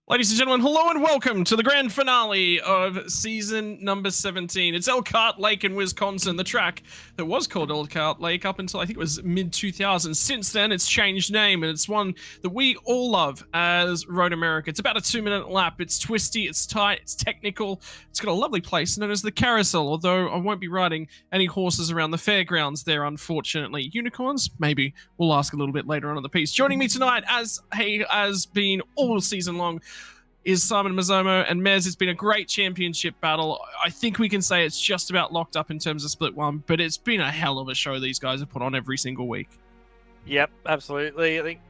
Ladies and gentlemen, hello and welcome to the grand finale of season number 17. It's Elkhart Lake in Wisconsin, the track that was called Elkhart Lake up until I think it was mid-2000s. Since then, it's changed name, and it's one that we all love as Road America. It's about a 2-minute lap. It's twisty, it's tight, it's technical. It's got a lovely place known as the Carousel, although I won't be riding any horses around the fairgrounds there, unfortunately. Unicorns? Maybe. We'll ask a little bit later on in the piece. Joining me tonight, as he has been all season long, is Simon Mazzomo and Mez. It's been a great championship battle. I think we can say it's just about locked up in terms of split one, but it's been a hell of a show these guys have put on every single week. Yep, absolutely. I think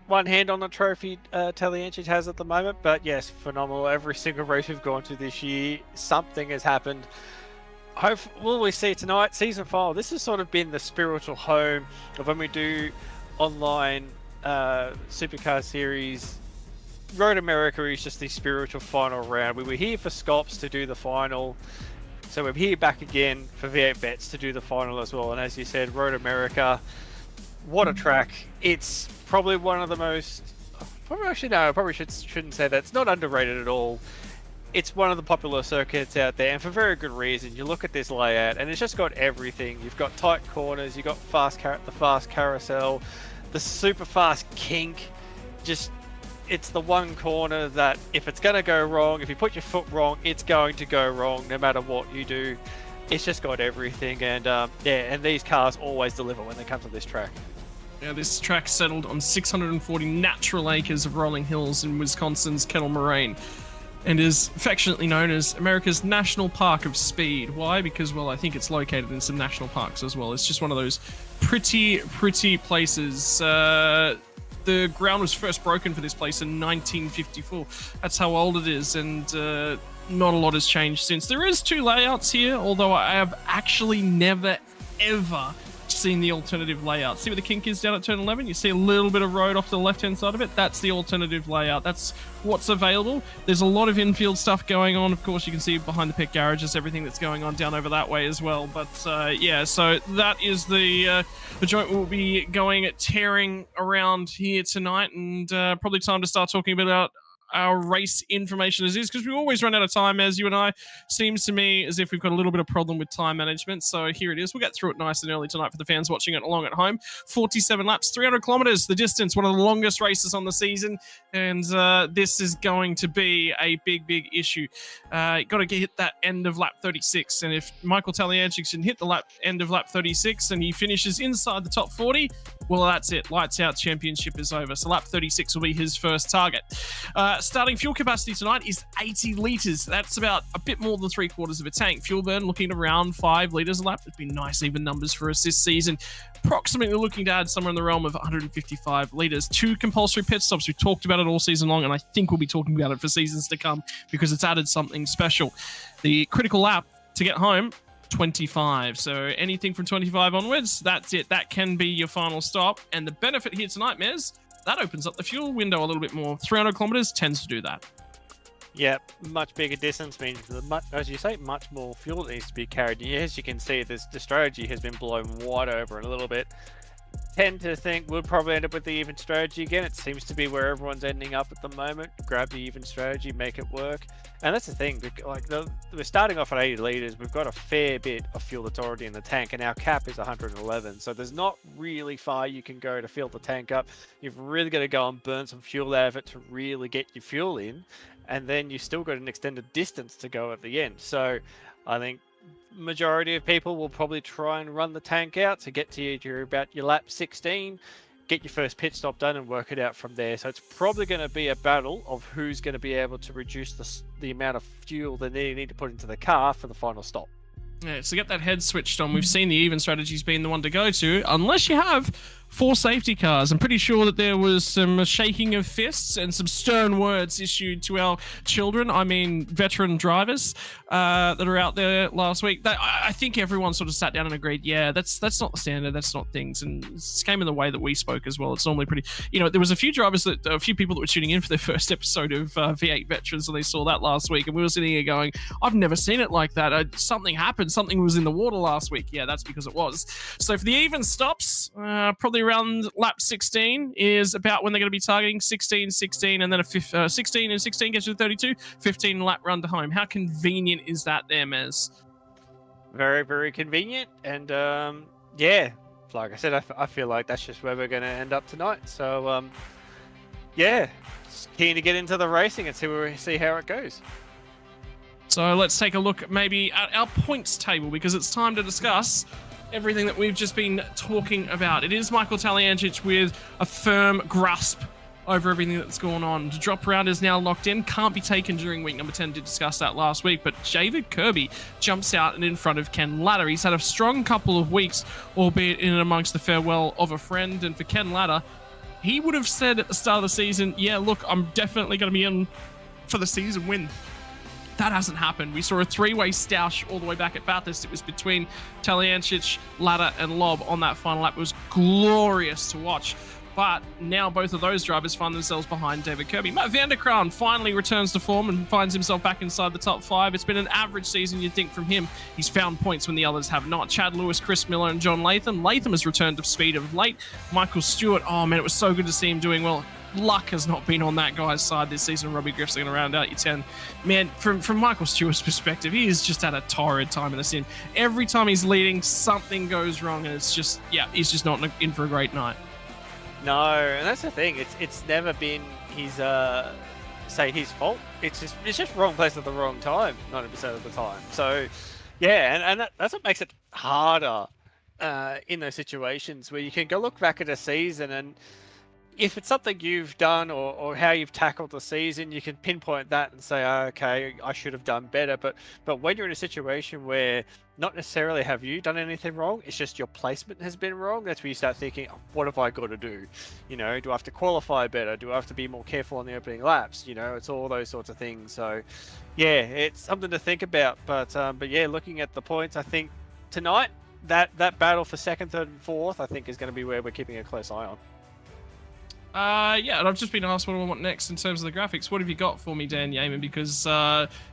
one hand on the trophy Taliancic has at the moment, but yes, phenomenal. Every single race we've gone to this year, something has happened. Will we see tonight? Season 5. This has sort of been the spiritual home of when we do online supercar series. Road America is just the spiritual final round. We were here for Scops to do the final, so we're here back again for V8 Bets to do the final as well. And as you said, Road America, what a track. It's probably one of the most, shouldn't say that. It's not underrated at all. It's one of the popular circuits out there, and for very good reason. You look at this layout and it's just got everything. You've got tight corners, you've got the fast carousel, the super fast kink. It's the one corner that if it's going to go wrong, if you put your foot wrong, it's going to go wrong no matter what you do. It's just got everything, and and these cars always deliver when they come to this track. Yeah, this track settled on 640 natural acres of rolling hills in Wisconsin's Kettle Moraine, and is affectionately known as America's National Park of Speed. Why? Because, well, I think it's located in some national parks as well. It's just one of those pretty places. The ground was first broken for this place in 1954. That's how old it is, and not a lot has changed since. There is 2 layouts here, although I have actually never, ever seen the alternative layout. See where the kink is down at turn 11? You see a little bit of road off to the left-hand side of it? That's the alternative layout. That's what's available. There's a lot of infield stuff going on. Of course, you can see behind the pit garages everything that's going on down over that way as well. But yeah, so that is the joint we'll be tearing around here tonight, and probably time to start talking about our race information as is, because we always run out of time, as you and I. Seems to me as if we've got a little bit of problem with time management, so here it is. We'll get through it nice and early tonight for the fans watching it along at home. 47 laps, 300 kilometers, the distance, one of the longest races on the season, and this is going to be a big issue. Got to hit that end of lap 36, and if Michael Taliancic can hit the end of lap 36 and he finishes inside the top 40, well, that's it. Lights out, championship is over. So lap 36 will be his first target. Starting fuel capacity tonight is 80 litres. That's about a bit more than 3/4 of a tank. Fuel burn looking around 5 litres a lap. It'd be nice even numbers for us this season. Approximately looking to add somewhere in the realm of 155 litres. 2 compulsory pit stops. We've talked about it all season long, and I think we'll be talking about it for seasons to come because it's added something special. The critical lap to get home, 25. So anything from 25 onwards, that's it. That can be your final stop. And the benefit here tonight, Mez, that opens up the fuel window a little bit more. 300 kilometers tends to do that. Yeah, much bigger distance means, as you say, much more fuel that needs to be carried. As you can see, the strategy has been blown wide open a little bit. Tend to think we'll probably end up with the even strategy again. It seems to be where everyone's ending up at the moment. Grab the even strategy, make it work. And that's the thing, like we're starting off at 80 litres. We've got a fair bit of fuel that's already in the tank, and our cap is 111. So there's not really far you can go to fill the tank up. You've really got to go and burn some fuel out of it to really get your fuel in. And then you've still got an extended distance to go at the end. So I think majority of people will probably try and run the tank out to get to about your lap 16, get your first pit stop done and work it out from there. So it's probably going to be a battle of who's going to be able to reduce the amount of fuel that they need to put into the car for the final stop. Yeah, so get that head switched on. We've seen the even strategy's been the one to go to, unless you have 4 safety cars. I'm pretty sure that there was some shaking of fists and some stern words issued to our children, I mean veteran drivers that are out there last week. I think everyone sort of sat down and agreed, yeah, that's not the standard, that's not things, and it came in the way that we spoke as well. It's normally pretty, there was a few people that were tuning in for their first episode of V8 Veterans, and they saw that last week, and we were sitting here going, I've never seen it like that. Something happened, something was in the water last week. Yeah, that's because it was. So for the even stops, probably around lap 16 is about when they're going to be targeting 16, 16, and then a 16 and 16 gets you to 32, 15 lap run to home. How convenient is that there, Mez? Very, very convenient. And yeah, like I said, I feel like that's just where we're going to end up tonight. So yeah, just keen to get into the racing and see how it goes. So let's take a look maybe at our points table, because it's time to discuss everything that we've just been talking about. It is Michael Taliancic with a firm grasp over everything that's going on. The drop round is now locked in, can't be taken during week number 10. Did discuss that last week, but David Kirby jumps out and in front of Ken Latta. He's had a strong couple of weeks, albeit in and amongst the farewell of a friend. And for Ken Latta, he would have said at the start of the season, yeah, look, I'm definitely going to be in for the season win. That hasn't happened. We saw a 3-way stoush all the way back at Bathurst. It was between Taliancic, Latta, and Lobb on that final lap. It was glorious to watch. But now both of those drivers find themselves behind David Kirby. Matt Vanderkraan finally returns to form and finds himself back inside the top 5. It's been an average season, you'd think, from him. He's found points when the others have not. Chad Lewis, Chris Miller, and John Latham. Latham has returned to speed of late. Michael Stewart, oh man, it was so good to see him doing well. Luck has not been on that guy's side this season. Robbie Griff's going to round out your 10. Man, from Michael Stewart's perspective, he has just had a torrid time in the sim. Every time he's leading, something goes wrong, and it's just, yeah, he's just not in for a great night. No, and that's the thing. It's never been his fault. It's just wrong place at the wrong time, 90% of the time. So, yeah, and that's what makes it harder in those situations where you can go look back at a season, and if it's something you've done or how you've tackled the season, you can pinpoint that and say, oh, okay, I should have done better. But when you're in a situation where not necessarily have you done anything wrong, it's just your placement has been wrong, that's where you start thinking, oh, what have I got to do? Do I have to qualify better? Do I have to be more careful on the opening laps? It's all those sorts of things. So, yeah, it's something to think about. But yeah, looking at the points, I think tonight, that battle for second, third, and fourth, I think is going to be where we're keeping a close eye on. Yeah, and I've just been asked what I want next in terms of the graphics. What have you got for me, Dan Yeaman? Because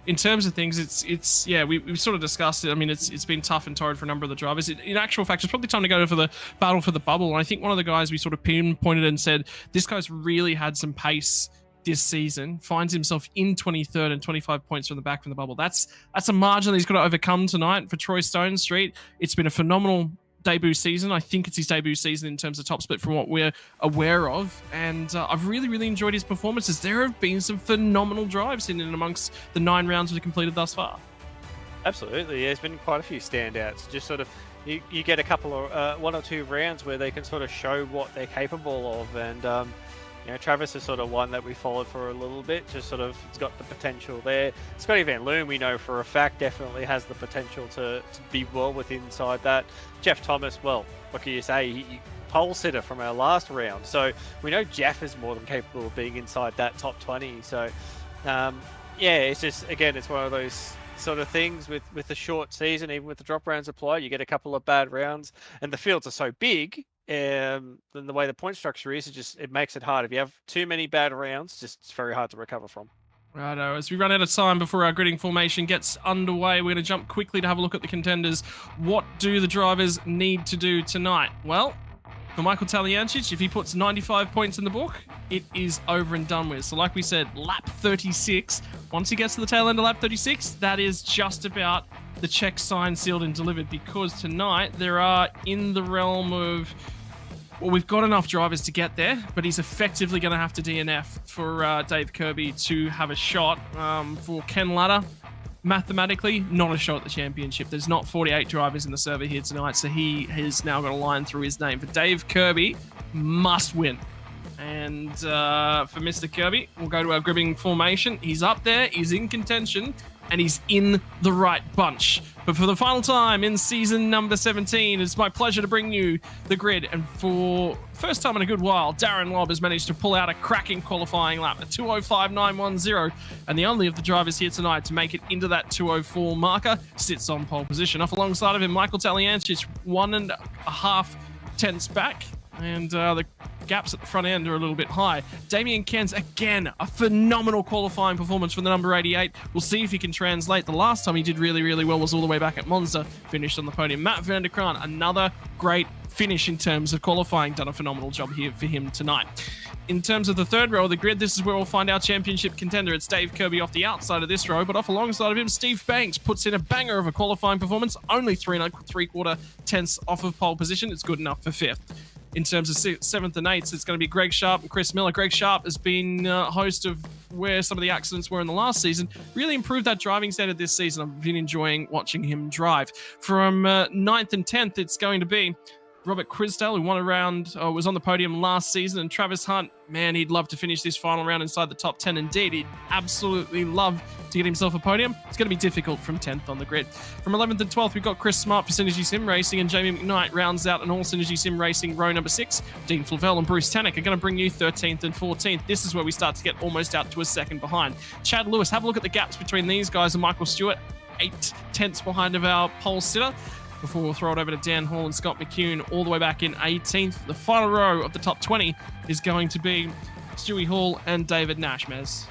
in terms of things, it's yeah, we've sort of discussed it. I mean, it's been tough and torrid for a number of the drivers. In actual fact, it's probably time to go for the battle for the bubble. And I think one of the guys we sort of pinpointed and said, this guy's really had some pace this season, finds himself in 23rd and 25 points from the back from the bubble. That's a margin that he's got to overcome tonight for Troy Stone Street. It's been a phenomenal debut season. I think it's his debut season in terms of top split from what we're aware of, and I've really enjoyed his performances. There have been some phenomenal drives in and amongst the 9 rounds we've completed thus far. Absolutely, there's been quite a few standouts. Just sort of you get a couple of 1 or 2 rounds where they can sort of show what they're capable of, and Travis is sort of one that we followed for a little bit, just sort of, it's got the potential there. Scotty Van Loon, we know for a fact, definitely has the potential to be well within inside that. Jeff Thomas, well, what can you say? He pole sitter from our last round. So we know Jeff is more than capable of being inside that top 20. So, yeah, it's just, again, it's one of those sort of things with the short season, even with the drop rounds applied, you get a couple of bad rounds, and the fields are so big. Then the way the point structure is, it makes it hard. If you have too many bad rounds, it's very hard to recover from. Righto, as we run out of time before our gridding formation gets underway, we're going to jump quickly to have a look at the contenders. What do the drivers need to do tonight? Well, for Michael Taliancic, if he puts 95 points in the book, it is over and done with. So like we said, lap 36, once he gets to the tail end of lap 36, that is just about the check signed, sealed, and delivered, because tonight there are in the realm of, well, we've got enough drivers to get there, but he's effectively going to have to DNF for Dave Kirby to have a shot. For Ken Latta, mathematically, not a shot at the championship. There's not 48 drivers in the server here tonight, so he has now got a line through his name. For Dave Kirby, must win. And for Mr. Kirby, we'll go to our gripping formation. He's up there. He's in contention. and he's in the right bunch. But for the final time in season number 17, it's my pleasure to bring you the grid. And for first time in a good while, Darren Lobb has managed to pull out a cracking qualifying lap, a 2:05.910, and the only of the drivers here tonight to make it into that 2:04 marker sits on pole position. Off alongside of him, Michael Taliancic, 1.5 tenths back, and the gaps at the front end are a little bit high. Damien Kenz, again, a phenomenal qualifying performance from the number 88. We'll see if he can translate. The last time he did really, really well was all the way back at Monza, finished on the podium. Matt van der Kraan, another great finish in terms of qualifying, done a phenomenal job here for him tonight. In terms of the third row of the grid, this is where we'll find our championship contender. It's Dave Kirby off the outside of this row, but off alongside of him, Steve Banks puts in a banger of a qualifying performance, only 3.75 tenths off of pole position. It's good enough for 5th. In terms of 7th and 8th, it's going to be Greg Sharp and Chris Miller. Greg Sharp has been host of where some of the accidents were in the last season. Really improved that driving standard this season. I've been enjoying watching him drive. From 9th and 10th, it's going to be Robert Crisdale, who was on the podium last season, and Travis Hunt. Man, he'd love to finish this final round inside the top 10. Indeed, he'd absolutely love to get himself a podium. It's going to be difficult from 10th on the grid. From 11th and 12th, we've got Chris Smart for Synergy Sim Racing, and Jamie McKnight rounds out an all Synergy Sim Racing row number 6. Dean Flavel and Bruce Tannock are going to bring you 13th and 14th. This is where we start to get almost out to a second behind. Chad Lewis, have a look at the gaps between these guys and Michael Stewart. 8 tenths behind of our pole sitter. Before we'll throw it over to Dan Hall and Scott McCune all the way back in 18th. The final row of the top 20 is going to be Stewie Hall and David Nashmez.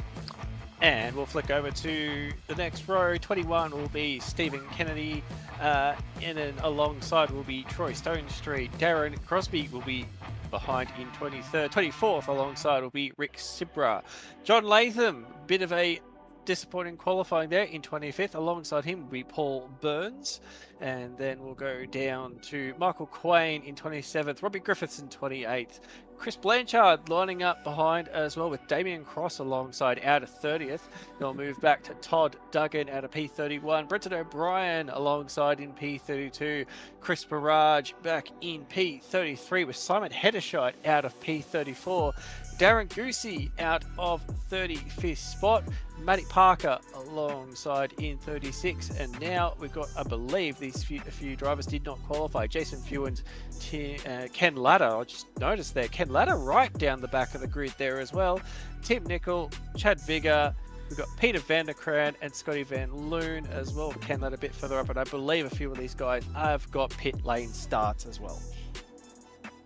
And we'll flick over to the next row. 21 will be Stephen Kennedy, and then alongside will be Troy Stone Street. Darren Crosby will be behind in 23rd. 24th alongside will be Rick Sibra. John Latham, bit of a disappointing qualifying there in 25th. Alongside him will be Paul Burns, and then we'll go down to Michael Quain in 27th, Robbie Griffiths in 28th, Chris Blanchard lining up behind as well with Damien Cross alongside out of 30th. They'll move back to Todd Duggan out of P31, Brenton O'Brien alongside in P32, Chris Barrage back in P33 with Simon Hedershite out of P34, Darren Goosey out of 35th spot, Matty Parker alongside in 36, and now we've got, I believe, a few drivers did not qualify. Jason Fewens, Ken Ladder, I just noticed there, Ken Ladder right down the back of the grid there as well. Tim Nicol, Chad Vigor, we've got Peter van der Kraan and Scotty Van Loon as well. Ken Ladder a bit further up, and I believe a few of these guys have got pit lane starts as well.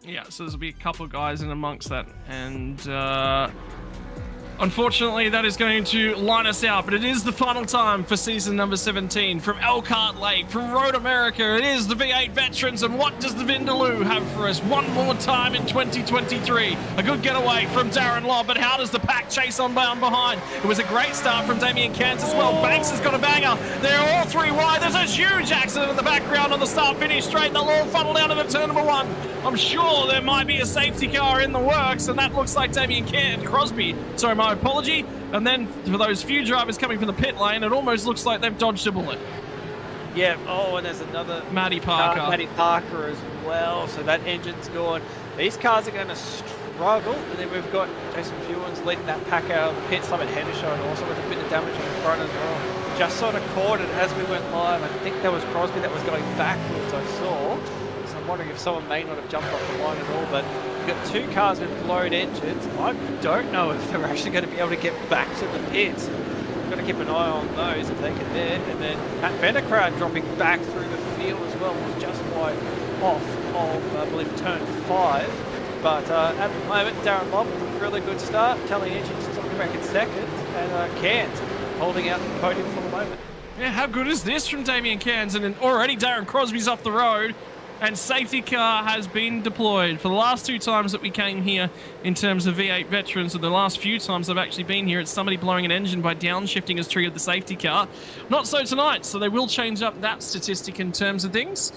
Yeah, so there's will be a couple of guys in amongst that, and unfortunately that is going to line us out, but it is the final time for season number 17 from Elkhart Lake, from Road America. It is the V8 veterans, and what does the Vindaloo have for us one more time in 2023? A good getaway from Darren Lobb, but how does the pack chase on down behind? It was a great start from Damien Kenz as well. Banks has got a banger. They're all 3 wide. There's a huge accident in the background on the start-finish straight, and they'll all funnel down to the turn number 1. I'm sure there might be a safety car in the works, and that looks like Damien Crosby. Sorry, my apology. And then for those few drivers coming from the pit lane, it almost looks like they've dodged a bullet. Yeah, oh, and there's another Matty Parker. Matty Parker as well, so that engine's gone. These cars are going to struggle, and then we've got Jason Fewens leading that pack out of the pit. Simon Hendershot also with a bit of damage in the front as well. Just sort of caught it as we went live. I think that was Crosby that was going backwards, I saw. So I'm wondering if someone may not have jumped off the line at all, but we've got 2 cars with blown engines. I don't know if they're actually going to be able to get back to the pits. We've got to keep an eye on those if they can there. And then Matt van der Kraan dropping back through the field as well, was just wide off of, I believe, turn 5. But at the moment, Darren Lobb with a really good start. Telling engines coming back in second, and Cairns holding out the podium for the moment. Yeah, how good is this from Damien Cairns? And then already Darren Crosby's off the road, and safety car has been deployed. For the last 2 times that we came here in terms of V8 veterans, or the last few times I've actually been here, it's somebody blowing an engine by downshifting has triggered the safety car. Not so tonight, so they will change up that statistic in terms of things.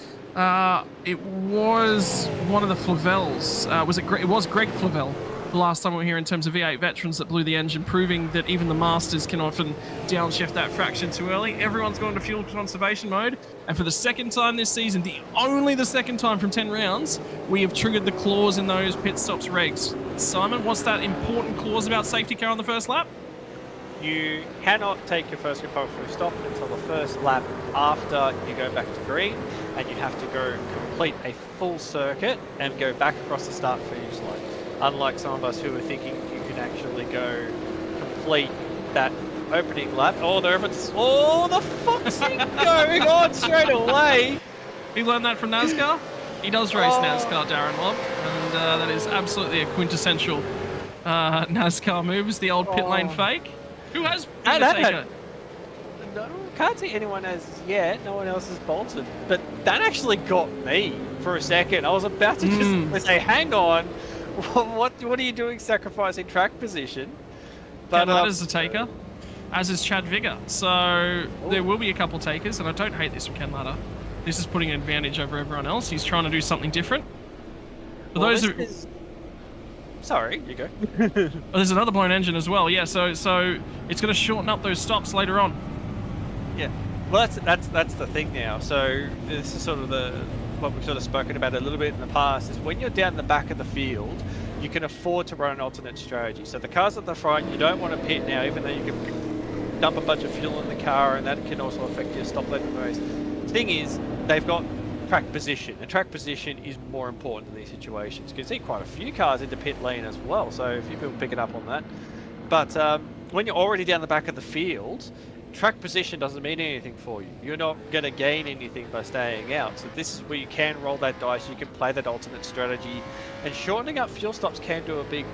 It was one of the Flavels. It was Greg Flavel the last time we were here in terms of V8 veterans that blew the engine, proving that even the Masters can often downshift that fraction too early. Everyone's gone to fuel conservation mode, and for the second time this season, only the second time from 10 rounds, we have triggered the clause in those pit stops regs. Simon, what's that important clause about safety car on the first lap? You cannot take your first compulsory stop until the first lap after you go back to green, and you have to go complete a full circuit and go back across the start finish line. Unlike some of us who are thinking you can actually go complete that opening lap. Oh, the foxing going on straight away. We learned that from NASCAR. He does race NASCAR, Darren Lobb, and that is absolutely a quintessential NASCAR move. Is the old pit lane fake. Who has Taker? No, can't see anyone as yet. No one else has bolted. But that actually got me for a second. I was about to just say, hang on. What are you doing sacrificing track position? But that is the taker, as is Chad Vigor. So there will be a couple takers, and I don't hate this from Ken Latta. This is putting an advantage over everyone else. He's trying to do something different. For those who... Sorry, you go. Well, there's another blown engine as well. Yeah, so it's going to shorten up those stops later on. Yeah, well, that's the thing now. So this is sort of what we've sort of spoken about a little bit in the past. Is when you're down the back of the field, you can afford to run an alternate strategy. So the cars at the front, you don't want to pit now, even though you can dump a bunch of fuel in the car, and that can also affect your stop lane race. The thing is, they've got track position, and track position is more important in these situations. You can see quite a few cars into pit lane as well, so a few people picking up on that. But when you're already down the back of the field, track position doesn't mean anything for you. You're not going to gain anything by staying out. So this is where you can roll that dice, you can play that alternate strategy, and shortening up fuel stops can do a big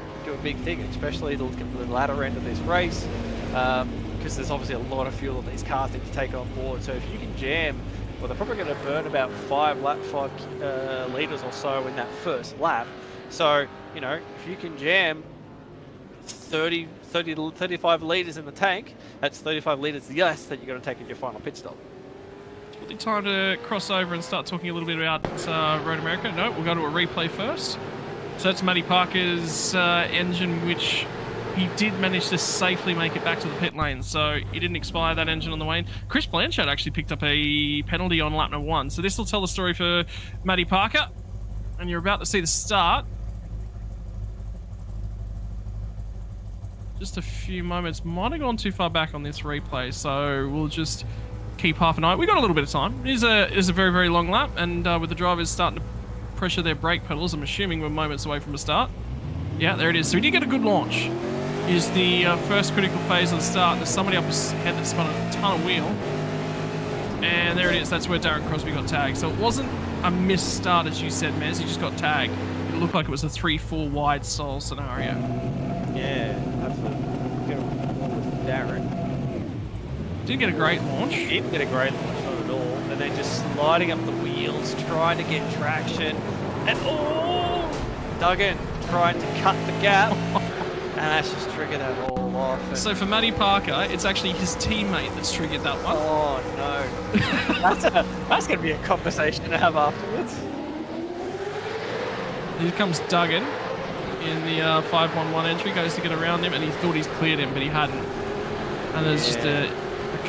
thing, especially the latter end of this race, because there's obviously a lot of fuel that these cars need to take on board. So if you can jam, well, they're probably going to burn about 5 litres or so in that first lap. So, you know, if you can jam 30 to 35 litres in the tank, that's 35 litres less that you're going to take at your final pit stop. Will be time to cross over and start talking a little bit about Road America. No, we'll go to a replay first. So that's Matty Parker's engine, which he did manage to safely make it back to the pit lane, so he didn't expire that engine on the way in. Chris Blanchard actually picked up a penalty on lap number 1, so this will tell the story for Matty Parker, and you're about to see the start. Just a few moments. Might have gone too far back on this replay, so we'll just keep half an eye. We've got a little bit of time. It is a very, very long lap, and with the drivers starting to pressure their brake pedals, I'm assuming we're moments away from a start. Yeah, there it is. So he did get a good launch. Is the first critical phase of the start. There's somebody up his head that spun a ton of wheel. And there it is. That's where Darren Crosby got tagged. So it wasn't a missed start, as you said, Mez. He just got tagged. It looked like it was a 3-4 wide style scenario. Yeah, absolutely. Darren Didn't get a great launch. He didn't get a great launch, not at all. And then just sliding up the wheels, trying to get traction. And Duggan trying to cut the gap. And that's just triggered that all off. So for Matty Parker, it's actually his teammate that's triggered that one. Oh no. That's going to be a conversation to have afterwards. Here comes Duggan in the 511 entry, goes to get around him, and he thought he's cleared him, but he hadn't. And there's just a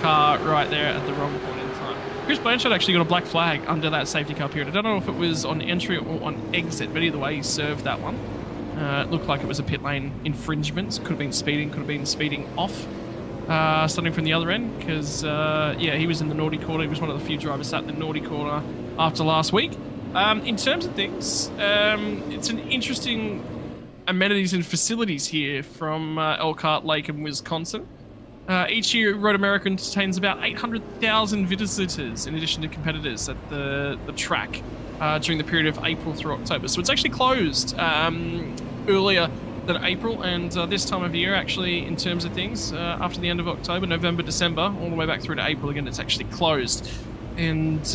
car right there at the wrong point in time. Chris Blanchard actually got a black flag under that safety car period. I don't know if it was on entry or on exit, but either way, he served that one. It looked like it was a pit lane infringement. So could have been speeding off. Starting from the other end, because yeah, he was in the naughty corner. He was one of the few drivers sat in the naughty corner after last week. In terms of things, it's an interesting amenities and facilities here from Elkhart Lake in Wisconsin. Each year, Road America entertains about 800,000 visitors in addition to competitors at the track during the period of April through October. So it's actually closed earlier than April, and this time of year, actually, in terms of things, after the end of October, November, December, all the way back through to April again, it's actually closed. And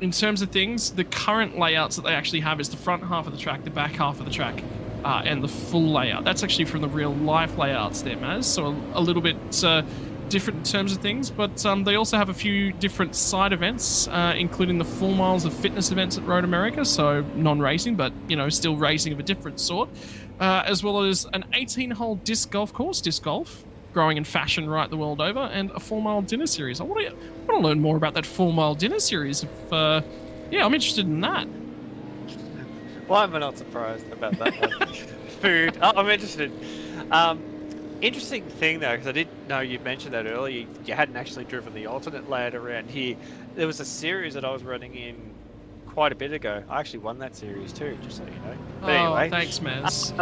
in terms of things, the current layouts that they actually have is the front half of the track, the back half of the track, and the full layout. That's actually from the real life layouts there, Maz, so a little bit different in terms of things, but they also have a few different side events, including the 4 miles of fitness events at Road America, so non-racing, but, you know, still racing of a different sort, as well as an 18-hole disc golf course, disc golf, growing in fashion right the world over, and a 4-mile dinner series. I want to learn more about that 4-mile dinner series. Yeah, I'm interested in that. Why am I not surprised about that? Food. I'm interested. Interesting thing though, because I didn't know you mentioned that earlier. You hadn't actually driven the alternate layout around here. There was a series that I was running in quite a bit ago. I actually won that series too, just so you know. But anyway, thanks, Mez.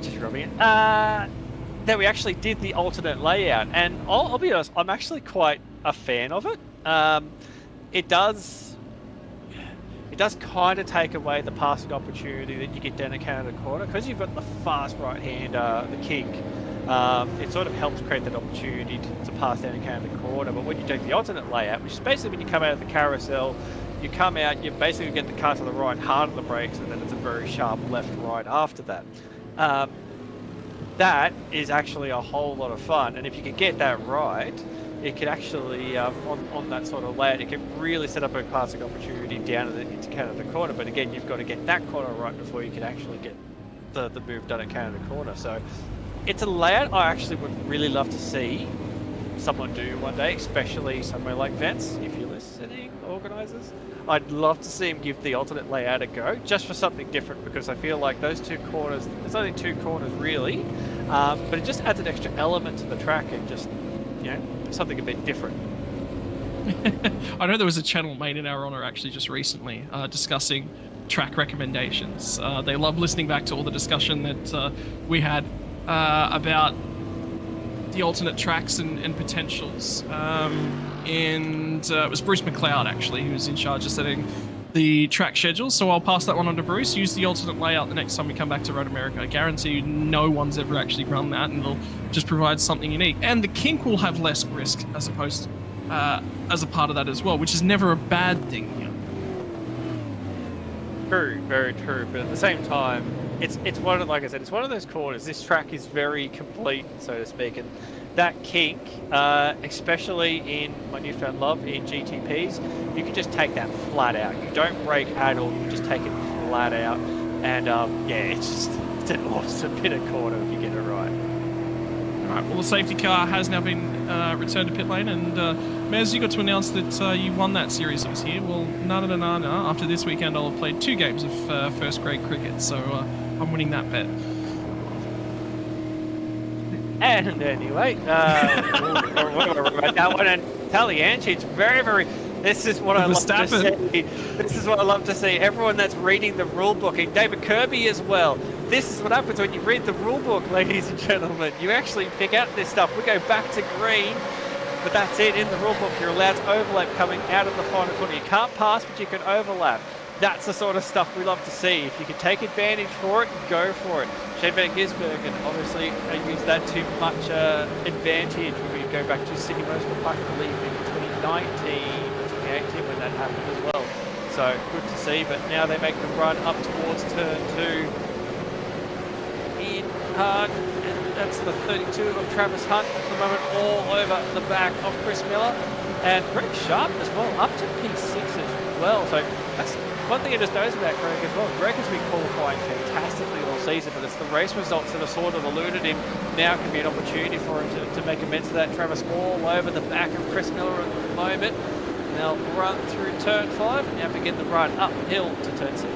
just rubbing it. That we actually did the alternate layout, and I'll be honest, I'm actually quite a fan of it. It does kind of take away the passing opportunity that you get down a Canada corner because you've got the fast right hander, the kink. It sort of helps create that opportunity to pass down a Canada corner. But when you take the alternate layout, which is basically when you come out of the carousel, you come out, you basically get the car to the right, hard on the brakes, and then it's a very sharp left-right after that. That is actually a whole lot of fun, and if you can get that right, it could actually, on that sort of layout, it can really set up a passing opportunity down into Canada corner. But again, you've got to get that corner right before you can actually get the move done at Canada corner. So it's a layout I actually would really love to see someone do one day, especially somewhere like Vents, if you're listening, organisers. I'd love to see him give the alternate layout a go, just for something different, because I feel like those two corners, there's only two corners really, but it just adds an extra element to the track and just, you know, something a bit different. I know there was a channel made in our honor actually just recently discussing track recommendations. They love listening back to all the discussion that we had about the alternate tracks and potentials. And it was Bruce McLeod actually who was in charge of setting the track schedule. So I'll pass that one on to Bruce. Use the alternate layout the next time we come back to Road America. I guarantee you no one's ever actually run that, and it'll just provide something unique. And the kink will have less risk as opposed as a part of that as well, which is never a bad thing. You know? True, very true. But at the same time, it's one of, like I said, it's one of those corners. This track is very complete, so to speak, and that kink, especially in my newfound love in GTPs, you can just take that flat out. You don't brake at all. You just take it flat out, and yeah, it's an awesome bit of corner if you get it right. All right. Well, the safety car has now been returned to pit lane, and Mez, you got to announce that you won that series that was here. Well, na. After this weekend, I'll have played 2 games of first-grade cricket, so I'm winning that bet. And anyway, that one, and Talianchi, it's very. This is what I love to see. This is what I love to see. Everyone that's reading the rule book, and David Kirby as well. This is what happens when you read the rule book, ladies and gentlemen. You actually pick out this stuff. We go back to green, but that's it. In the rule book, you're allowed to overlap coming out of the final corner. You can't pass, but you can overlap. That's the sort of stuff we love to see. If you can take advantage for it, go for it. Shane Van Gisbergen obviously used that to much advantage when we go back to Sydney Roosevelt Park, I believe, in 2018 when that happened as well. So good to see, but now they make the run up towards turn 2 in hard, and that's the 32 of Travis Hunt at the moment, all over the back of Chris Miller, and Greg Sharp as well, up to P6 as well. So that's one thing I just noticed about Greg as well. Greg has been qualifying fantastically all season, but it's the race results that have sort of eluded him. Now can be an opportunity for him to make amends to that. Travis all over the back of Chris Miller at the moment. They'll run through turn 5 and now begin the run uphill to turn 6.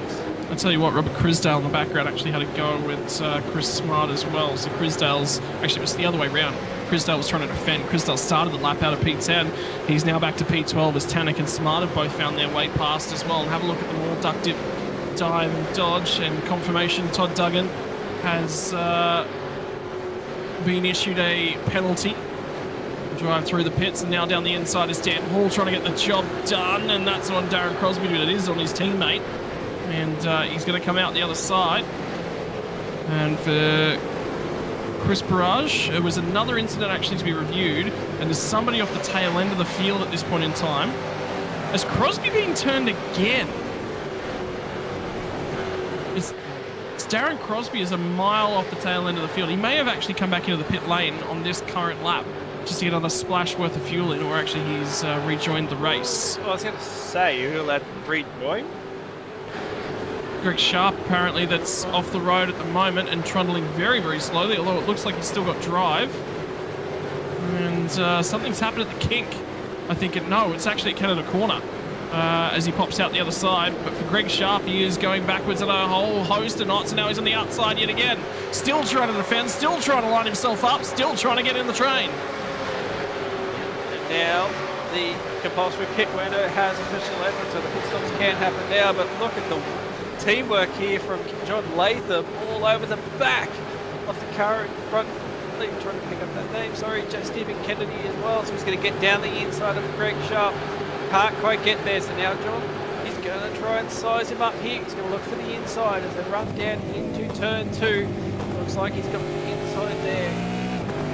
I'll tell you what, Robert Crisdale in the background actually had a go with Chris Smart as well. So Crisdale's, actually it was the other way around. Crisdale was trying to defend. Crisdale started the lap out of P10. He's now back to P12 as Tanak and Smart have both found their way past as well. And have a look at them all, duck, dip, dive and dodge, and confirmation Todd Duggan has been issued a penalty. Drive through the pits, and now down the inside is Dan Hall trying to get the job done, and that's on Darren Crosby, but it is on his teammate. And he's going to come out the other side. And for Chris Barrage, it was another incident actually to be reviewed, and there's somebody off the tail end of the field at this point in time. Is Crosby being turned again? It's Darren Crosby is a mile off the tail end of the field. He may have actually come back into the pit lane on this current lap just to get another splash worth of fuel in, or actually he's rejoined the race. Well, I was going to say, who let rejoin? Greg Sharp, apparently, that's off the road at the moment and trundling very, very slowly, although it looks like he's still got drive. And something's happened at the kink. I think no, it's actually at Canada Corner. as he pops out the other side. But for Greg Sharp, he is going backwards at a whole host of knots, and now he's on the outside yet again. Still trying to defend, still trying to line himself up, still trying to get in the train. And now the compulsory pit window has official entrance, so the pit stops can happen now, but look at the teamwork here from John Latham all over the back of the car in front. I'm trying to pick up that name, sorry, Stephen Kennedy as well, so he's going to get down the inside of Greg Sharp. Can't quite get there, so now John is going to try and size him up here. He's going to look for the inside as they run down into turn 2. Looks like he's got the inside there.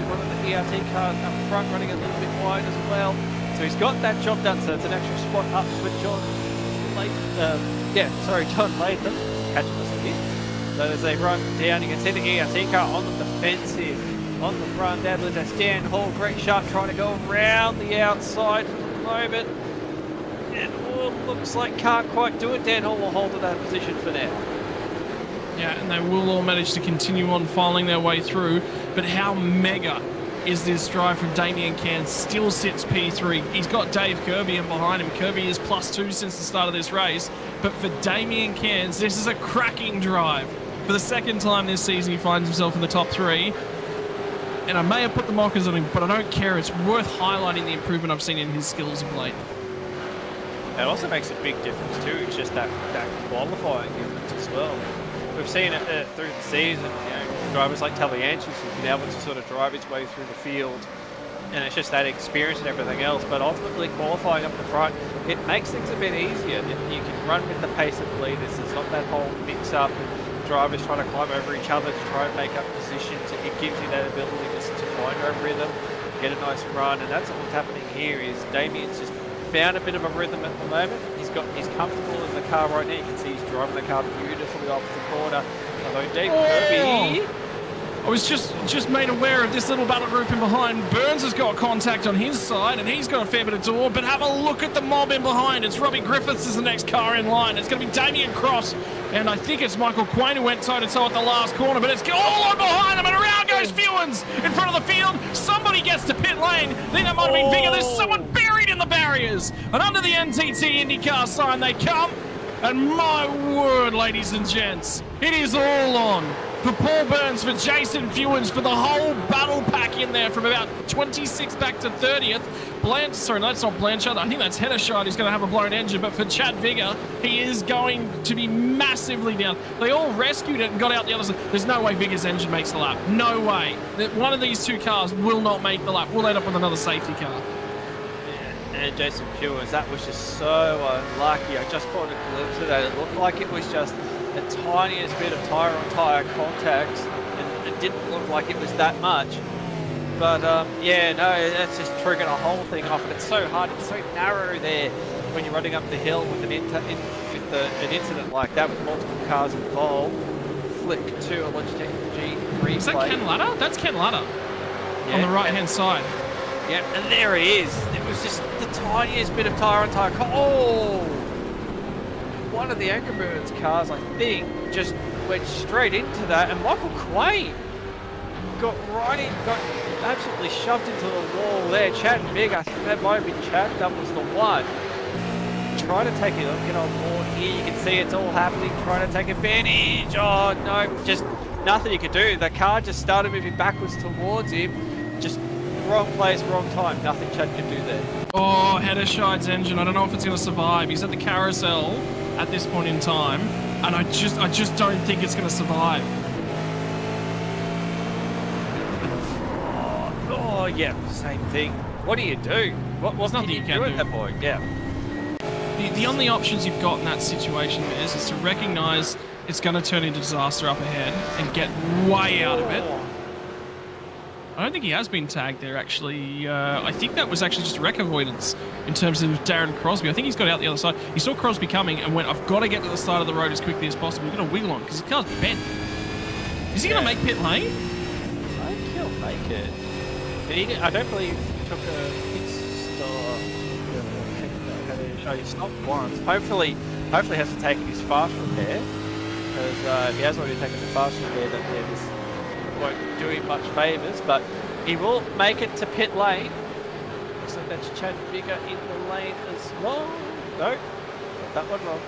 One of the ERT cars up front running a little bit wide as well. So he's got that job done, so it's an extra spot up for John Latham. John Latham. Catching us here. So as they run down, you can see the ERT car on the defensive. On the front, that's Dan Hall. Greg Sharp trying to go around the outside for the moment. And looks like can't quite do it. Dan Hall will hold to that position for now. Yeah, and they will all manage to continue on filing their way through. But how mega is this drive from Damien Cairns? Still sits P3. He's got Dave Kirby in behind him. Kirby is +2 since the start of this race. But for Damien Cairns, this is a cracking drive. For the second time this season, he finds himself in the top 3. And I may have put the mockers on him, but I don't care. It's worth highlighting the improvement I've seen in his skills of late. It also makes a big difference too. It's just that qualifying difference as well. We've seen it through the season. Drivers like Talianchis who've been able to sort of drive his way through the field, and it's just that experience and everything else. But ultimately, qualifying up the front, it makes things a bit easier. You can run with the pace of the leaders. There's not that whole mix-up and drivers trying to climb over each other to try and make up positions. It gives you that ability just to find your own rhythm, get a nice run, and that's what's happening here. Is Damien's just found a bit of a rhythm at the moment. He's comfortable in the car right now. You can see he's driving the car beautifully off the corner. Although Dave Kirby, I was just made aware of this little battle group in behind. Burns has got contact on his side, and he's got a fair bit of door, but have a look at the mob in behind. It's Robbie Griffiths is the next car in line. It's going to be Damien Cross, and I think it's Michael Quain who went toe-to-toe at the last corner, but it's all on behind them, and around goes Fewens in front of the field. Somebody gets to pit lane. I think that might have been Vigor. There's someone buried in the barriers, and under the NTT IndyCar sign they come, and my word, ladies and gents, it is all on. For Paul Burns, for Jason Fewens, for the whole battle pack in there from about 26th back to 30th. Sorry, that's not Blanchard. I think that's Heddershot who's going to have a blown engine. But for Chad Vigor, he is going to be massively down. They all rescued it and got out the other side. There's no way Vigor's engine makes the lap. No way. One of these two cars will not make the lap. We'll end up with another safety car. and Jason Fewens, that was just so unlucky. I just caught a glimpse of that. It looked like it was just the tiniest bit of tyre-on-tyre contact, and it didn't look like it was that much. But yeah, no, that's just triggering a whole thing off, and it's so hard, it's so narrow there when you're running up the hill with an incident like that with multiple cars involved. Flick to a Logitech G replay. Is that Ken Latta? That's Ken Latta on the right-hand side. Yep, and there he is. It was just the tiniest bit of tyre-on-tyre. Oh! One of the Angry Birds cars, I think, just went straight into that, and Michael Quain got right in, got absolutely shoved into the wall there. Chad Vigg, I think that might have been Chad, that was the one. Try to take it, get on board here, you can see it's all happening, trying to take advantage. Oh no, just nothing you could do. The car just started moving backwards towards him, just wrong place, wrong time, nothing Chad could do there. Oh, Heddershide's engine, I don't know if it's going to survive. He's at the carousel at this point in time, and I just don't think it's going to survive. Oh yeah, same thing. What do you do? What's nothing you can do at that point? Yeah. The only options you've got in that situation is to recognise it's going to turn into disaster up ahead and get way out of it. I don't think he has been tagged there, actually. I think that was actually just wreck avoidance in terms of Darren Crosby. I think he's got out the other side. He saw Crosby coming and went, I've got to get to the side of the road as quickly as possible. We're going to wiggle on because his car's bent. Is he going to make pit lane? I think he'll make it. I don't believe he took a pit stop. He stopped once. Hopefully he hasn't taken his fast repair, because if he has already taken the fast repair, then this won't do him much favours. But he will make it to pit lane. Looks like that's Chad Vigor in the lane as well. No, got that one wrong.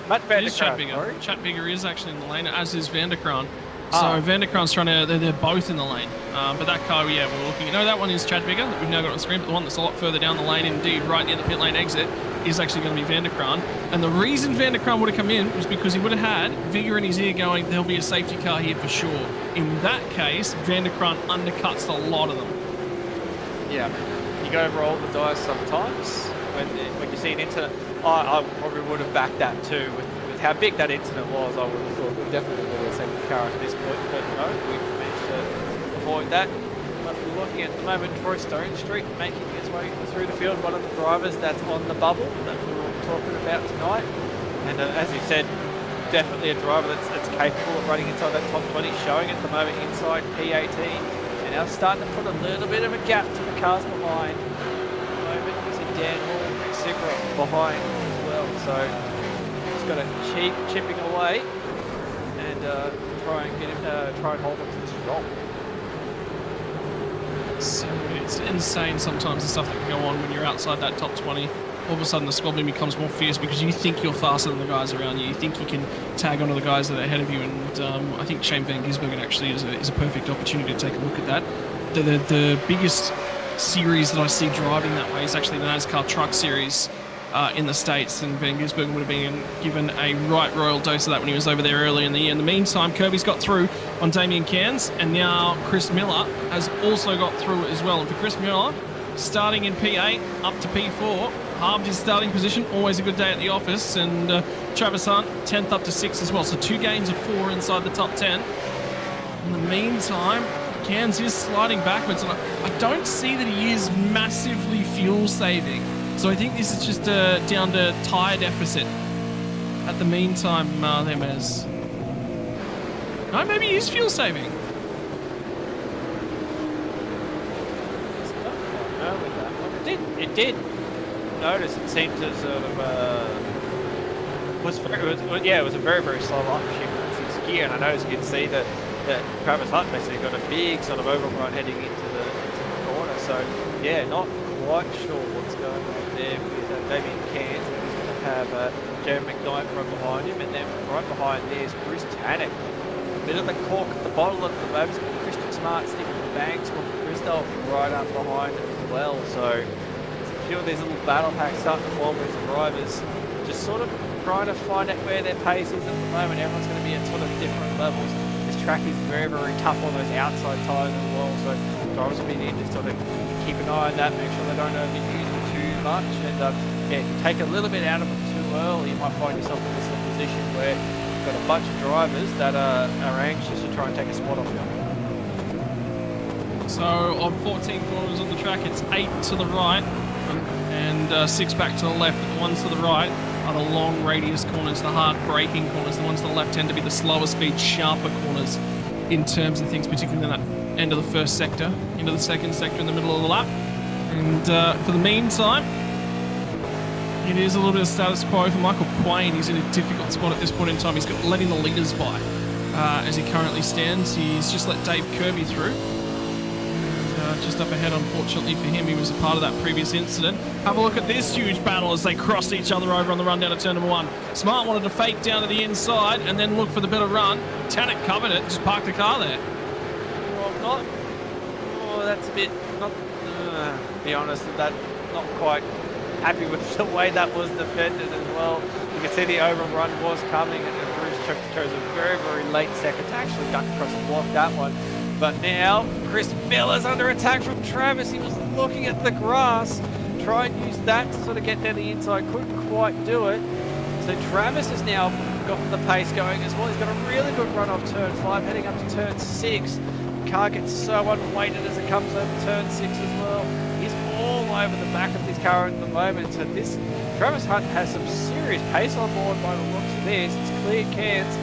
Matt It is Chad Vanderkruijs, sorry. Vigor. Chad Vigor is actually in the lane, as is Vanderkruijs. Ah. So Vanderkruijs trying to, they're both in the lane. But that car, yeah, we're looking at, no, that one is Chad Vigor that we've now got on screen, but the one that's a lot further down the lane, indeed, right near the pit lane exit, is actually going to be Vanderkruijs. And the reason Vanderkruijs would have come in was because he would have had Vigor in his ear going, there'll be a safety car here for sure. In that case, Vanderkruijs undercuts a lot of them. Yeah, you got to roll the dice sometimes when you see an incident. I probably would have backed that too with how big that incident was. I would have thought we definitely would have seen the car at this point, but no, we managed to avoid that. But we're looking at the moment Troy Stone Street making his way through the field, one of the drivers that's on the bubble that we were talking about tonight. And as you said, definitely a driver that's capable of running inside that top 20, showing at the moment inside P18. And now starting to put a little bit of a gap to the cars behind. At the moment, you see Dan Hall and Sigma behind as well. So he's got to keep chipping away and try and hold on to this roll. So it's insane sometimes the stuff that can go on when you're outside that top 20. All of a sudden the squabbling becomes more fierce because you think you're faster than the guys around you. You think you can tag onto the guys that are ahead of you, and I think Shane Van Gisbergen actually is a perfect opportunity to take a look at that. The biggest series that I see driving that way is actually the NASCAR Truck Series in the States, and Van Gisbergen would have been given a right royal dose of that when he was over there early in the year. In the meantime, Kirby's got through on Damien Cairns, and now Chris Miller has also got through as well. And for Chris Miller, starting in P8 up to P4, halved his starting position, always a good day at the office, and Travis Hunt 10th up to 6th as well, so 2 gains of 4 inside the top 10. In the meantime, Cairns is sliding backwards, and I don't see that he is massively fuel saving, so I think this is just down to tyre deficit. At the meantime, there Mez. No, maybe he is fuel saving. It did notice it seemed to sort of it was a very, very slow upshift in 6th gear, and I noticed you can see that Travis Hunt basically got a big sort of overrun heading into the corner. So yeah, not quite sure what's going on there with Damien Cairns. He's going to have Jeremy McKnight right behind him, and then right behind there's Bruce Tanek. A bit of the cork at the bottle at the moment. It's got Christian Smart sticking the banks, while Christoph right up behind as well. So few of these little battle packs starting to form with the drivers, just sort of trying to find out where their pace is at the moment. Everyone's going to be at sort of different levels. This track is very, very tough on those outside tyres as well, so drivers will be needing to sort of keep an eye on that, make sure they don't overuse them too much, and yeah, if you take a little bit out of them too early, you might find yourself in this little position where you've got a bunch of drivers that are anxious to try and take a spot off you. So of 14 corners on the track, it's 8 to the right and 6 back to the left. But the ones to the right are the long radius corners, the hard braking corners. The ones to the left tend to be the slower speed, sharper corners in terms of things, particularly in that end of the first sector, into the second sector in the middle of the lap. And for the meantime, it is a little bit of status quo for Michael Quain. He's in a difficult spot at this point in time. He's got letting the leaders by as he currently stands. He's just let Dave Kirby through. Just up ahead, unfortunately for him, he was a part of that previous incident. Have a look at this huge battle as they cross each other over on the run down to turn number 1. Smart wanted to fake down to the inside and then look for the better run. Tanek covered it, just parked the car there. Well, that's a bit, not, be honest, that not quite happy with the way that was defended as well. You can see the overrun was coming, and Bruce chose a very, very late second to actually duck across and block that one. But now, Chris Miller's under attack from Travis. He was looking at the grass, try and use that to sort of get down the inside. Couldn't quite do it. So Travis has now got the pace going as well. He's got a really good run off turn 5, heading up to turn 6. The car gets so unweighted as it comes over turn 6 as well. He's all over the back of this car at the moment. So this Travis Hunt has some serious pace on board by the looks of this. It's cleared Cairns.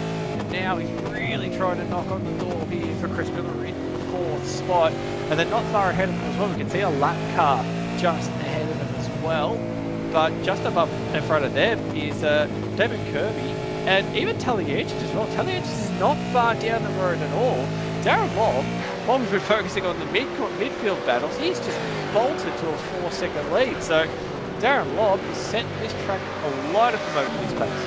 Now he's really trying to knock on the door here for Chris Miller in the 4th spot, and then not far ahead of him as well. We can see a lap car just ahead of him as well, but just above in front of them is David Kirby and even Talieges as well. Talieges is not far down the road at all. Darren Long, while we've been focusing on the midfield battles, he's just bolted to a 4-second lead. So Darren Lobb has sent this track a lot at the moment with his pace.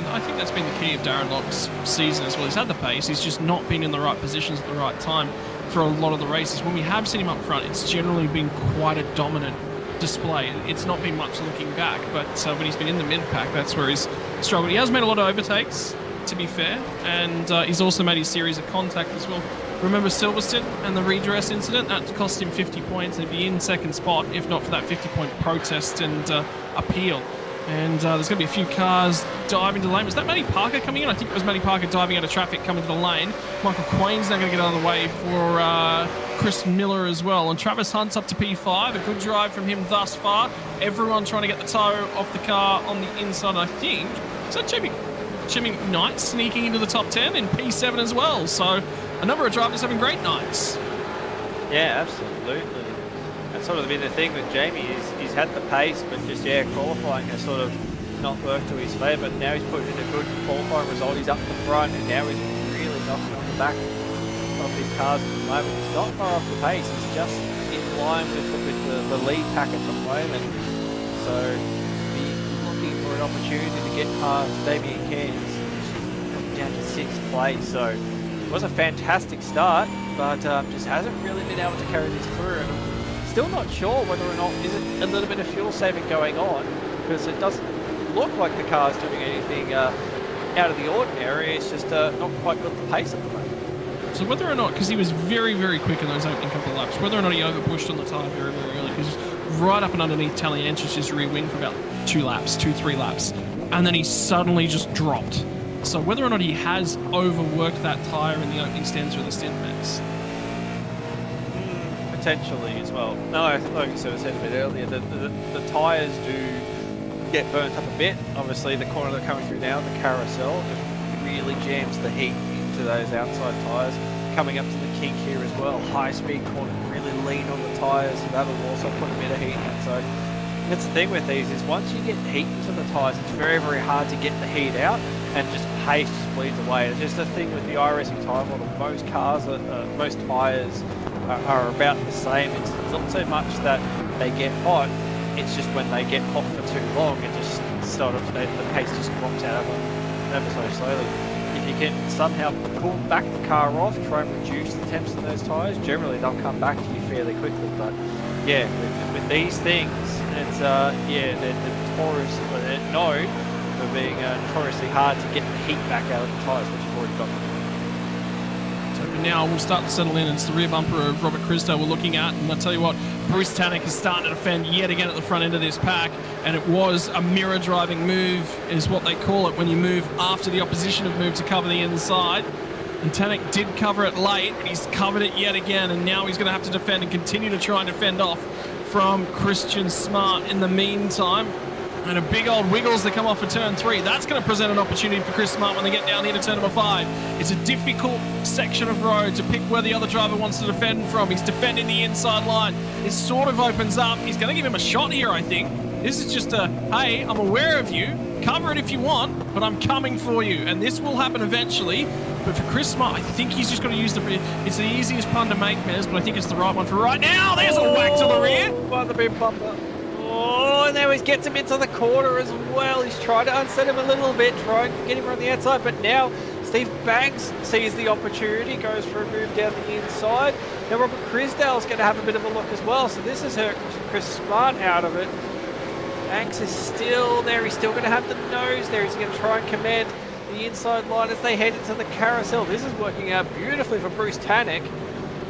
I think that's been the key of Darren Lock's season as well. He's had the pace, he's just not been in the right positions at the right time for a lot of the races. When we have seen him up front, it's generally been quite a dominant display. It's not been much looking back, but when he's been in the mid-pack, that's where he's struggled. He has made a lot of overtakes, to be fair, and he's also made his series of contact as well. Remember Silverstone and the redress incident? That cost him 50 points. He'd be in second spot if not for that 50-point protest and appeal. And there's going to be a few cars diving to the lane. Was that Matty Parker coming in? I think it was Matty Parker diving out of traffic coming to the lane. Michael Quain's now going to get out of the way for Chris Miller as well. And Travis Hunt's up to P5. A good drive from him thus far. Everyone trying to get the toe off the car on the inside, I think. Is that Jimmy Knight sneaking into the top 10 in P7 as well? So a number of drivers having great nights. Yeah, absolutely. That's sort of been the thing with Jamie is he's had the pace, but just, qualifying has sort of not worked to his favour. Now he's put in a good qualifying result. He's up the front, and now he's really knocking on the back of his cars at the moment. He's not far off the pace. He's just in line with the lead pack at the moment. So be looking for an opportunity to get past Damien Cairns down to 6th place. So it was a fantastic start, but just hasn't really been able to carry this through. Still not sure whether or not is it a little bit of fuel saving going on, because it doesn't look like the car's doing anything out of the ordinary. It's just not quite got the pace at the moment. So whether or not, because he was very, very quick in those opening couple of laps, whether or not he over-pushed on the tyre very, very early, because right up and underneath Talianchic's rear wing for about 3 laps, and then he suddenly just dropped. So whether or not he has overworked that tyre in the opening stands for the stint mix. Potentially as well. No, like I said a bit earlier, the tyres do get burnt up a bit. Obviously, the corner they're coming through now, the carousel, just really jams the heat into those outside tyres. Coming up to the kink here as well, high-speed corner, really lean on the tyres, so that'll also put a bit of heat in. So that's the thing with these is once you get heat into the tyres, it's very, very hard to get the heat out, and just pace just bleeds away. It's just a thing with the iRacing tyre model. Most cars, most tyres are about the same. It's not so much that they get hot, it's just when they get hot for too long, it just sort of, the pace just drops out of them ever so slowly. If you can somehow pull back the car off, try and reduce the temps in those tyres, generally they'll come back to you fairly quickly. But yeah, with these things, it's they're known for being notoriously hard to get the heat back out of the tyres, which you've already got. So for now, we'll start to settle in. It's the rear bumper of Robert Christo we're looking at. And I'll tell you what, Bruce Tannock is starting to defend yet again at the front end of this pack. And it was a mirror driving move, is what they call it, when you move after the opposition have moved to cover the inside. And Tannock did cover it late, but he's covered it yet again. And now he's going to have to defend and continue to try and defend off from Christian Smart in the meantime. And a big old wiggles that come off for turn 3. That's going to present an opportunity for Chris Smart when they get down here to turn number 5. It's a difficult section of road to pick where the other driver wants to defend from. He's defending the inside line. It sort of opens up. He's going to give him a shot here, I think. This is just a, hey, I'm aware of you. Cover it if you want, but I'm coming for you. And this will happen eventually. But for Chris Smart, I think he's just got to use the rear. It's the easiest pun to make, Mez, but I think it's the right one for right now. There's a whack to the rear. By the big bumper. Oh, and now he gets him into the corner as well. He's trying to unset him a little bit, try and get him on the outside, but now Steve Banks sees the opportunity, goes for a move down the inside. Now Robert Crisdale's going to have a bit of a look as well, so this has hurt Chris Smart out of it. Banks is still there. He's still going to have the nose there. He's going to try and command the inside line as they head into the carousel. This is working out beautifully for Bruce Tannock.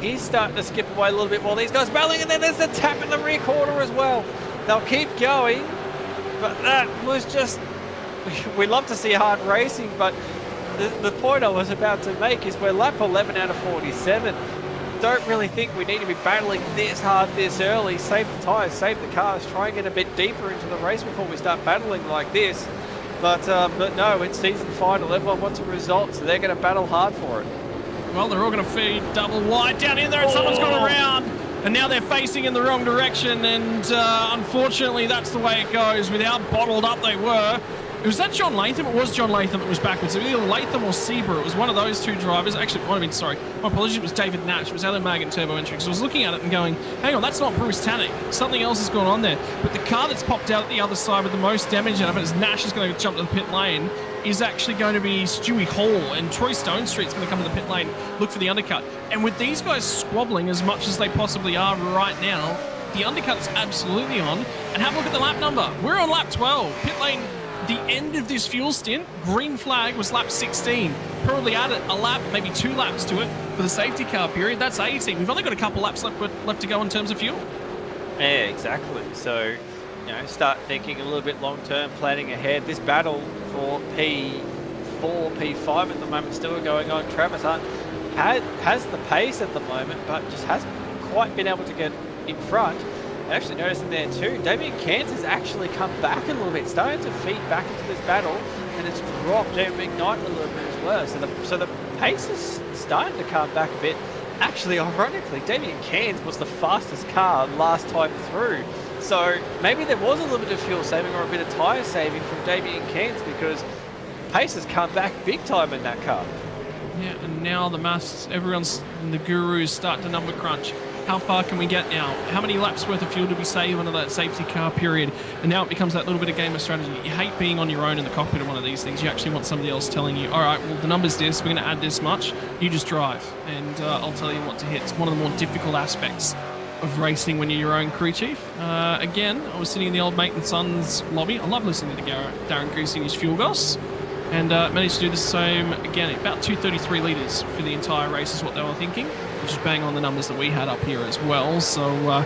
He's starting to skip away a little bit while these guys battling, and then there's the tap in the rear corner as well. They'll keep going, but that was just, we love to see hard racing, but the point I was about to make is we're lap 11 out of 47. Don't really think we need to be battling this hard this early. Save the tyres, save the cars, try and get a bit deeper into the race before we start battling like this. But no, it's season final. Everyone wants a result, so they're going to battle hard for it. Well, they're all going to feed double wide down in there, and someone's gone around. And now they're facing in the wrong direction, and unfortunately that's the way it goes. With how bottled up they were, Was that John Latham? It was John Latham that was backwards. It was either Latham or Seabra. It was one of those two drivers. Actually, it might have been, sorry, my apologies, it was David Nash. It was Alan Mag and Turbo Entry. Because I was looking at it and going, hang on, that's not Bruce Tannock. Something else has gone on there. But the car that's popped out at the other side with the most damage out of it, as Nash is going to jump to the pit lane, is actually going to be Stewie Hall. And Troy Stone Street's going to come to the pit lane, look for the undercut. And with these guys squabbling as much as they possibly are right now, the undercut's absolutely on. And have a look at the lap number. We're on lap 12. Pit lane, the end of this fuel stint, green flag was lap 16. Probably added a lap, maybe 2 laps to it for the safety car period. That's 18. We've only got a couple laps left to go in terms of fuel. Yeah, exactly. So, you know, start thinking a little bit long-term, planning ahead. This battle for P4, P5 at the moment still going on. Travis Hunt has the pace at the moment, but just hasn't quite been able to get in front. I actually noticed in there too, Damien Cairns has actually come back a little bit, starting to feed back into this battle, and it's dropped Damien Knight a little bit as well. So the pace is starting to come back a bit. Actually, ironically, Damien Cairns was the fastest car last time through. So maybe there was a little bit of fuel saving or a bit of tyre saving from Damien Cairns, because pace has come back big time in that car. Yeah, and now the maths, everyone's, the gurus start to number crunch. How far can we get now? How many laps worth of fuel do we save under that safety car period? And now it becomes that little bit of game of strategy. You hate being on your own in the cockpit of one of these things. You actually want somebody else telling you, all right, well, the number's this, we're going to add this much. You just drive, and I'll tell you what to hit. It's one of the more difficult aspects of racing when you're your own crew chief. Again, I was sitting in the old mate and son's lobby. I love listening to Darren Goose in his fuel goss. And managed to do the same again, about 233 litres for the entire race is what they were thinking, which is bang on the numbers that we had up here as well. So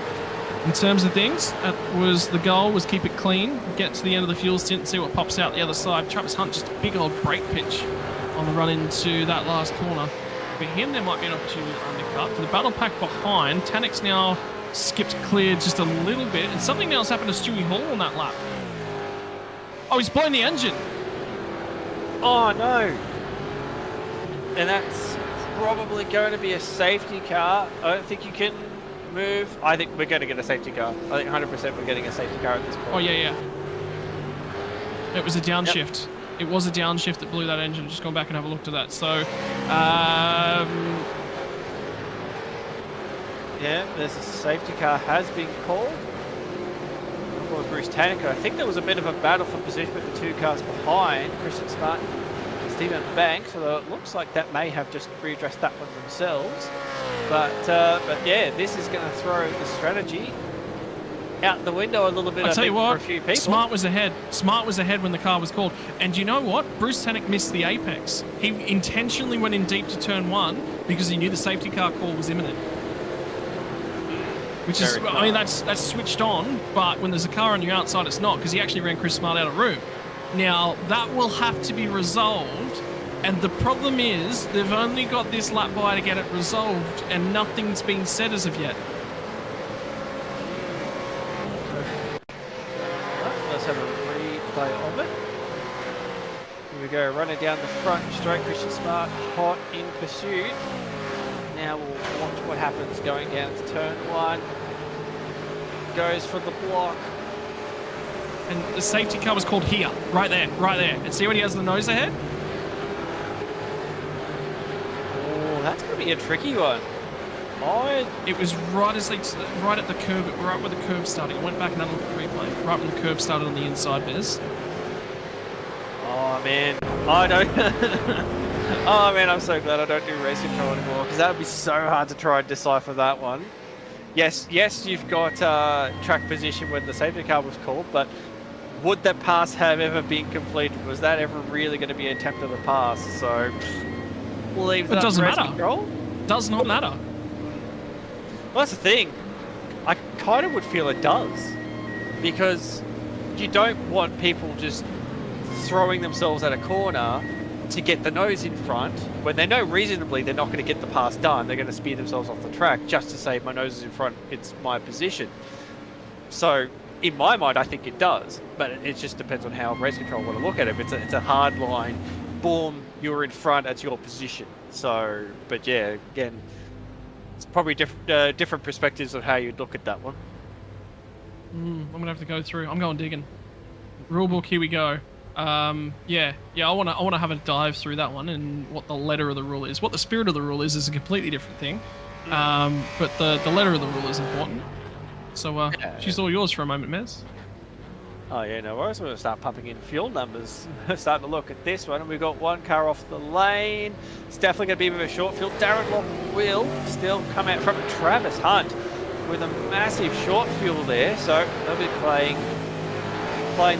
in terms of things, that was the goal, was keep it clean, get to the end of the fuel stint and see what pops out the other side. Travis Hunt, just a big old brake pitch on the run into that last corner. For him, there might be an opportunity to undercut. For the battle pack behind, Tannock's now skipped clear just a little bit, and something else happened to Stewie Hall on that lap. Oh, he's blown the engine. Oh no! And that's probably going to be a safety car. I don't think you can move. I think we're going to get a safety car. I think 100% we're getting a safety car at this point. Oh yeah. It was a downshift. It was a downshift that blew that engine. Just gone back and have a look to that. So, yeah, there's a safety car has been called. Bruce Tannock. I think there was a bit of a battle for position with the 2 cars behind, Christian Smart and Stephen Banks, although it looks like that may have just readdressed that one themselves. But yeah, this is going to throw the strategy out the window a little bit. I'll tell you what, for a few people. Smart was ahead. Smart was ahead when the car was called. And you know what? Bruce Tannock missed the apex. He intentionally went in deep to turn 1 because he knew the safety car call was imminent. Which is, I mean, that's switched on, but when there's a car on your outside, it's not, because he actually ran Chris Smart out of room. Now, that will have to be resolved, and the problem is they've only got this lap by to get it resolved, and nothing's been said as of yet. Let's have a replay of it. Here we go, running down the front straight, Christian Smart hot in pursuit. Now we'll watch what happens going down to turn 1. Goes for the block. And the safety car was called here, right there. And see when he has the nose ahead? Oh, that's going to be a tricky one. It was right at the curb, right where the curb started. I went back and had a look at the replay. Right when the curb started on the inside, Bez. Oh man, I don't. Oh man, I'm so glad I don't do race control anymore, because that would be so hard to try and decipher that one. Yes, you've got track position when the safety car was called, but would that pass have ever been completed? Was that ever really going to be an attempt at a pass? So we'll leave that. It doesn't race matter. Control. Does not matter. Well, that's the thing. I kind of would feel it does, because you don't want people just throwing themselves at a corner to get the nose in front when they know reasonably they're not going to get the pass done. They're going to speed themselves off the track just to say my nose is in front, it's my position. So in my mind, I think it does, but it just depends on how race control want to look at it. If it's a hard line, boom, you're in front, that's your position. So, but yeah, again, it's probably different perspectives of how you'd look at that one. I'm gonna have to go through. I'm going digging. Rulebook, here we go. Yeah, I wanna have a dive through that one and what the letter of the rule is. What the spirit of the rule is a completely different thing. But the letter of the rule is important. So Yeah. she's all yours for a moment, Mez. Oh yeah, no worries. We're going to start pumping in fuel numbers. Starting to look at this one, and we've got one car off the lane. It's definitely going to be a bit of a short field. Darren Lock will still come out from Travis Hunt with a massive short fuel there. So they'll be playing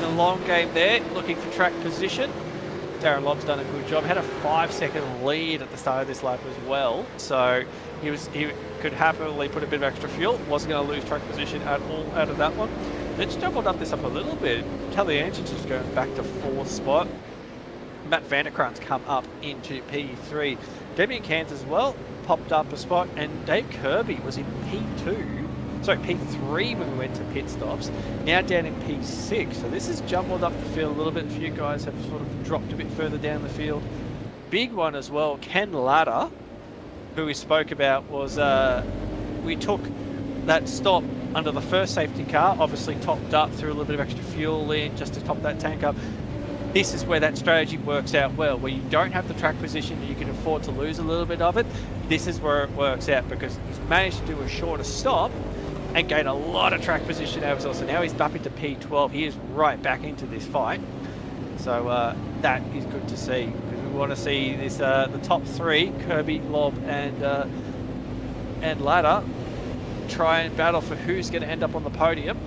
the long game there, looking for track position. Darren Lobb's done a good job. Had a 5-second lead at the start of this lap as well. So he could happily put a bit of extra fuel. Wasn't going to lose track position at all out of that one. Let's double up this up a little bit. Kelly Anchich is going back to 4th spot. Matt Vanderkrant's come up into P3. Damian Cairns as well popped up a spot, and Dave Kirby was in P3 when we went to pit stops. Now down in P6. So this has jumbled up the field a little bit. A few guys have sort of dropped a bit further down the field. Big one as well, Ken Ladder, who we spoke about, was we took that stop under the first safety car, obviously topped up, threw a little bit of extra fuel in just to top that tank up. This is where that strategy works out well, where you don't have the track position and you can afford to lose a little bit of it. This is where it works out, because he's managed to do a shorter stop and gain a lot of track position out of himself. So now he's up into P12. He is right back into this fight. So that is good to see, because we want to see this the top 3, Kirby, Lob, and Ladder, try and battle for who's going to end up on the podium.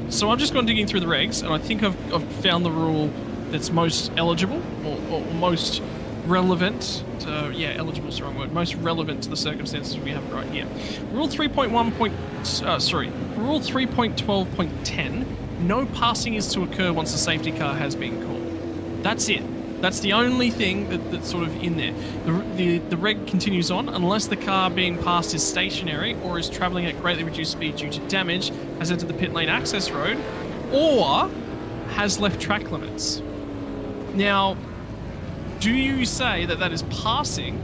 So I've just gone digging through the regs, and I think I've found the rule that's most eligible, or most relevant. Eligible is the wrong word. Most relevant to the circumstances we have right here. Rule 3.12.10. No passing is to occur once the safety car has been called. That's it. That's the only thing that's sort of in there. The reg continues on unless the car being passed is stationary or is travelling at greatly reduced speed due to damage, has entered the pit lane access road, or has left track limits. Now, do you say that is passing?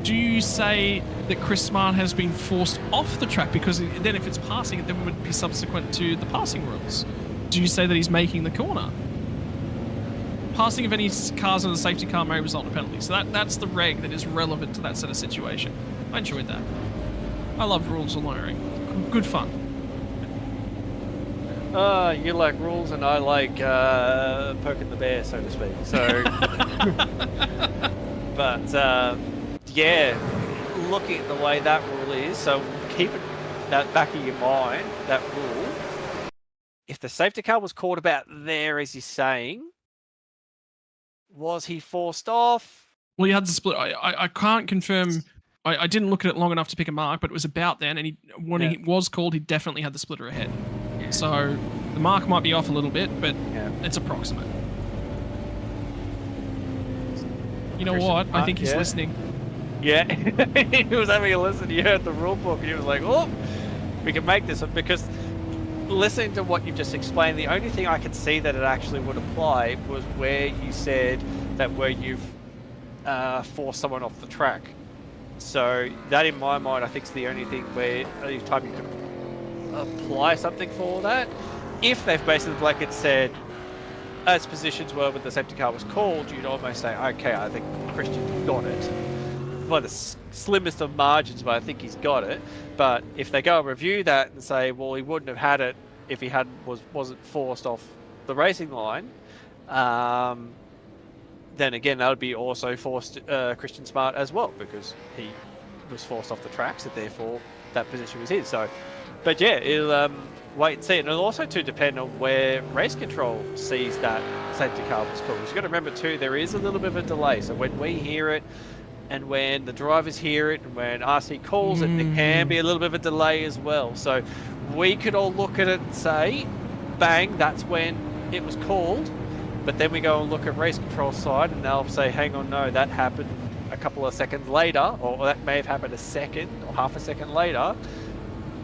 Do you say that Chris Smart has been forced off the track? Because then if it's passing, then it would be subsequent to the passing rules. Do you say that he's making the corner? Passing of any cars on the safety car may result in a penalty. So that's the reg that is relevant to that sort of situation. I enjoyed that. I love rules and learning. Good fun. You like rules and I like poking the bear, so to speak. So, but yeah, looking at the way that rule is, so keep it that back of your mind, that rule. If the safety car was caught about there, as you're saying, was he forced off? Well, he had to split. I can't confirm. I didn't look at it long enough to pick a mark, but it was about then, and when he was called, he definitely had the splitter ahead. Yeah. So the mark might be off a little bit, but it's approximate. You know what? I think he's listening. Yeah, he was having a listen. He heard the rule book, and he was like, "Oh, we can make this." Because listening to what you've just explained, the only thing I could see that it actually would apply was where you said that where you've forced someone off the track. So that, in my mind, I think is the only thing where any time you could apply something for that. If they've basically blanket said, as positions were when the safety car was called, you'd almost say, okay, I think Christian got it. By the slimmest of margins, but I think he's got it. But if they go and review that and say, well, he wouldn't have had it if he wasn't forced off the racing line, then again, that would be also forced Christian Smart as well, because he was forced off the track, so therefore that position was his. So, but yeah, it'll wait and see. And it'll also too depend on where race control sees that safety car was called. You've got to remember too, there is a little bit of a delay. So when we hear it, and when the drivers hear it, and when RC calls it, there can be a little bit of a delay as well. So we could all look at it and say, bang, that's when it was called. But then we go and look at race control side, and they'll say, hang on, no, that happened a couple of seconds later, or that may have happened a second or half a second later.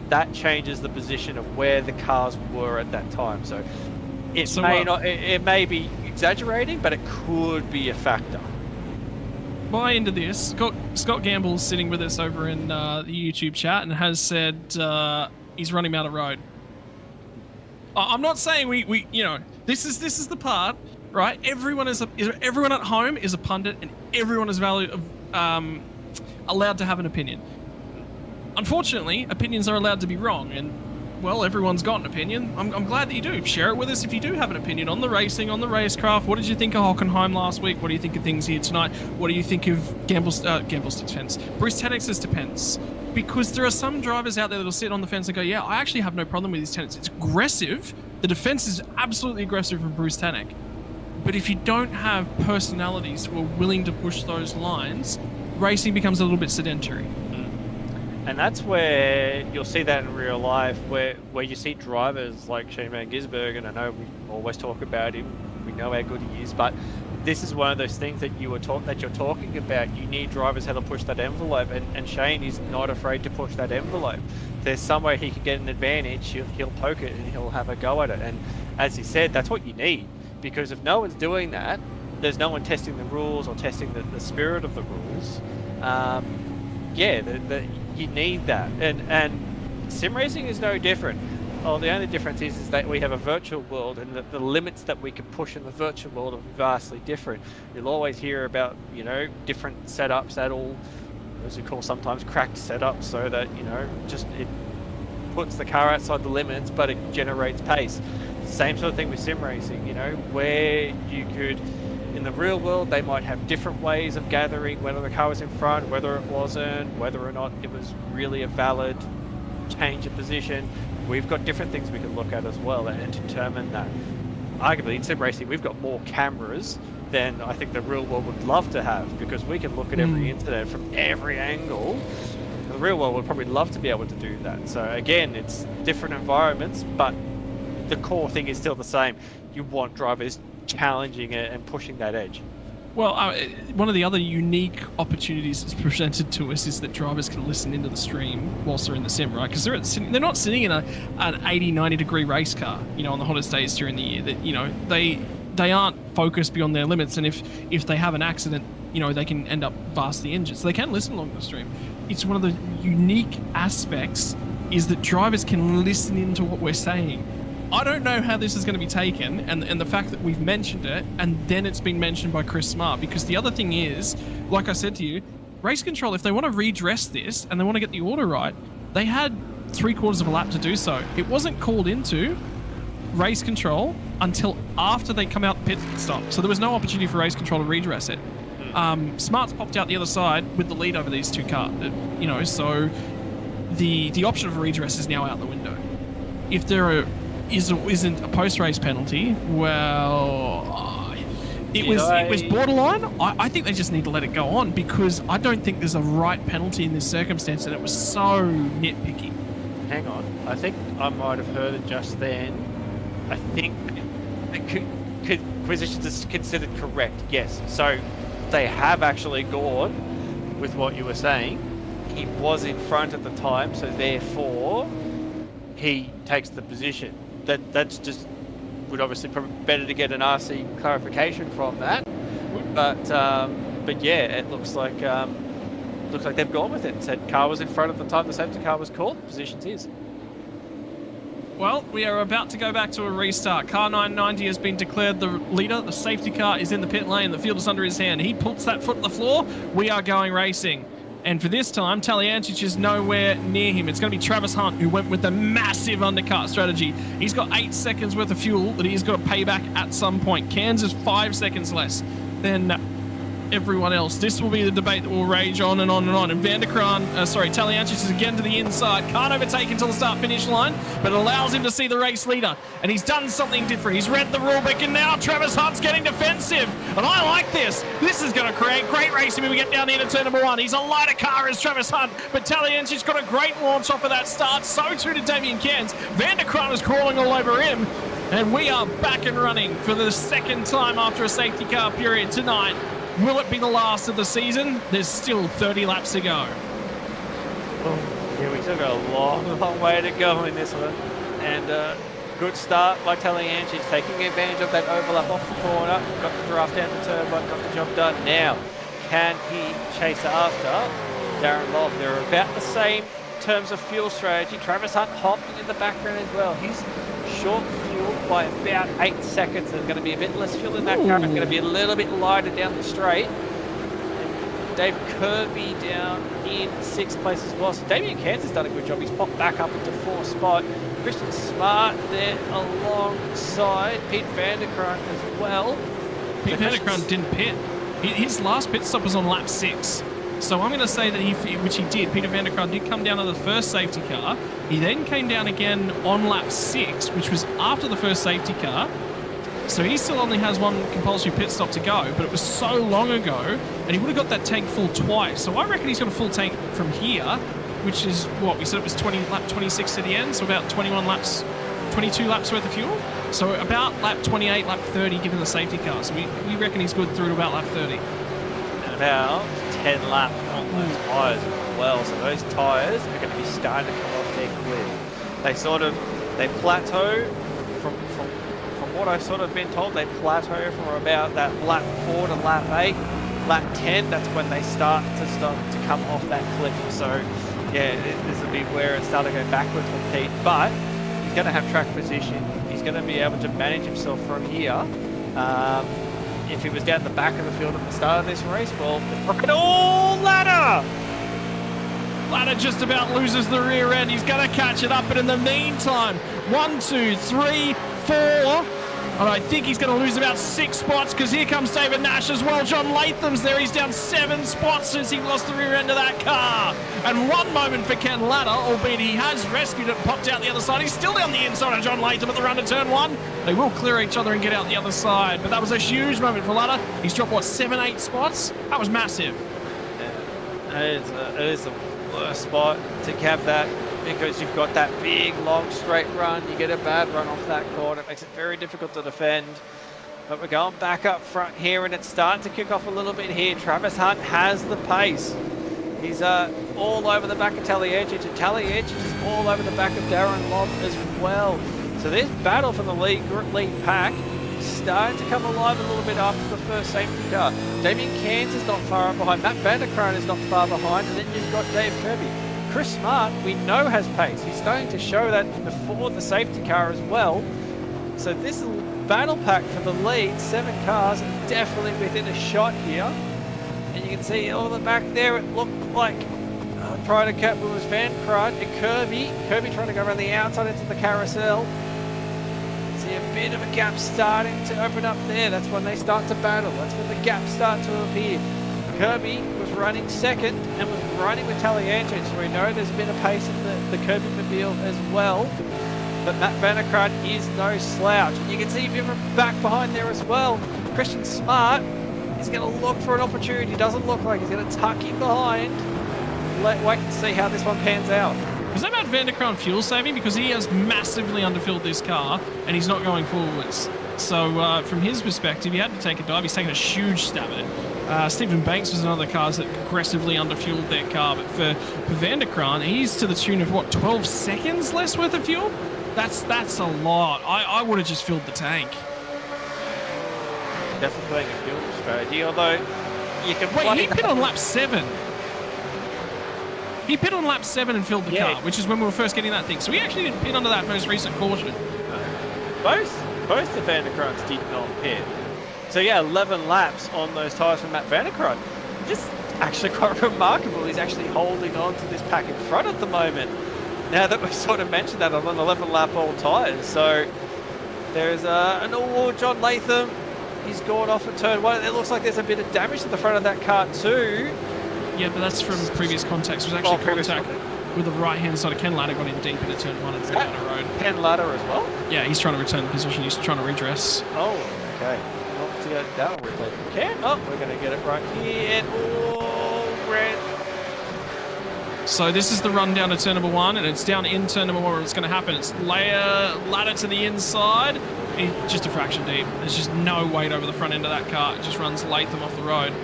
That changes the position of where the cars were at that time. So it may be exaggerating, but it could be a factor. Buy into this. Scott Gamble's sitting with us over in the YouTube chat and has said he's running out of road. I'm not saying we you know, this is the part, right? Everyone everyone at home is a pundit, and everyone is allowed to have an opinion. Unfortunately, opinions are allowed to be wrong, and well, everyone's got an opinion. I'm glad that you do. Share it with us if you do have an opinion on the racing, on the racecraft. What did you think of Hockenheim last week? What do you think of things here tonight? What do you think of Gamblestick's fence? Bruce Tenex's defense? Because there are some drivers out there that'll sit on the fence and go, yeah, I actually have no problem with his tenets. It's aggressive. The defense is absolutely aggressive from Bruce Tenek. But if you don't have personalities who are willing to push those lines, racing becomes a little bit sedentary. And that's where you'll see that in real life, where you see drivers like Shane Van Gisbergen, and I know we always talk about him, we know how good he is, but this is one of those things that you're talking about. You need drivers how to push that envelope, and Shane is not afraid to push that envelope. If there's somewhere he can get an advantage, he'll poke it and he'll have a go at it. And as he said, that's what you need, because if no one's doing that, there's no one testing the rules or testing the spirit of the rules. You need that, and sim racing is no different. Oh, the only difference is that we have a virtual world, and the limits that we can push in the virtual world are vastly different. You'll always hear about, you know, different setups that all, as we call sometimes, cracked setups, so that, you know, just it puts the car outside the limits, but it generates pace. Same sort of thing with sim racing, you know, where you could, in the real world, they might have different ways of gathering whether the car was in front, whether it wasn't, whether or not it was really a valid change of position. We've got different things we can look at as well and determine that. Arguably, in sim racing, we've got more cameras than I think the real world would love to have, because we can look at every incident from every angle. The real world would probably love to be able to do that. So again, it's different environments, but the core thing is still the same. You want drivers challenging it and pushing that edge. Well, one of the other unique opportunities that's presented to us is that drivers can listen into the stream whilst they're in the sim, right? Because they're not sitting in an 80, 90 degree race car, you know, on the hottest days during the year. That, you know, they aren't focused beyond their limits, and if they have an accident, you know, they can end up vastly injured. So they can listen along the stream. It's one of the unique aspects is that drivers can listen into what we're saying. I don't know how this is going to be taken, and the fact that we've mentioned it, and then it's been mentioned by Chris Smart, because the other thing is, like I said to you, Race Control, if they want to redress this and they want to get the order right, they had 3/4 of a lap to do so. It wasn't called into Race Control until after they come out the pit stop, so there was no opportunity for Race Control to redress it. Smart's popped out the other side with the lead over these two cars, you know, so the option of a redress is now out the window. If there isn't a post-race penalty, well, it was borderline. I think they just need to let it go on, because I don't think there's a right penalty in this circumstance, and it was so nitpicky. Hang on, I think I might have heard it just then. I think the acquisition is considered correct, yes. So they have actually gone with what you were saying. He was in front at the time, so therefore he takes the position. That's just would obviously probably better to get an RC clarification from that. But yeah, it looks like they've gone with it and said car was in front at the time the safety car was called. Positions is. Well, we are about to go back to a restart. Car 990 has been declared the leader. The safety car is in the pit lane. The field is under his hand. He puts that foot on the floor. We are going racing. And for this time, Taliantich is nowhere near him. It's going to be Travis Hunt, who went with the massive undercut strategy. He's got 8 seconds worth of fuel that he's got to pay back at some point. Kansas 5 seconds less than everyone else. This will be the debate that will rage on and on and on. And Taliantich is again to the inside. Can't overtake until the start-finish line, but it allows him to see the race leader. And he's done something different. He's read the rulebook, and now Travis Hunt's getting defensive. And I like this. This is going to create great racing when we get down here to turn number 1. He's a lighter car as Travis Hunt, but Taliantich's got a great launch off of that start. So too did Damien Cairns. Van der Kraan is crawling all over him. And we are back and running for the second time after a safety car period tonight. Will it be the last of the season? There's still 30 laps to go. Oh, yeah, we still got a long way to go in this one. And good start by Taliantich, taking advantage of that overlap off the corner. Got the draft down the turn, but got the job done. Now, can he chase after Darren Lobb? They're about the same in terms of fuel strategy. Travis Hunt hopping in the background as well. He's short by about 8 seconds. There's going to be a bit less fuel in that car. It's going to be a little bit lighter down the straight. And Dave Kirby down in 6th place as well. So Damien Kansas done a good job. He's popped back up into 4th spot. Christian Smart there alongside Pete Vanderkrant as well. Pete Vanderkrant didn't pit. His last pit stop was on lap 6. So I'm going to say that which he did, Peter Vanderkrant did come down to the first safety car. He then came down again on lap 6, which was after the first safety car. So he still only has one compulsory pit stop to go, but it was so long ago, and he would have got that tank full twice. So I reckon he's got a full tank from here, which is what we said it was lap 26 to the end, so about 22 laps worth of fuel. So about lap 28, lap 30, given the safety car. So we reckon he's good through to about lap 30. And about 10 laps on those tyres as well. So those tyres are going to be starting to come off their cliff. They plateau from what I've sort of been told, they plateau from about that lap 4 to lap 8. Lap 10, that's when they start to come off that cliff. So yeah, this will be where it started to go backwards for Pete. But he's going to have track position. He's going to be able to manage himself from here. If he was down the back of the field at the start of this race, well, Ladder! Ladder just about loses the rear end. He's going to catch it up, but in the meantime, 1, 2, 3, 4. And I think he's going to lose about 6 spots because here comes David Nash as well. John Latham's there. He's down 7 spots since he lost the rear end of that car. And one moment for Ken Ladder, albeit he has rescued it and popped out the other side. He's still down the inside of John Latham at the run to turn 1. They will clear each other and get out the other side. But that was a huge moment for Ladder. He's dropped, what, 7, 8 spots? That was massive. Yeah, it is the worst spot to have that, because you've got that big, long, straight run. You get a bad run off that corner. It makes it very difficult to defend. But we're going back up front here, and it's starting to kick off a little bit here. Travis Hunt has the pace. He's all over the back of Taliegic, and Taliegic is all over the back of Darren Lobb as well. So this battle for the lead pack is starting to come alive a little bit after the first safety car. Damien Cairns is not far behind. Matt Vanderkrant is not far behind. And then you've got Dave Kirby. Chris Smart, we know, has pace. He's starting to show that before the safety car as well. So this battle pack for the lead, 7 cars, and definitely within a shot here. And you can see all the back there, it looked like prior to Cap was Vanderkrant and Kirby. Kirby trying to go around the outside into the carousel. See a bit of a gap starting to open up there. That's when they start to battle. That's when the gaps start to appear. Kirby was running second and was running with Taliegic, so we know there's been a pace in the Kirby mobile as well. But Matt Vanderkrant is no slouch. And you can see him back behind there as well. Christian Smart is going to look for an opportunity. Doesn't look like he's going to tuck in behind. Wait and see how this one pans out. Is that Matt Vanderkrant fuel saving? Because he has massively underfilled this car and he's not going forwards. So from his perspective, he had to take a dive. He's taken a huge stab at it. Stephen Banks was another car that aggressively underfueled their car. But for Vanderkrant, he's to the tune of, what, 12 seconds less worth of fuel? That's a lot. I would have just filled the tank. Definitely playing a fuel strategy, although you can... Wait, he pit on lap 7. He pit on lap 7 and filled the car, which is when we were first getting that thing. So he actually didn't pit under that most recent caution. Both the Vanderkrants did not pit. So yeah, 11 laps on those tyres from Matt Vanderkrant. Just actually quite remarkable. He's actually holding on to this pack in front at the moment. Now that we've sort of mentioned that on an 11 lap all tyres. So there's an all John Latham. He's gone off at turn 1. It looks like there's a bit of damage to the front of that car too. Yeah, but that's from previous context. It was actually contact with the right-hand side of Ken Ladder got in deep into turn 1 and down the road. Ken Ladder as well? Yeah, he's trying to return the position. He's trying to redress. Oh, okay. Not to get that replay from Ken. Oh, we're going to get it right here. Oh, red. So this is the run down to turn number 1, and it's down in turn number 1 where it's going to happen. It's ladder to the inside. Just a fraction deep. There's just no weight over the front end of that car. It just runs Latham off the road.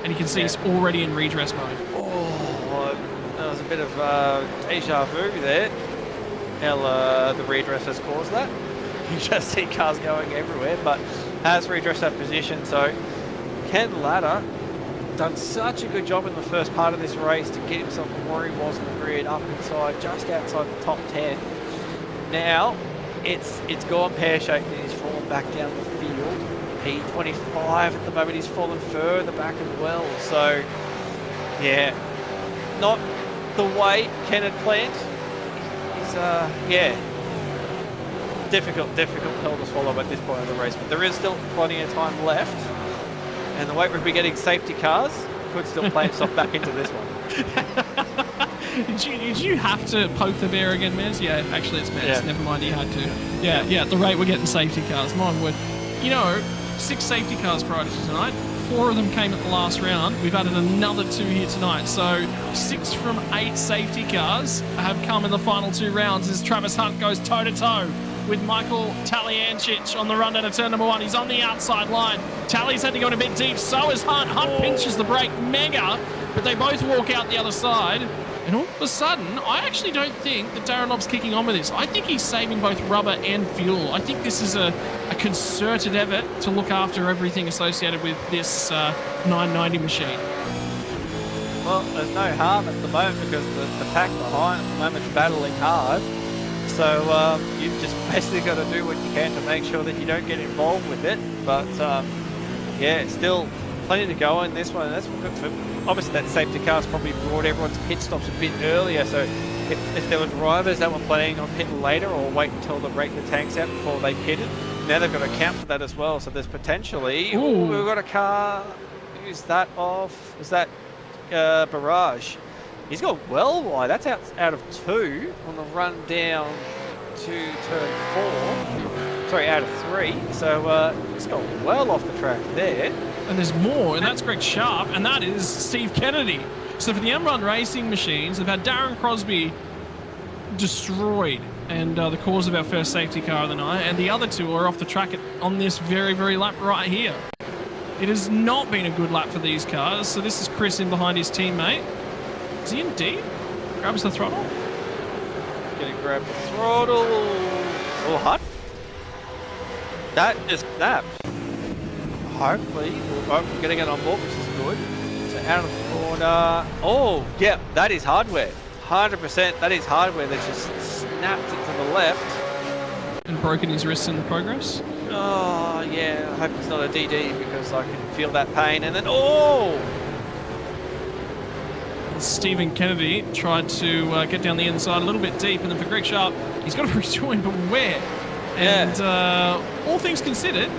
And you can see he's already in redress mode. Oh, that was a bit of deja vu there. How the redress has caused that. You just see cars going everywhere, but has redressed that position. So Ken Ladder done such a good job in the first part of this race to get himself from where he was in the grid, up inside, just outside the top 10. Now, it's gone pear-shaped and he's fallen back down the field. P25 at the moment, he's fallen further back as well. So, yeah, not the way Ken had planned. He's yeah, difficult pill to swallow at this point of the race. But there is still plenty of time left, and the way we'll be getting safety cars could still play himself back into this one. Did you have to poke the bear again, Mez? Yeah, actually it's Mez. Yeah. Never mind, he had to. Yeah, at the rate we're getting safety cars, my word. You know, 6 safety cars prior to tonight. 4 of them came at the last round. We've added another 2 here tonight. So 6 from 8 safety cars have come in the final 2 rounds as Travis Hunt goes toe-to-toe with Michael Taliancic on the run down to turn number 1. He's on the outside line. Tally's had to go in a bit deep. So is Hunt. Hunt pinches the brake mega, but they both walk out the other side. And all of a sudden, I actually don't think that Darren Lobb's kicking on with this. I think he's saving both rubber and fuel. I think this is a concerted effort to look after everything associated with this 990 machine. Well, there's no harm at the moment because the pack behind at the moment's battling hard. So you've just basically got to do what you can to make sure that you don't get involved with it. But yeah, still plenty to go in this one. And that's obviously that safety car's probably brought everyone's pit stops a bit earlier. So if there were drivers that were planning on pitting later or wait until they break the tanks out before they pitted, now they've got to account for that as well. So there's potentially, we've got a car. Who's that off? Is that Barrage? He's got well wide. That's out of 2 on the run down to turn 4. Sorry, out of 3. So he's got well off the track there. And there's more, and that's Greg Sharp, and that is Steve Kennedy. So for the M-Run Racing machines, they've had Darren Crosby destroyed and the cause of our first safety car of the night, and the other 2 are off the track on this very, very lap right here. It has not been a good lap for these cars, so this is Chris in behind his teammate. Is he indeed? Grabs the throttle. Gonna grab the throttle. Oh, hot. That just snapped. Hopefully, we're getting it on board, which is good. So out of the corner. Oh, yeah, that is hardware. 100%, that is hardware that just snapped it to the left. And broken his wrists in the progress. Oh, yeah, I hope it's not a DD because I can feel that pain. And then, oh! Stephen Kennedy tried to get down the inside a little bit deep, and then for Greg Sharp, he's got to rejoin, but where? Yeah. And all things considered,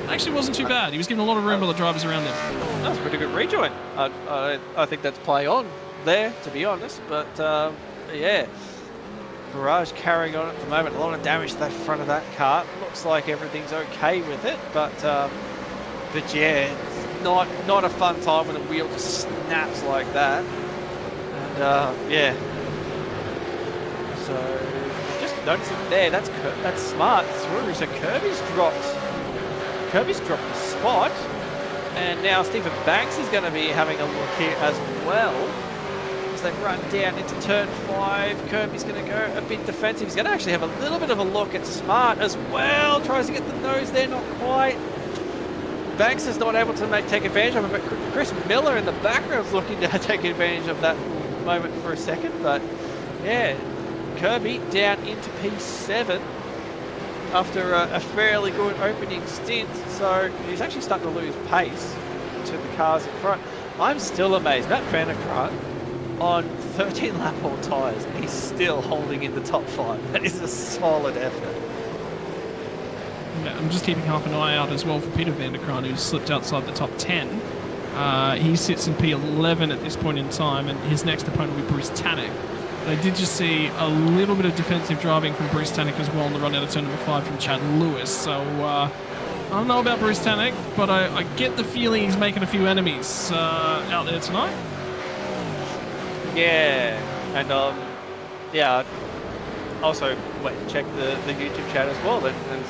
actually wasn't too bad. He was given a lot of room by the drivers around him. That was a pretty good rejoin. I think that's play on there, to be honest. But yeah, Barrage carrying on at the moment. A lot of damage to that front of that car. Looks like everything's okay with it, but yeah, it's not a fun time when the wheel just snaps like that. And yeah, so just noticing there, that's smart through. So Kirby's dropped a spot, and now Stephen Banks is going to be having a look here as well. As they run down into turn 5, Kirby's going to go a bit defensive. He's going to actually have a little bit of a look at Smart as well. Tries to get the nose there, not quite. Banks is not able to take advantage of it, but Chris Miller in the background is looking to take advantage of that moment for a second. But yeah, Kirby down into P7 after a fairly good opening stint, so he's actually starting to lose pace to the cars in front. I'm still amazed. Matt Vanderkart on 13 lap all tyres, he's still holding in the top 5. That is a solid effort. Yeah, I'm just keeping half an eye out as well for Peter Vanderkart, who's slipped outside the top 10. He sits in P11 at this point in time, and his next opponent will be Bruce Tannock. I did just see a little bit of defensive driving from Bruce Tannock as well on the run out of turn number 5 from Chad Lewis. So I don't know about Bruce Tannock, but I get the feeling he's making a few enemies out there tonight. Yeah, and yeah, also went and checked the YouTube chat as well, and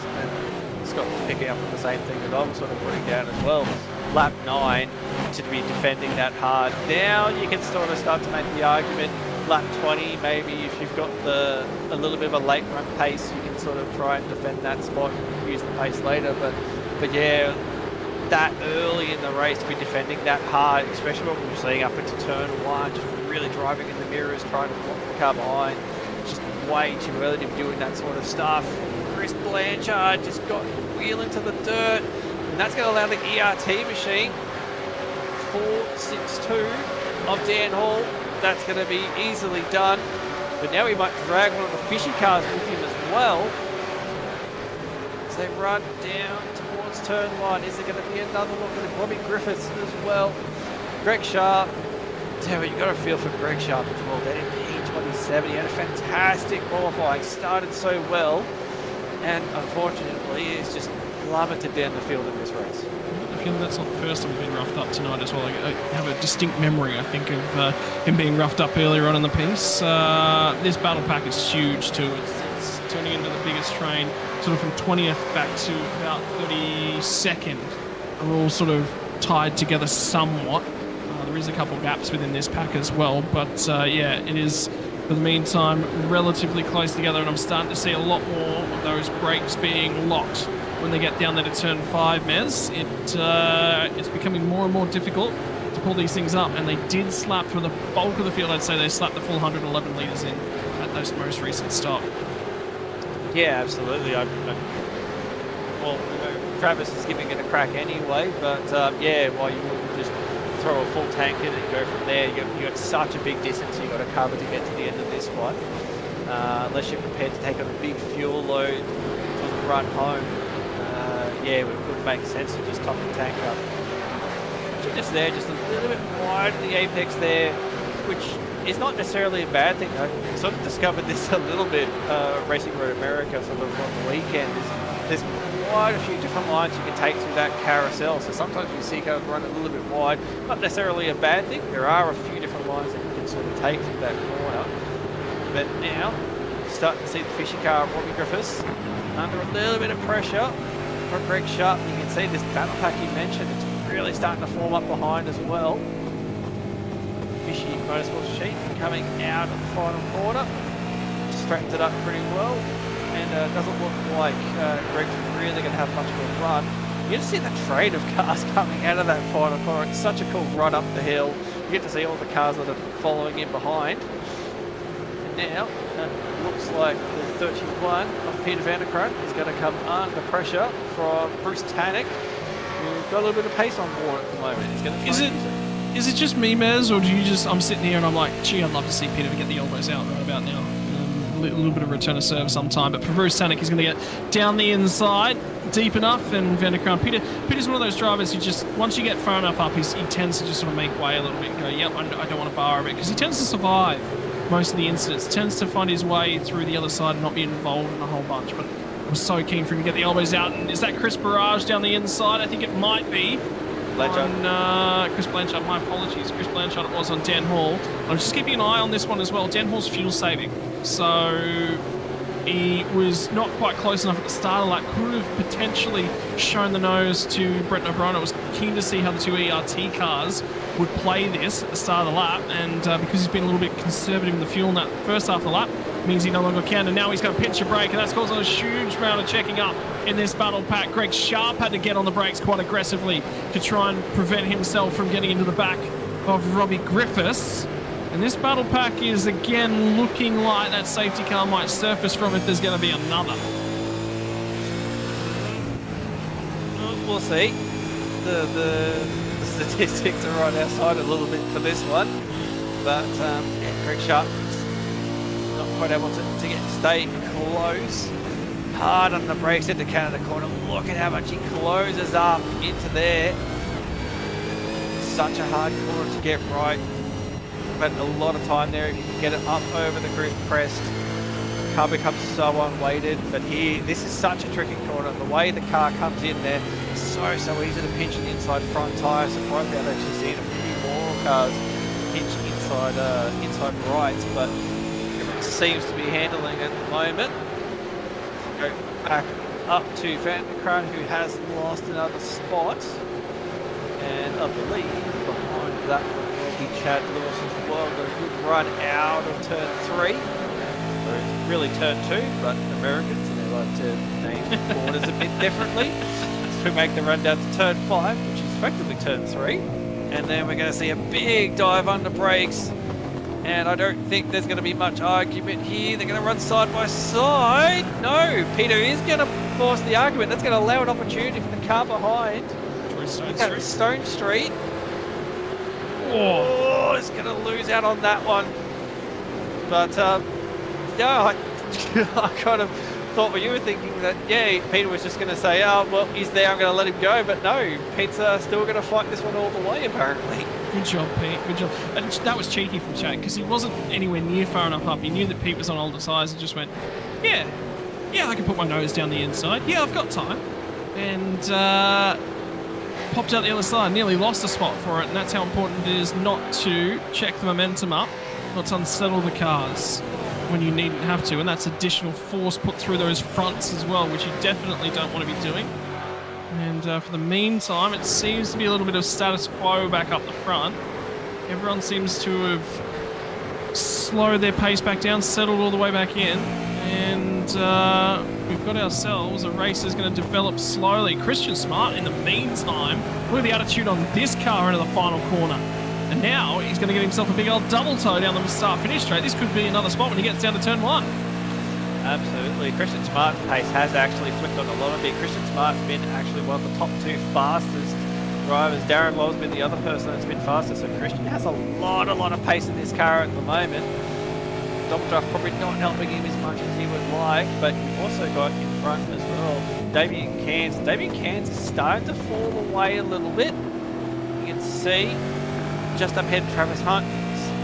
Scott's picking up on the same thing that I'm sort of putting down as well. Lap 9 to be defending that hard. Now you can sort of start to make the argument. Lap 20, maybe if you've got a little bit of a late run pace, you can sort of try and defend that spot and use the pace later. But yeah, that early in the race to be defending that hard, especially when we're seeing up into turn 1, just really driving in the mirrors, trying to block the car behind. Just way too early to be doing that sort of stuff. Chris Blanchard just got wheel into the dirt, and that's going to allow the ERT machine 4.62 of Dan Hall. That's going to be easily done, but now he might drag one of the fishy cars with him as well. As they run down towards turn 1, is there going to be another look at Robbie Griffiths as well? Greg Sharp. Tell you, you've got to feel for Greg Sharp as well. That in P27, he had a fantastic qualifying, started so well, and unfortunately he's just plummeted down the field in this race. I feel that's not the first time we've been roughed up tonight as well. I have a distinct memory, I think, of him being roughed up earlier on in the piece. This battle pack is huge too. It's turning into the biggest train, sort of from 20th back to about 32nd. Are all sort of tied together somewhat. There is a couple gaps within this pack as well, but yeah, it is, for the meantime, relatively close together, and I'm starting to see a lot more of those brakes being locked when they get down there to turn 5, Mez. It's becoming more and more difficult to pull these things up, and they did slap for the bulk of the field. I'd say they slapped the full 111 litres in at those most recent stop. Yeah, absolutely. Well, you know, Travis is giving it a crack anyway, but yeah, while you wouldn't just throw a full tank in and go from there, you got such a big distance you've got to cover to get to the end of this one. Unless you're prepared to take on a big fuel load for the run home, yeah, it would make sense to just top the tank up. Actually just there, just a little bit wide of the apex there, which is not necessarily a bad thing. I sort of discovered this a little bit Racing Road America sort of on the weekend. There's quite a few different lines you can take through that carousel, so sometimes you see cars run a little bit wide. Not necessarily a bad thing. There are a few different lines that you can sort of take through that corner. But now, starting to see the fishy car of Robbie Griffiths under a little bit of pressure from Greg Sharp. You can see this battle pack you mentioned, it's really starting to form up behind as well. Fishy motorsports machine coming out of the final corner. Straightens it up pretty well. And doesn't look like Greg's really going to have much of a run. You get to see the train of cars coming out of that final corner. It's such a cool run up the hill. You get to see all the cars that are following in behind. And now, it looks like the 31 of Peter van der Kroon is going to come under pressure from Bruce Tannock, who's got a little bit of pace on board at the moment. He's going to Is it just me, Mez, or do you just... I'm sitting here and I'm like, gee, I'd love to see Peter get the elbows out right about now. A little bit of return of serve sometime, but for Bruce Tannock, he's going to get down the inside deep enough, and van der Kroon, Peter's one of those drivers who just, once you get far enough up, he tends to just sort of make way a little bit and go, yep, I don't want to bar a bit, because he tends to survive most of the incidents, tends to find his way through the other side and not be involved in a whole bunch. But I was so keen for him to get the elbows out. And is that Chris Barrage down the inside? I think it might be. On Chris Blanchard, my apologies. Chris Blanchard, it was on Dan Hall. I'm just keeping an eye on this one as well. Dan Hall's fuel saving. So he was not quite close enough at the start of the lap. Could have potentially shown the nose to Brett O'Brien. I was keen to see how the two ERT cars would play this at the start of the lap. And because he's been a little bit conservative in the fuel in that first half of the lap, means he no longer can, and now he's got to pinch a brake, and that's causing a huge amount of checking up in this battle pack. Greg Sharp had to get on the brakes quite aggressively to try and prevent himself from getting into the back of Robbie Griffiths. And this battle pack is again looking like that safety car might surface from if there's going to be another. We'll see. The statistics are right outside a little bit for this one, but yeah, Greg Sharp not quite able to stay close. Hard on the brakes into Canada corner. Look at how much he closes up into there. Such a hard corner to get right. But a lot of time there if you can get it up over the grid crest. The car becomes so unweighted. But here, this is such a tricky corner. The way the car comes in there, it's so easy to pinch the inside front tyre. So right now, I've actually seen a few more cars pinch inside rights, but seems to be handling at the moment. Go back up to van der Kroon, who has lost another spot, and I believe behind that will be Chad Lewis as well. Got a good run out of turn 3, or it's really turn 2, but Americans, and they like to name corners a bit differently. So we make the run down to turn 5, which is effectively turn 3, and then we're going to see a big dive under brakes And I don't think there's going to be much argument here. They're going to run side by side. No, Peter is going to force the argument. That's going to allow an opportunity for the car behind. Stone Street. Oh, it's going to lose out on that one. But, yeah, I kind of thought what you were thinking, that, yeah, Peter was just going to say, oh, well, he's there, I'm going to let him go. But no, Pete's still going to fight this one all the way, apparently. Good job, Pete. Good job. And that was cheeky from Chad, because he wasn't anywhere near far enough up. He knew that Pete was on older tyres and just went, yeah, I can put my nose down the inside. Yeah, I've got time. And popped out the other side, nearly lost a spot for it. And that's how important it is not to check the momentum up, not to unsettle the cars when you needn't have to. And that's additional force put through those fronts as well, which you definitely don't want to be doing. And for the meantime, it seems to be a little bit of status quo back up the front. Everyone seems to have slowed their pace back down, settled all the way back in. And we've got ourselves a race that's going to develop slowly. Christian Smart, in the meantime, look at the attitude on this car into the final corner. And now he's going to get himself a big old double toe down the start-finish straight. This could be another spot when he gets down to turn 1. Absolutely. Christian Smart's pace has actually flipped on a lot of it. Christian Smart's been actually one of the top 2 fastest drivers. Darren Lowe's been the other person that's been faster. So Christian has a lot of pace in this car at the moment. Double draft probably not helping him as much as he would like, but you've also got in front as well Damien Cairns. Damien Cairns is starting to fall away a little bit. You can see just up ahead Travis Hunt.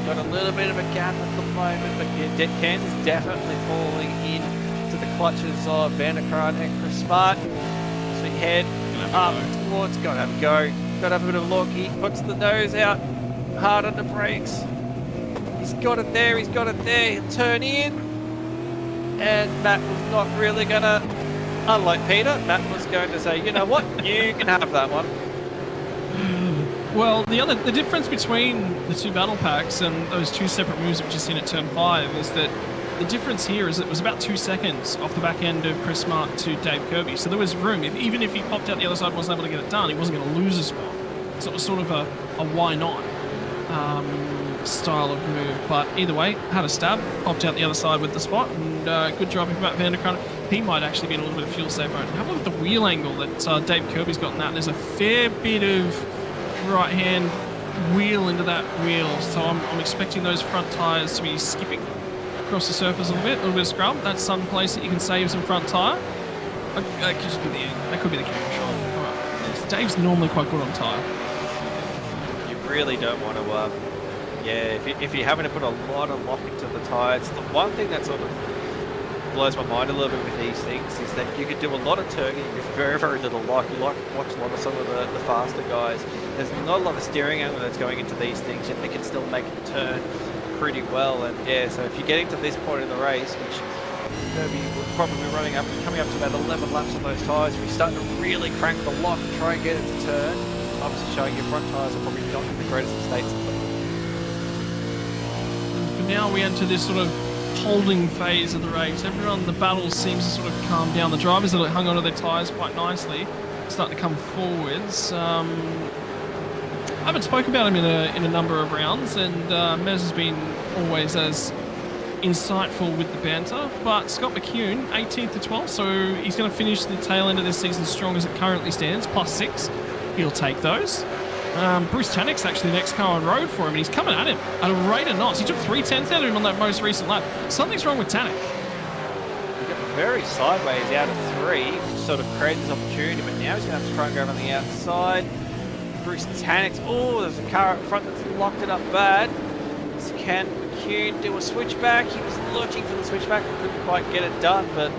Got a little bit of a gap at the moment, but yeah, Cairns is definitely falling into the clutches of Vanderkran and Chris Smart. So we head up towards, gotta have a go, gotta have a bit of a look. He puts the nose out, hard on the brakes. He's got it there, he'll turn in. And Matt was not really gonna, unlike Peter, Matt was going to say, you know what, you can have that one. Well, the difference between the 2 battle packs and those 2 separate moves that we just seen at turn 5 is that the difference here is it was about 2 seconds off the back end of Chris Smart to Dave Kirby. So there was room. Even if he popped out the other side and wasn't able to get it done, he wasn't going to lose a spot. So it was sort of a why not style of move. But either way, had a stab, popped out the other side with the spot, and good driving from Matt Vanderkran. He might actually be in a little bit of fuel save mode. Have a look at the wheel angle that Dave Kirby's got in that. There's a fair bit of right hand wheel into that wheel, so I'm expecting those front tyres to be skipping across the surface a little bit of scrub. That's some place that you can save some front tyre. That could just be that could be the camera shot. Dave's normally quite good on tyre. You really don't want to, if you're having to put a lot of lock into the tyres, the one thing that sort of blows my mind a little bit with these things is that you could do a lot of turning with very little lock. You watch a lot of some of the faster guys. There's not a lot of steering angle that's going into these things, yet they can still make it turn pretty well. And yeah, so if you're getting to this point in the race, which Kirby will probably be coming up to about 11 laps on those tyres, if you're starting to really crank the lock and try and get it to turn, obviously showing your front tyres are probably not in the greatest of states. For now, we enter this sort of holding phase of the race. Everyone, the battle seems to sort of calm down. The drivers that hung onto their tyres quite nicely starting to come forwards. I haven't spoken about him in a number of rounds, and Mez has been always as insightful with the banter. But Scott McCune, 18th to 12th, so he's going to finish the tail end of this season strong as it currently stands, +6. He'll take those. Bruce Tannick's actually the next car on road for him, and he's coming at him at a rate of knots. He took 3/10 out of him on that most recent lap. Something's wrong with Tannick. He got very sideways out of 3, which sort of created this opportunity, but now he's going to have to try and go around the outside. Bruce Tannick's, there's a car up front that's locked it up bad. So can McCune do a switchback? He was looking for the switchback and couldn't quite get it done, but...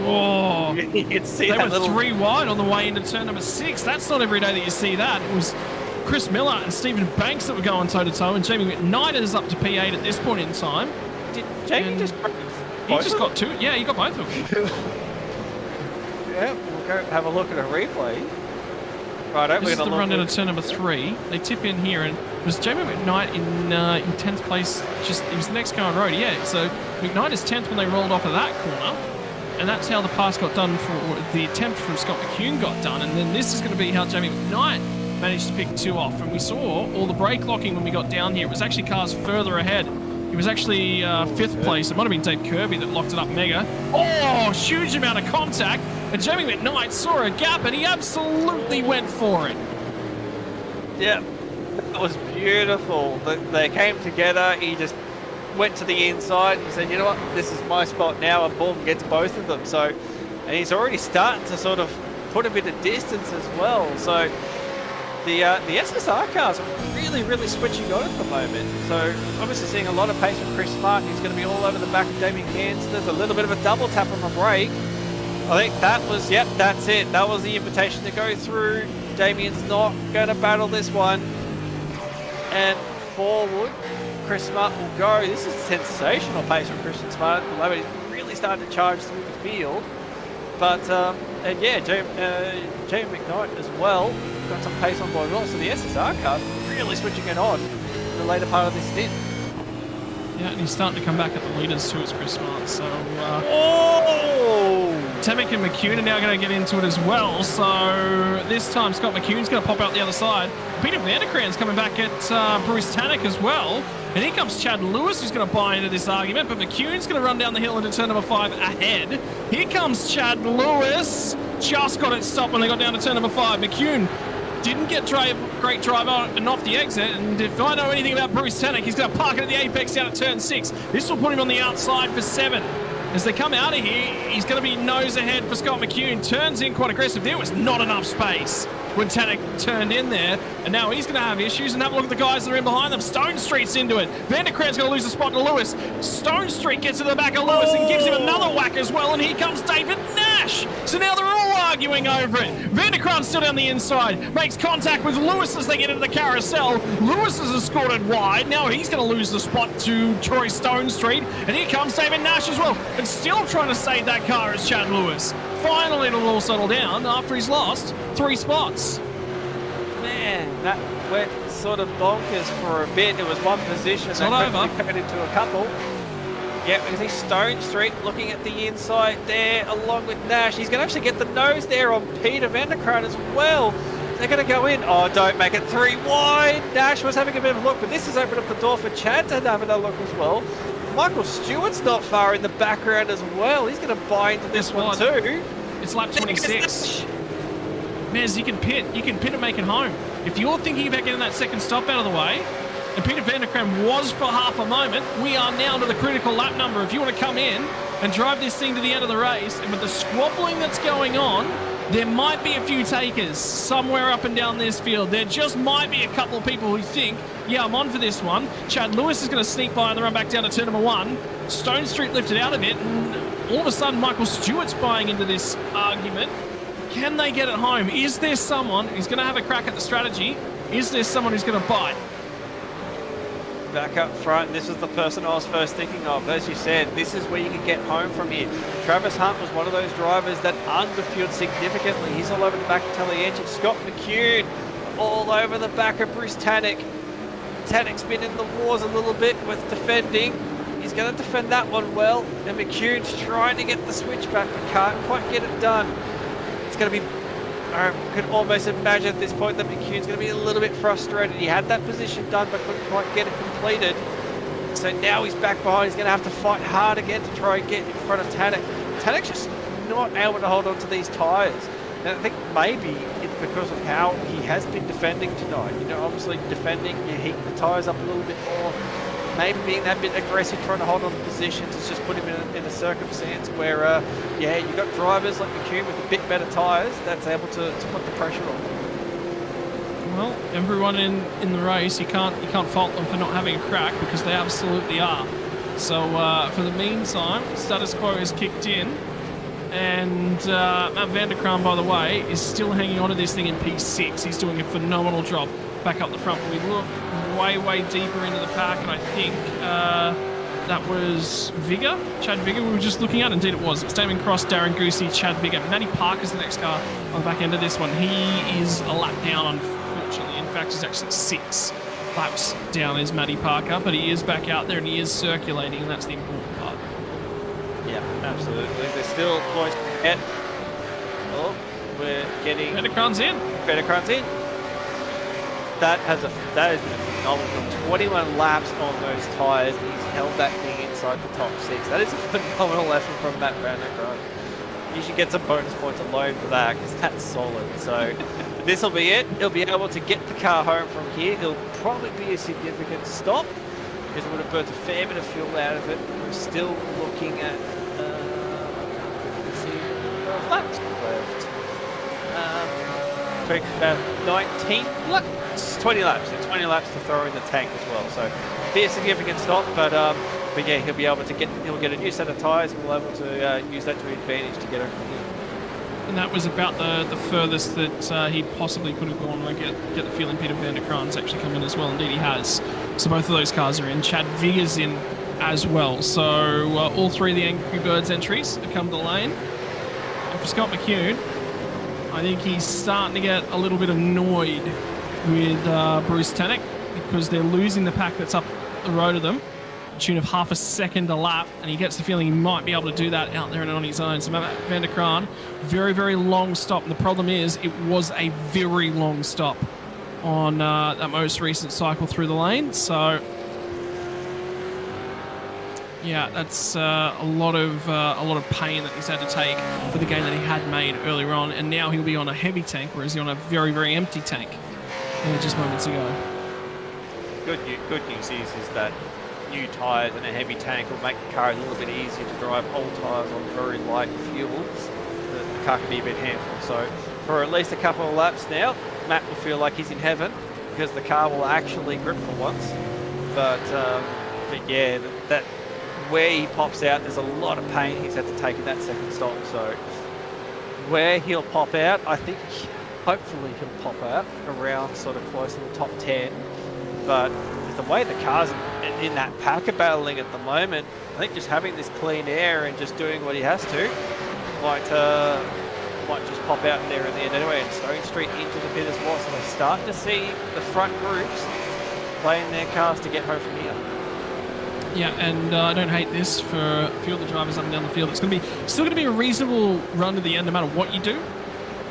Whoa! You can see they that were 3 wide on the way into turn number 6. That's not every day that you see that. It was Chris Miller and Stephen Banks that were going toe-to-toe, and Jamie McKnight is up to P8 at this point in time. Did Jamie just... He just got 2. Yeah, he got both of them. Yeah, we'll go have a look at a replay. Righto, this is the run into turn number 3. They tip in here, and it was Jamie McKnight in 10th place. He was the next car on road, yeah. So McKnight is 10th when they rolled off of that corner. And that's how the pass got done, or the attempt from Scott McCune got done. And then this is going to be how Jamie McKnight managed to pick 2 off. And we saw all the brake locking when we got down here. It was actually cars further ahead. It was actually 5th place. It might have been Dave Kirby that locked it up mega. Oh, huge amount of contact. And Jamie McKnight saw a gap and he absolutely went for it. Yeah, that was beautiful. They came together. He just went to the inside and said, you know what, this is my spot now, and boom, gets both of them. So, and he's already starting to sort of put a bit of distance as well. So the SSR cars are really switching on at the moment. So obviously seeing a lot of pace from Chris Martin. He's going to be all over the back of Damien Hansen. There's a little bit of a double tap on the brake. I think that was, yep, that's it. That was the invitation to go through. Damien's not going to battle this one. And forward, Chris Smart will go. This is sensational pace from Christian Smart at the moment. He's really starting to charge through the field. But, and yeah, Jamie McKnight as well. Got some pace on board as well. So the SSR cars really switching it on in the later part of this stint. Yeah, and he's starting to come back at the leaders too, it's Chris Smart. So, Temek and McCune are now going to get into it as well. So this time Scott McCune's going to pop out the other side. Peter Vanderkran's coming back at Bruce Tanek as well. And here comes Chad Lewis, who's going to buy into this argument. But McCune's going to run down the hill into turn number 5 ahead. Here comes Chad Lewis. Just got it stopped when they got down to turn number 5. McCune didn't get great drive on and off the exit, and if I know anything about Bruce Tanek, he's going to park it at the apex down at turn 6. This will put him on the outside for 7. As they come out of here, he's going to be nose ahead for Scott McCune. Turns in quite aggressive. There was not enough space when Tanek turned in there, and now he's going to have issues. And have a look at the guys that are in behind them. Stone Street's into it. Vanderkran's going to lose a spot to Lewis. Stone Street gets to the back of Lewis and gives him another whack as well, and here comes David Nash. So now they're all arguing over it. Vanderkran's still down the inside, makes contact with Lewis as they get into the carousel. Lewis is escorted wide. Now he's going to lose the spot to Troy Stone Street, and here comes David Nash as well. And still trying to save that car is Chad Lewis. Finally, it'll all settle down after he's lost 3 spots. Man, that went sort of bonkers for a bit. It was one position. It's not over. Cut into a couple. Yeah, we can see Stone Street looking at the inside there along with Nash. He's going to actually get the nose there on Peter Vanderkran as well. They're going to go in. Oh, don't make it 3 wide. Nash was having a bit of a look, but this has opened up the door for Chad to have another look as well. Michael Stewart's not far in the background as well. He's going to buy into this one too. It's lap 26. Mez, you can pit and make it home. If you're thinking about getting that second stop out of the way, and Peter Vanderkran was for half a moment, we are now to the critical lap number. If you want to come in and drive this thing to the end of the race, and with the squabbling that's going on, there might be a few takers somewhere up and down this field. There just might be a couple of people who think, yeah, I'm on for this one. Chad Lewis is going to sneak by on the run back down to turn number 1. Stone Street lifted out of it, and all of a sudden Michael Stewart's buying into this argument. Can they get it home? Is there someone who's going to have a crack at the strategy? Is there someone who's going to bite? Back up front, this is the person I was first thinking of. As you said, this is where you can get home from here. Travis Hunt was one of those drivers that underfueled significantly. He's all over the back of Talienchi. Scott McCune all over the back of Bruce Tanek. Tanek's been in the wars a little bit with defending. He's going to defend that one well. And McCune's trying to get the switch back, but can't quite get it done. It's going to be... I could almost imagine at this point that McCune's going to be a little bit frustrated. He had that position done but couldn't quite get it completed. So now he's back behind. He's going to have to fight hard again to try and get in front of Tanek. Tanek's just not able to hold on to these tyres. And I think maybe it's because of how he has been defending tonight. You know, obviously defending, you heat the tyres up a little bit more. Maybe being that bit aggressive, trying to hold on to positions, has just put him in a circumstance where, yeah, you've got drivers like McCune with a bit better tyres that's able to put the pressure on. Well, everyone in the race, you can't fault them for not having a crack, because they absolutely are. So for the meantime, status quo is kicked in, and Matt Vanderkran, by the way, is still hanging on to this thing in P6. He's doing a phenomenal job back up the front. We look way deeper into the pack, and I think that was Vigor, Chad Vigor we were just looking at. Indeed it was. It's Damon Cross, Darren Goosey, Chad Vigor. Matty Parker's the next car on the back end of this one. He is a lap down, unfortunately. In fact, he's actually 6 laps down is Matty Parker, but he is back out there and he is circulating, and that's the important part. Yeah, absolutely. They're still poised at... Oh, we're getting... Vanderkran's in. Vanderkran's in. that has been phenomenal. 21 laps on those tyres, and he's held that thing inside the top 6. That is a phenomenal effort from Matt van der Graan. You should get some bonus points alone for that, because that's solid. So this will be it. He'll be able to get the car home from here. It'll probably be a significant stop, because it would have burnt a fair bit of fuel out of it. We're still looking at, let's see, laps left. 19 laps, 20 laps. So 20 laps to throw in the tank as well. So be a significant stop, but yeah, he'll be able to he'll get a new set of tyres, and we'll be able to use that to his advantage to get over here. And that was about the furthest that he possibly could have gone. I get the feeling Peter van der Graan's actually come in as well. Indeed, he has. So both of those cars are in. Chad Vigger's in as well. So all three of the Angry Birds entries have come to the lane. And for Scott McCune, I think he's starting to get a little bit annoyed with Bruce Tannock, because they're losing the pack that's up the road of them, a tune of half a second a lap, and he gets the feeling he might be able to do that out there and on his own. So Matt van der Graan, very, very long stop. And the problem is it was a very long stop on that most recent cycle through the lane. So yeah, that's a lot of pain that he's had to take for the gain that he had made earlier on, and now he'll be on a heavy tank, whereas he's on a very, very empty tank just moments ago. Good news is that new tyres and a heavy tank will make the car a little bit easier to drive. Old tyres on very light fuel, the car can be a bit handful. So for at least a couple of laps now, Matt will feel like he's in heaven, because the car will actually grip for once. But yeah, that where he pops out, there's a lot of pain he's had to take in that second stop. So where he'll pop out, I think hopefully he'll pop out around sort of close to the top 10. But with the way the cars in that pack are battling at the moment, I think just having this clean air and just doing what he has to might just pop out there in the end anyway. And Stone Street into the pit as well. So we're starting to see the front groups playing their cars to get home from here. Yeah, and I don't hate this for a few of the drivers up and down the field. It's still going to be a reasonable run to the end no matter what you do.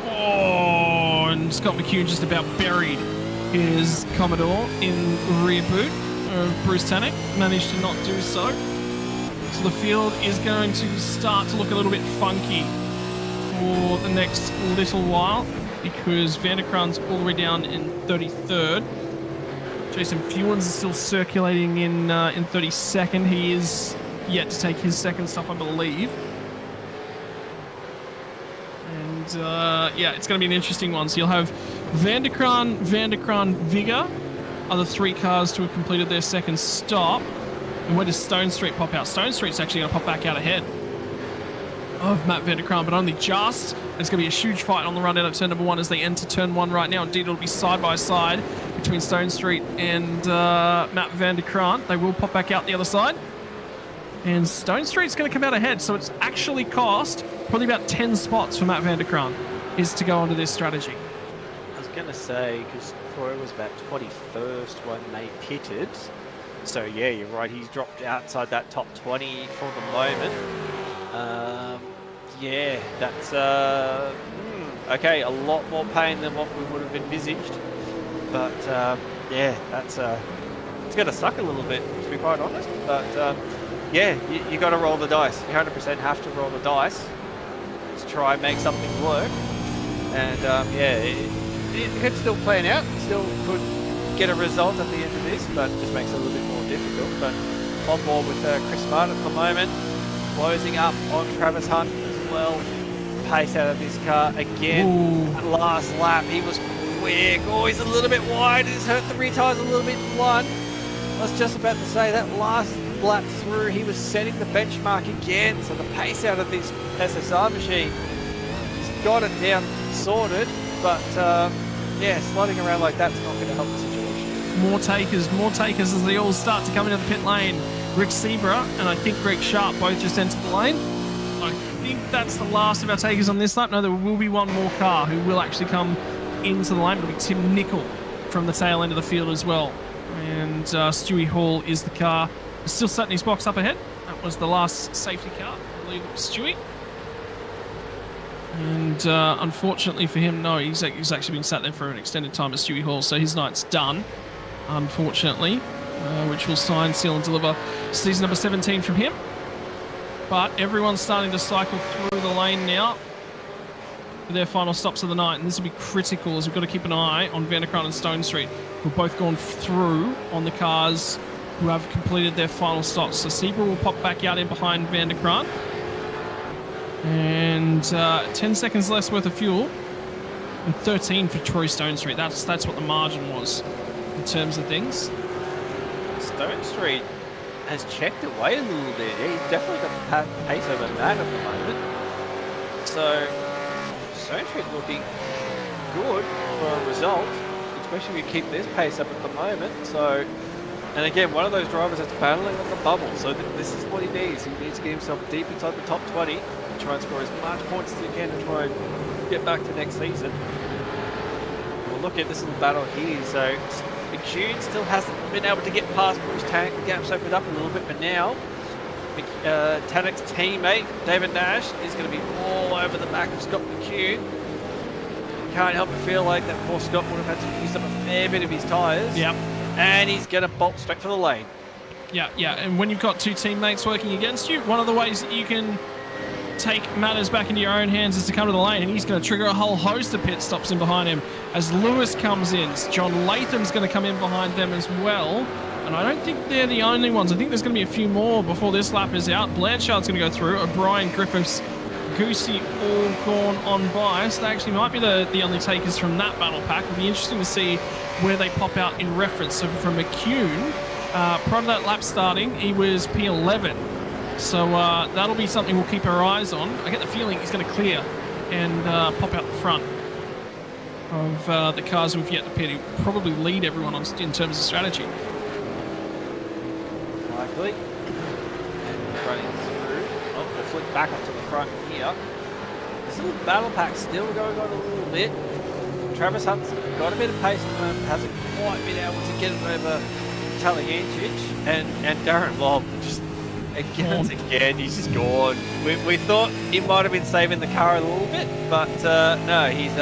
Oh, and Scott McCune just about buried his Commodore in rear boot of Bruce Tannock. Managed to not do so. So the field is going to start to look a little bit funky for the next little while, because van der Graan's all the way down in 33rd. Jason Fewens is still circulating in 32nd. He is yet to take his second stop, I believe. And yeah, it's going to be an interesting one. So you'll have van der Graan, Vigger are the three cars to have completed their second stop. And where does Stone Street pop out? Stone Street's actually going to pop back out ahead of Matt van der Graan, but only just. It's going to be a huge fight on the run out of turn number 1 as they enter turn 1 right now. Indeed, it'll be side by side between Stone Street and Matt van der Graan. They will pop back out the other side. And Stone Street's going to come out ahead, so it's actually cost probably about 10 spots for Matt van der Graan is to go onto this strategy. I was going to say, because before it was about 21st when they pitted. So yeah, you're right, he's dropped outside that top 20 for the moment. Yeah, that's okay, a lot more pain than what we would have envisaged. But yeah, that's it's going to suck a little bit, to be quite honest. But yeah, you got to roll the dice. You 100% have to roll the dice to try and make something work. And yeah, it could still plan out. Still could get a result at the end of this, but it just makes it a little bit more difficult. But on board with Chris Martin at the moment, closing up on Travis Hunt as well. Pace out of this car again. Last lap, he was quick. Oh, he's a little bit wide. He's hurt the rear tyres a little bit blunt. I was just about to say that last lap through, he was setting the benchmark again. So the pace out of this SSR machine, he's got it down sorted, but yeah, sliding around like that's not going to help the situation. More takers as they all start to come into the pit lane. Rick Sebra and I think Greg Sharp both just entered the lane. I think that's the last of our takers on this lap. No, there will be one more car who will actually come into the lane. It'll be Tim Nicol from the tail end of the field as well. And Stewie Hall is the car. He's still setting his box up ahead. That was the last safety car. I believe it was Stewie. And unfortunately for him, no, he's actually been sat there for an extended time at Stewie Hall, so his night's done, unfortunately, which will sign, seal, and deliver season number 17 from him. But everyone's starting to cycle through the lane now for their final stops of the night, and this will be critical as we've got to keep an eye on Vanderkrant and Stone Street, who've both gone through on the cars who have completed their final stops. So Sebra will pop back out in behind Vanderkrant. And 10 seconds less worth of fuel. And 13 for Troy Stone Street. That's what the margin was in terms of things. Stone Street has checked away a little bit. Yeah, he's definitely got the pace over Matt at the moment. So Stone Street looking good for a result, especially if you keep this pace up at the moment. So, and again, one of those drivers that's battling on the bubble. So this is what he needs. He needs to get himself deep inside the top 20 and try and score as much points as he can and try and get back to next season. We'll look at this little battle here. So McCune still hasn't been able to get past Bruce Tank. The gap's opened up a little bit, but now Tannock's teammate, David Nash, is going to be all over the back of Scott McCune. Can't help but feel like that poor Scott would have had to use up a fair bit of his tyres. Yep. And he's going to bolt straight for the lane. Yeah. And when you've got two teammates working against you, one of the ways that you can take matters back into your own hands is to come to the lane, and he's going to trigger a whole host of pit stops in behind him. As Lewis comes in, John Latham's going to come in behind them as well. And I don't think they're the only ones. I think there's going to be a few more before this lap is out. Blanchard's going to go through. O'Brien, Griffiths, Goosey all gone on by. So they actually might be the only takers from that battle pack. It'll be interesting to see where they pop out in reference. So from McCune, prior to that lap starting, he was P11. So that'll be something we'll keep our eyes on. I get the feeling he's going to clear and pop out the front of the cars we've yet to pit. He'll probably lead everyone on in terms of strategy. Likely. And running through. Oh, we'll flick back onto the front here. This little battle pack still going on a little bit. Travis Hunt's got a bit of pace at the moment, hasn't quite been able to get it over Taliancic, and Darren Lobb just again he's just gone. We thought he might have been saving the car a little bit, but no, he's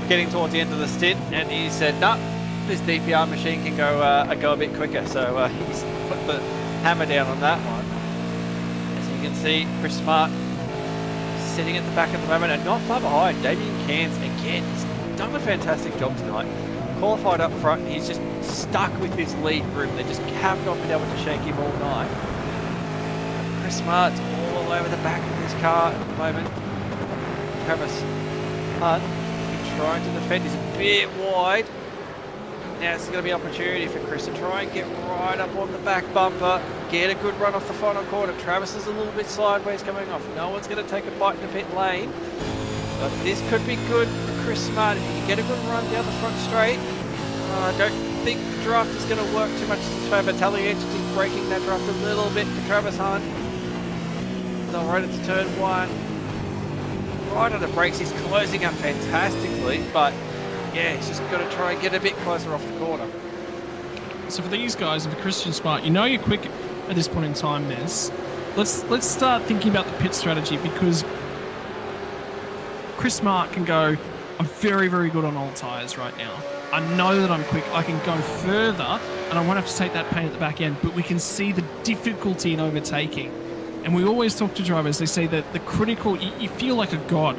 getting towards the end of the stint, and he said, "Nah, this DPR machine can go a bit quicker." So he's put the hammer down on that one. As you can see, Chris Smart sitting at the back at the moment, and not far behind. Damien Cairns again. He's done a fantastic job tonight. Qualified up front, he's just stuck with this lead group. They just have not been able to shake him all night. Chris Smart's all over the back of his car at the moment. Travis Hunt trying to defend, is a bit wide. Now it's going to be an opportunity for Chris to try and get right up on the back bumper, get a good run off the final corner. Travis is a little bit sideways coming off. No one's going to take a bite in the pit lane. But this could be good for Chris Smart if he can get a good run down the front straight. I don't think the draft is going to work too much in his favour. Taliancic is breaking that draft a little bit for Travis Hunt. They'll run into turn one. Right on the brakes, he's closing up fantastically, but yeah, he's just got to try and get a bit closer off the corner. So for these guys, and for Christian Smart, you know you're quick at this point in time, Nez. Let's start thinking about the pit strategy, because Chris Smart can go, I'm very, very good on old tyres right now. I know that I'm quick. I can go further, and I won't have to take that pain at the back end, but we can see the difficulty in overtaking. And we always talk to drivers, they say that the critical, you feel like a god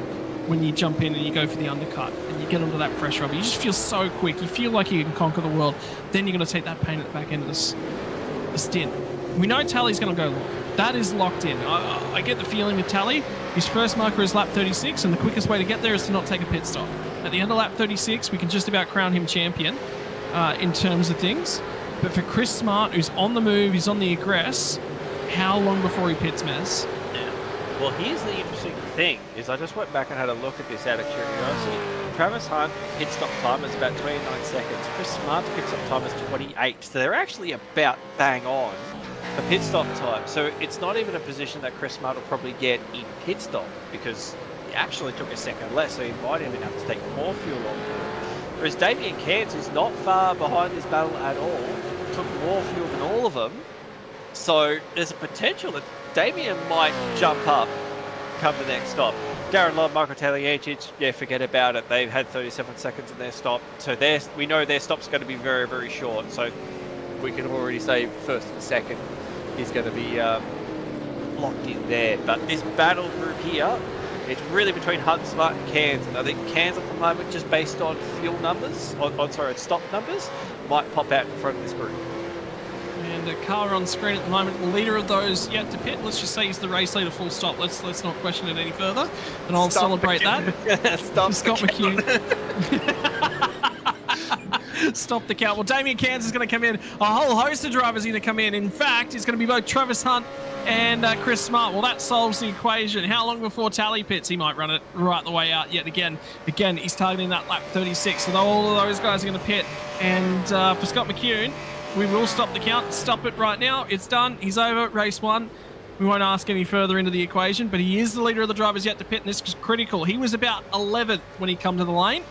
when you jump in and you go for the undercut and you get onto that fresh rubber. You just feel so quick. You feel like you can conquer the world. Then you're going to take that pain at the back end of the stint. We know Tally's going to go long. That is locked in. I get the feeling with Tally, his first marker is lap 36, and the quickest way to get there is to not take a pit stop. At the end of lap 36, we can just about crown him champion in terms of things. But for Chris Smart, who's on the move, he's on the aggress, how long before he pits, Mez? Yeah. Well, here's the interesting thing, is I just went back and had a look at this out of curiosity. Travis Hunt pit stop time is about 29 seconds. Chris Smart's pit stop time is 28. So they're actually about bang on for pit stop time. So it's not even a position that Chris Smart will probably get in pit stop, because he actually took a second less, so he might even have to take more fuel on board. Whereas Damien Cairns, who's not far behind this battle at all, took more fuel than all of them. So there's a potential that Damien might jump up, come the next stop. Darren Lobb, Michael Taliancic, yeah, forget about it. They've had 37 seconds in their stop, so we know their stop's going to be very, very short. So we can already say first and second is going to be locked in there. But this battle group here, it's really between Hunt, Smart, and Cairns. And I think Cairns at the moment, just based on fuel numbers, stop numbers, might pop out in front of this group. And a car on screen at the moment, the leader of those yet to pit. Let's just say he's the race leader, full stop. Let's not question it any further, and I'll celebrate that. Stop Scott McHugh. Stop the count. Well, Damien Cairns is going to come in. A whole host of drivers are going to come in. In fact, it's going to be both Travis Hunt and Chris Smart. Well, that solves the equation. How long before Tally pits? He might run it right the way out yet again. Again, he's targeting that lap 36. So all of those guys are going to pit. And for Scott McHugh, we will stop the count. Stop it right now. It's done. He's over. Race 1. We won't ask any further into the equation, but he is the leader of the drivers yet to pit, and this is critical. He was about 11th when he come to the lane.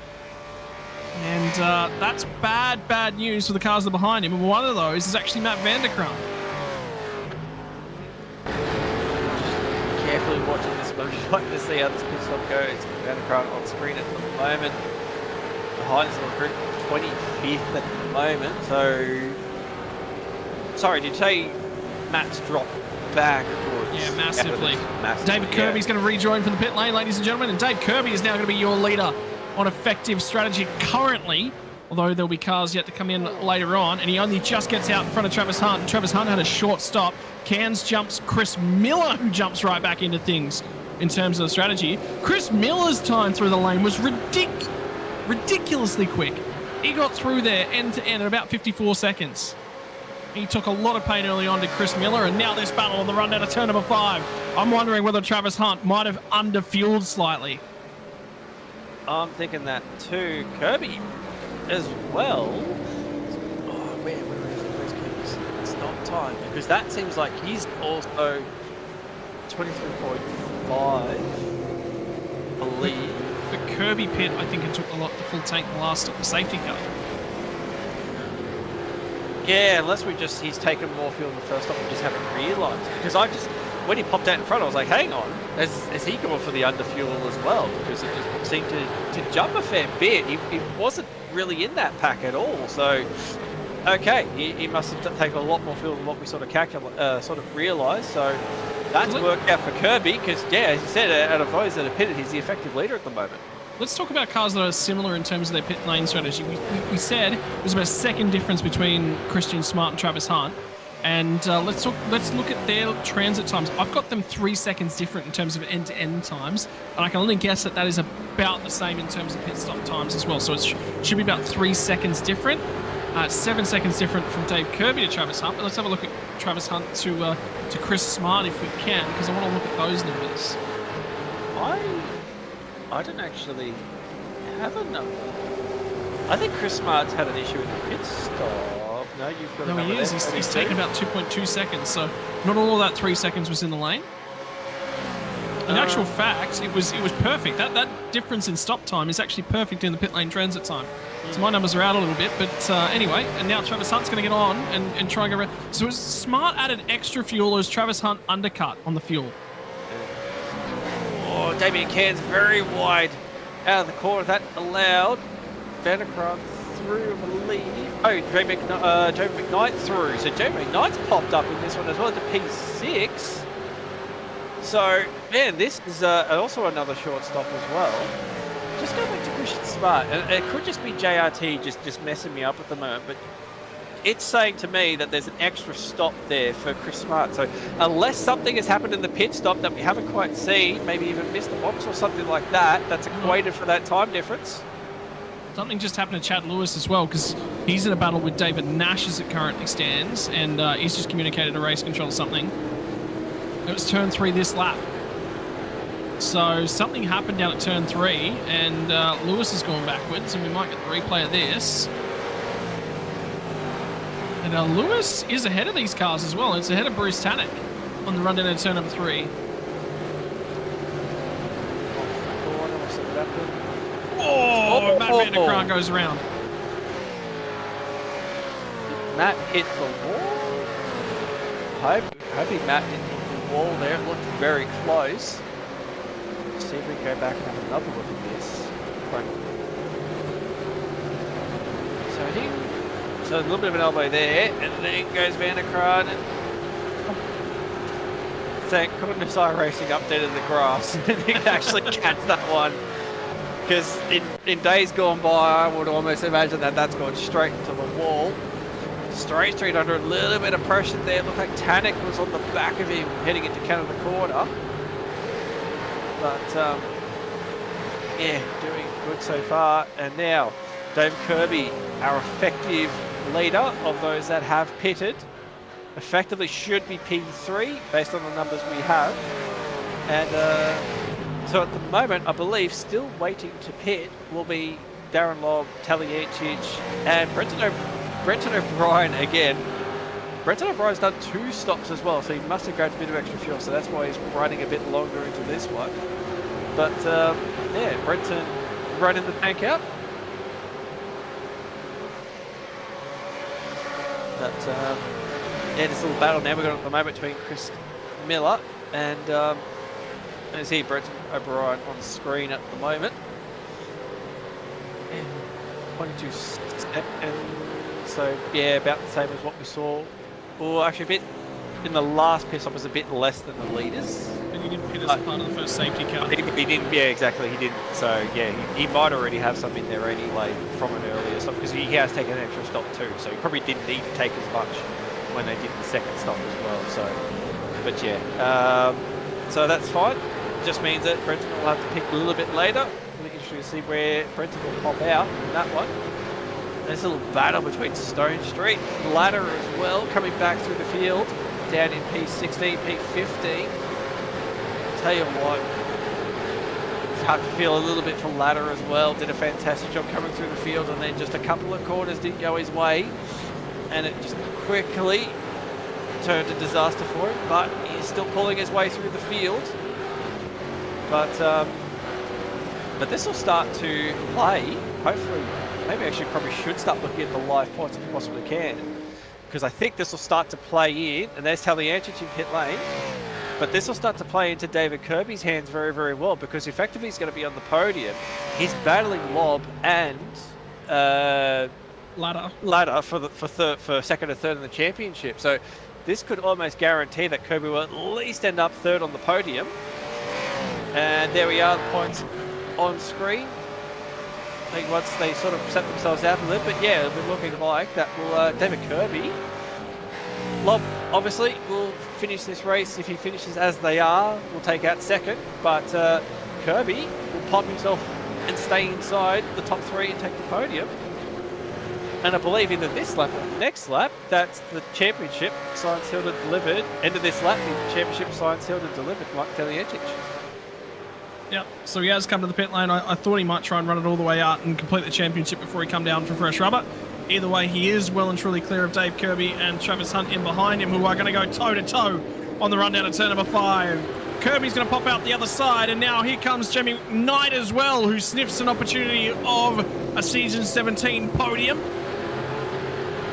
And that's bad news for the cars that are behind him. And one of those is actually Matt Vanderkram. Carefully watching this one, just waiting to see how this pit stop goes. Vanderkram on screen at the moment. Behind us, group 25th at the moment. So, sorry, did you say Matt's dropped back? Yeah, massively. David Kirby's going to rejoin from the pit lane, ladies and gentlemen. And Dave Kirby is now going to be your leader on effective strategy currently, although there'll be cars yet to come in later on, and he only just gets out in front of Travis Hunt. And Travis Hunt had a short stop. Cairns jumps Chris Miller, who jumps right back into things in terms of the strategy. Chris Miller's time through the lane was ridiculously quick. He got through there end to end in about 54 seconds. He took a lot of pain early on to Chris Miller, and now this battle on the run down to turn number 5. I'm wondering whether Travis Hunt might have underfueled slightly. I'm thinking that too. Kirby as well. Oh, where's Kirby's stop time? Because that seems like he's also 23.5, I believe. The Kirby pit, I think it took the full tank the last stop, the safety car. Yeah, unless he's taken more fuel in the first stop and just haven't realised. Because when he popped out in front, I was like, hang on, has he gone for the underfuel as well? Because it just seemed to jump a fair bit. He wasn't really in that pack at all. So, okay, he must have taken a lot more fuel than what we sort of realised. So that's worked out for Kirby because, yeah, as you said, out of those that are pitted, he's the effective leader at the moment. Let's talk about cars that are similar in terms of their pit lane strategy. We said there's about a second difference between Christian Smart and Travis Hunt. And let's look at their transit times. I've got them 3 seconds different in terms of end-to-end times, and I can only guess that is about the same in terms of pit stop times as well. So it should be about 3 seconds different. 7 seconds different from Dave Kirby to Travis Hunt. But let's have a look at Travis Hunt to Chris Smart if we can, because I want to look at those numbers. I don't actually have a number. I think Chris Smart's had an issue with the pit stop. No, you've got. No, he is. He's taken about 2.2 seconds. So not all of that 3 seconds was in the lane. In actual fact, it was perfect. That difference in stop time is actually perfect in the pit lane transit time. So my numbers are out a little bit, but anyway. And now Travis Hunt's going to get on and try and go around. So is Smart added extra fuel, or is Travis Hunt undercut on the fuel? Oh, Damien Cairns very wide out of the corner. That allowed Vanderkram through, I believe. Oh, Joe McKnight through. So Joe McKnight's popped up in this one as well to P6. So, man, this is also another short stop as well. Just go back to Christian Smart. It could just be JRT just messing me up at the moment, but it's saying to me that there's an extra stop there for Chris Smart. So unless something has happened in the pit stop that we haven't quite seen, maybe even missed the box or something like that, that's equated for that time difference. Something just happened to Chad Lewis as well, because he's in a battle with David Nash as it currently stands, and he's just communicated to race control something. It was turn 3 this lap. So something happened down at turn 3, and Lewis has gone backwards, and we might get the replay of this. And Lewis is ahead of these cars as well. It's ahead of Bruce Tannock on the run down at turn number 3. Oh, Matt Vanderkram goes around. Matt hit the wall. Hoping Matt didn't hit the wall there. It looked very close. see if we can go back and have another look at this. So I think so a little bit of an elbow there, and then goes Van der Kraan, and thank goodness iRacing updated the graphs and you can actually catch that one. Because in days gone by, I would almost imagine that that's gone straight into the wall. Straight under a little bit of pressure there. Looked like Tanek was on the back of him heading into Canada corner. But yeah, doing good so far. And now Dave Kirby, our effective leader of those that have pitted, effectively should be P3 based on the numbers we have. And so at the moment, I believe still waiting to pit will be Darren Lobb, Taliencic, and Brenton O'Brien again. Brenton O'Brien's done 2 stops as well, so he must have grabbed a bit of extra fuel, so that's why he's running a bit longer into this one. But yeah, Brenton running the tank out. But yeah, this little battle now we've got at the moment between Chris Miller and let's see Brenton O'Brien on the screen at the moment. 22 seconds. So yeah, about the same as what we saw. Or actually a bit in the last pit stop was a bit less than the leaders. And he didn't pit as a part of the first safety car. He didn't, yeah, exactly, he didn't. So yeah, he might already have some in there anyway from an earlier stop, because he has taken an extra stop too. So he probably didn't need to take as much when they did the second stop as well. So, but yeah, so that's fine. Just means that Brenton will have to pick a little bit later. Really interesting to see where Brenton will pop out in that one. There's a little battle between Stone Street, Ladder as well, coming back through the field, down in P16, P15. Tell you what, it's hard to feel a little bit for Ladder as well. Did a fantastic job coming through the field, and then just a couple of corners didn't go his way, and it just quickly turned to disaster for him. But he's still pulling his way through the field. But this will start to play, hopefully. Maybe actually probably should start looking at the live points if you possibly can, because I think this will start to play in, and there's Taliencic in pit lane, but this will start to play into David Kirby's hands very, very well, because effectively he's going to be on the podium. He's battling Lobb and Ladder for second and third in the championship. So this could almost guarantee that Kirby will at least end up third on the podium. And there we are, the points on screen. I think once they sort of set themselves out a little bit, yeah, it'll be looking like that will David Kirby. Lobb obviously will finish this race. If he finishes as they are, will take out second, but Kirby will pop himself and stay inside the top 3 and take the podium. And I believe either this lap or next lap, that's the championship signed, sealed and delivered. End of this lap, the championship signed, sealed and delivered, Mike Taliencic. Yep, so he has come to the pit lane. I thought he might try and run it all the way out and complete the championship before he come down for fresh rubber. Either way, he is well and truly clear of Dave Kirby and Travis Hunt in behind him, who are going to go toe-to-toe on the run down to turn number 5. Kirby's going to pop out the other side, and now here comes Jamie Knight as well, who sniffs an opportunity of a Season 17 podium.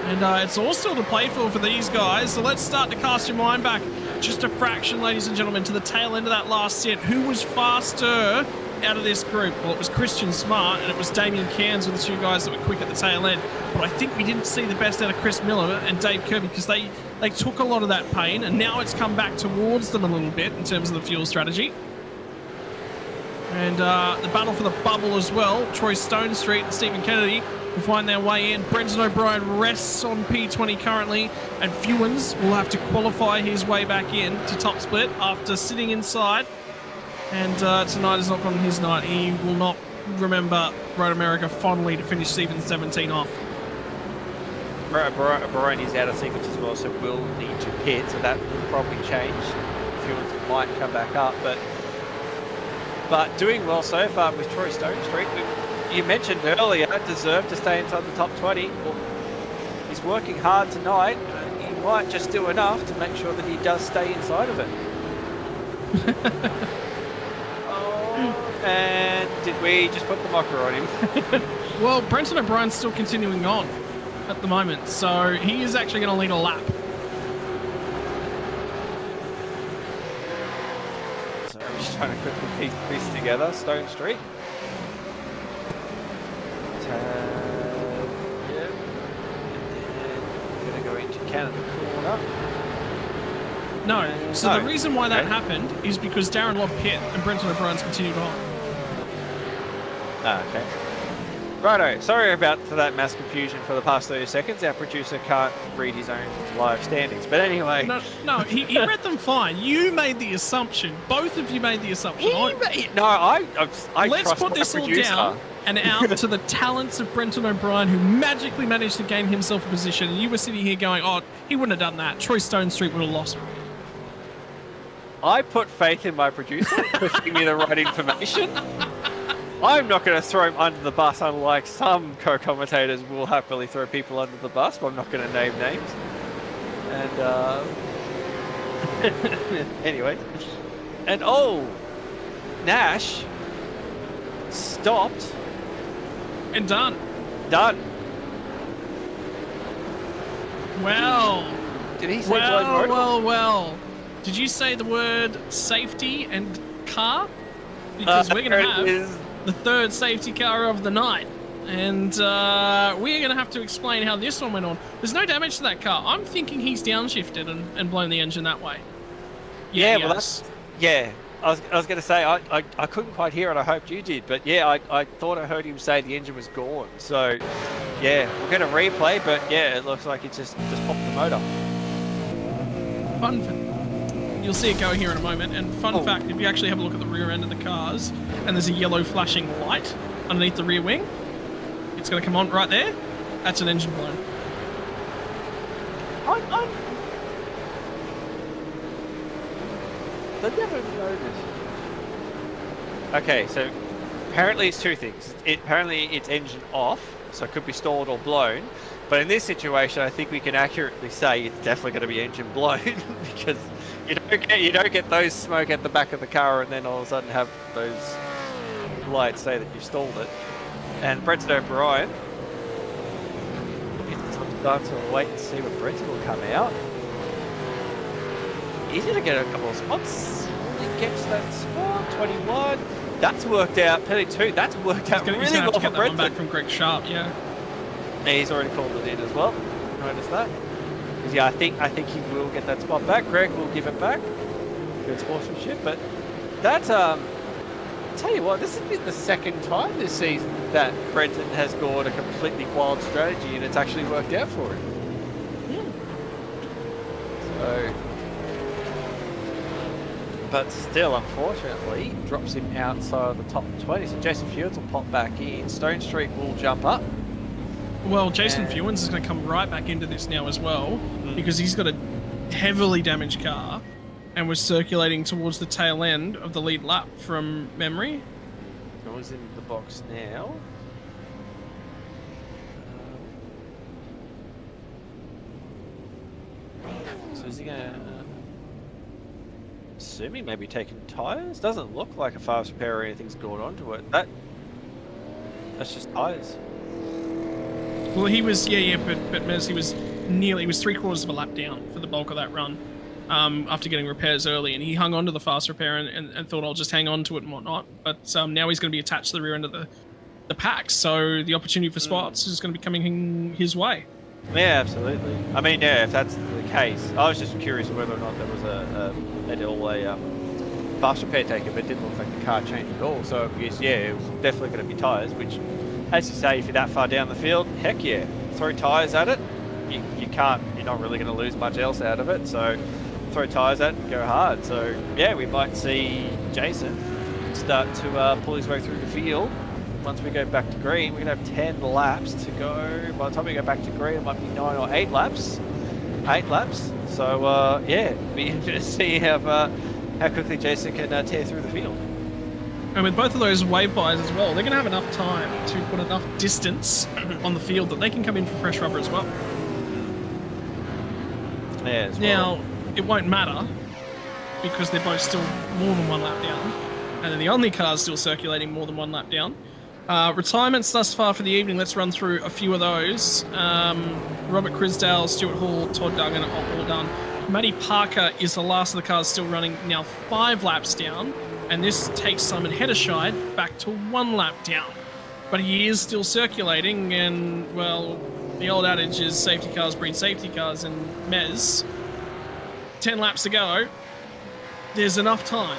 And it's all still to play for these guys, so let's start to cast your mind back just a fraction, ladies and gentlemen, to the tail end of that last set. Who was faster out of this group? Well, it was Christian Smart and it was Damien Cairns were the 2 guys that were quick at the tail end. But I think we didn't see the best out of Chris Miller and Dave Kirby, because they took a lot of that pain, and now it's come back towards them a little bit in terms of the fuel strategy. And the battle for the bubble as well. Troy Stone Street and Stephen Kennedy will find their way in. Brenton O'Brien rests on P20 currently, and Fewens will have to qualify his way back in to top split after sitting inside. And tonight is not on his night. He will not remember Road America fondly to finish Season 17 off. O'Brien is out of sequence as well, so will need to pit, so that will probably change. Fewens might come back up, but doing well so far with Troy Stone Street. You mentioned earlier, deserved to stay inside the top 20. Well, he's working hard tonight. He might just do enough to make sure that he does stay inside of it. And did we just put the mocker on him? Well, Brenton O'Brien's still continuing on at the moment, so he is actually going to lead a lap. So trying to quickly piece this together. Stone Street. Yep. And then we're going to go into Canada corner. No. So the reason why that happened is because Darren Lobb pit and Brenton O'Brien's continued on. Ah, okay. Righto, sorry about that mass confusion for the past 30 seconds. Our producer can't read his own live standings. But anyway... No, he read them fine. You made the assumption. Both of you made the assumption. I Let's trust put my this all producer. down and out to the talents of Brenton O'Brien, who magically managed to gain himself a position. And you were sitting here going, oh, he wouldn't have done that. Troy Stone Street would have lost. I put faith in my producer for giving me the right information. I'm not going to throw him under the bus, unlike some co-commentators will happily throw people under the bus, but I'm not going to name names. And, anyway. And, Nash stopped. And done. Done. Well. Did he say blown motor? Well. Did you say the word safety and car? Because we're going to have the third safety car of the night. And we're going to have to explain how this one went on. There's no damage to that car. I'm thinking he's downshifted and blown the engine that way. Well, that's... Yeah. I was going to say, I couldn't quite hear it. I hoped you did. But, yeah, I thought I heard him say the engine was gone. So, yeah, we're going to replay. But, yeah, it looks like it just popped the motor. Fun fact. You'll see it go here in a moment. And fun fact, if you actually have a look at the rear end of the cars, and there's a yellow flashing light underneath the rear wing, it's going to come on right there. That's an engine blown. I never noticed. Okay, so apparently it's two things. Apparently it's engine off, so it could be stalled or blown. But in this situation, I think we can accurately say it's definitely going to be engine blown because you don't get those smoke at the back of the car and then all of a sudden have those lights say that you've stalled it. And Brenton O'Brien, it's time to wait and see when Brenton will come out. He's going to get a couple of spots. He gets that spot, 21. That's worked out. Penny 2. That's worked out really well for Brenton. That one back from Greg Sharp, yeah. He's already called it in as well. Notice that. Yeah, I think he will get that spot back. Greg will give it back. Good sportsmanship, but that I'll tell you what, this has been the second time this season that Brenton has gone a completely wild strategy and it's actually worked out for him. So, but still, unfortunately, drops him outside of the top 20. So Jason Fields will pop back in. Stone Street will jump up. Well, Jason Fewens is going to come right back into this now as well, because he's got a heavily damaged car and was circulating towards the tail end of the lead lap from memory. Goes in the box now. So is he going to... assuming maybe taking tyres? Doesn't look like a fast repair or anything's gone onto it. That's just tyres. Well, he was, but Mez, he was 3/4 of a lap down for the bulk of that run after getting repairs early, and he hung on to the fast repair and thought I'll just hang on to it and whatnot. But now he's going to be attached to the rear end of the pack, so the opportunity for spots is going to be coming his way. Yeah, absolutely. I mean, yeah, if that's the case, I was just curious whether or not there was a fast repair taken, but it didn't look like the car changed at all. So I guess, yeah, it was definitely going to be tyres, which, as you say, if you're that far down the field, heck yeah, throw tyres at it. You're not really going to lose much else out of it. So throw tyres at it and go hard. So yeah, we might see Jason start to pull his way through the field. Once we go back to green, we're going to have 10 laps to go. By the time we go back to green, it might be 9 or 8 laps. 8 laps. So yeah, be interesting to see how quickly Jason can tear through the field. And with both of those wave bys as well, they're going to have enough time to put enough distance on the field that they can come in for fresh rubber as well. Yeah, as well. Now, it won't matter because they're both still more than 1 lap down. And then the Omni car is still circulating more than 1 lap down. Retirements thus far for the evening, let's run through a few of those. Robert Crisdale, Stuart Hall, Todd Duggan are all done. Matty Parker is the last of the cars still running, now 5 laps down. and this takes Simon Hederscheid back to 1 lap down. But he is still circulating, and, well, the old adage is safety cars breed safety cars, and Mez, 10 laps to go, there's enough time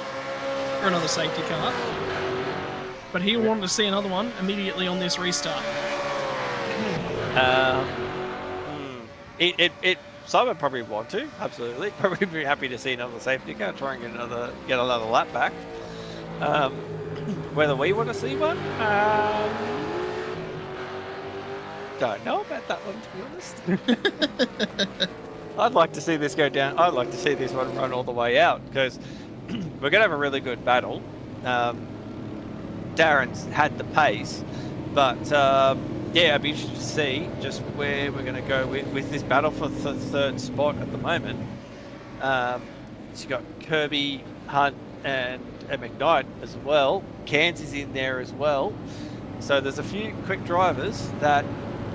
for another safety car. But he wanted to see another one immediately on this restart. Simon probably want to, absolutely. Probably be happy to see another safety car, try and get another lap back. Whether we want to see one, don't know about that one, to be honest. I'd like to see this go down. I'd like to see this one run all the way out, because we're going to have a really good battle. Darren's had the pace, but yeah, I'd be interested to see just where we're going to go with this battle for the third spot at the moment. So you've got Kirby, Hunt, and McKnight as well. Cairns is in there as well. So there's a few quick drivers that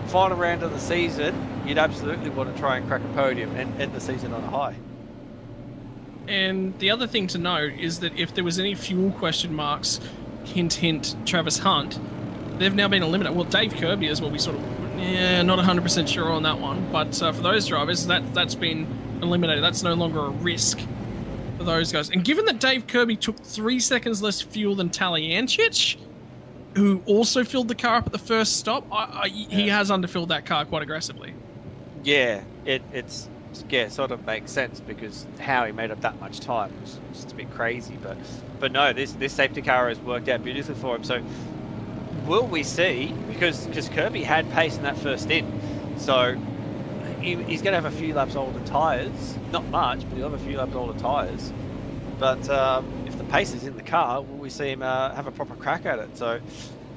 final round of the season, you'd absolutely want to try and crack a podium and end the season on a high. And the other thing to note is that if there was any fuel question marks, hint, Travis Hunt, they've now been eliminated. Well, Dave Kirby is what we sort of, not 100% sure on that one. But for those drivers, that's been eliminated. That's no longer a risk for those guys. And given that Dave Kirby took 3 seconds less fuel than Talyancic, who also filled the car up at the first stop, he has underfilled that car quite aggressively. Yeah, it's sort of makes sense, because how he made up that much time was just a bit crazy. But no, this safety car has worked out beautifully for him. So will we see, because Kirby had pace in that first stint, so he's going to have a few laps older tyres, not much, but he'll have a few laps older tyres. But if the pace is in the car, will we see him have a proper crack at it? So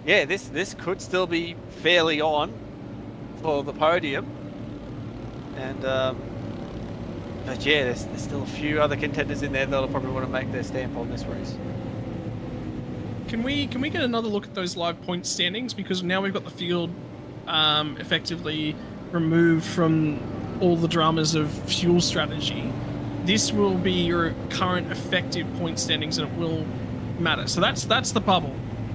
yeah, this could still be fairly on for the podium. And but yeah, there's still a few other contenders in there that'll probably want to make their stamp on this race. Can we get another look at those live point standings? Because now we've got the field effectively removed from all the dramas of fuel strategy. This will be your current effective point standings, and it will matter. So that's the bubble.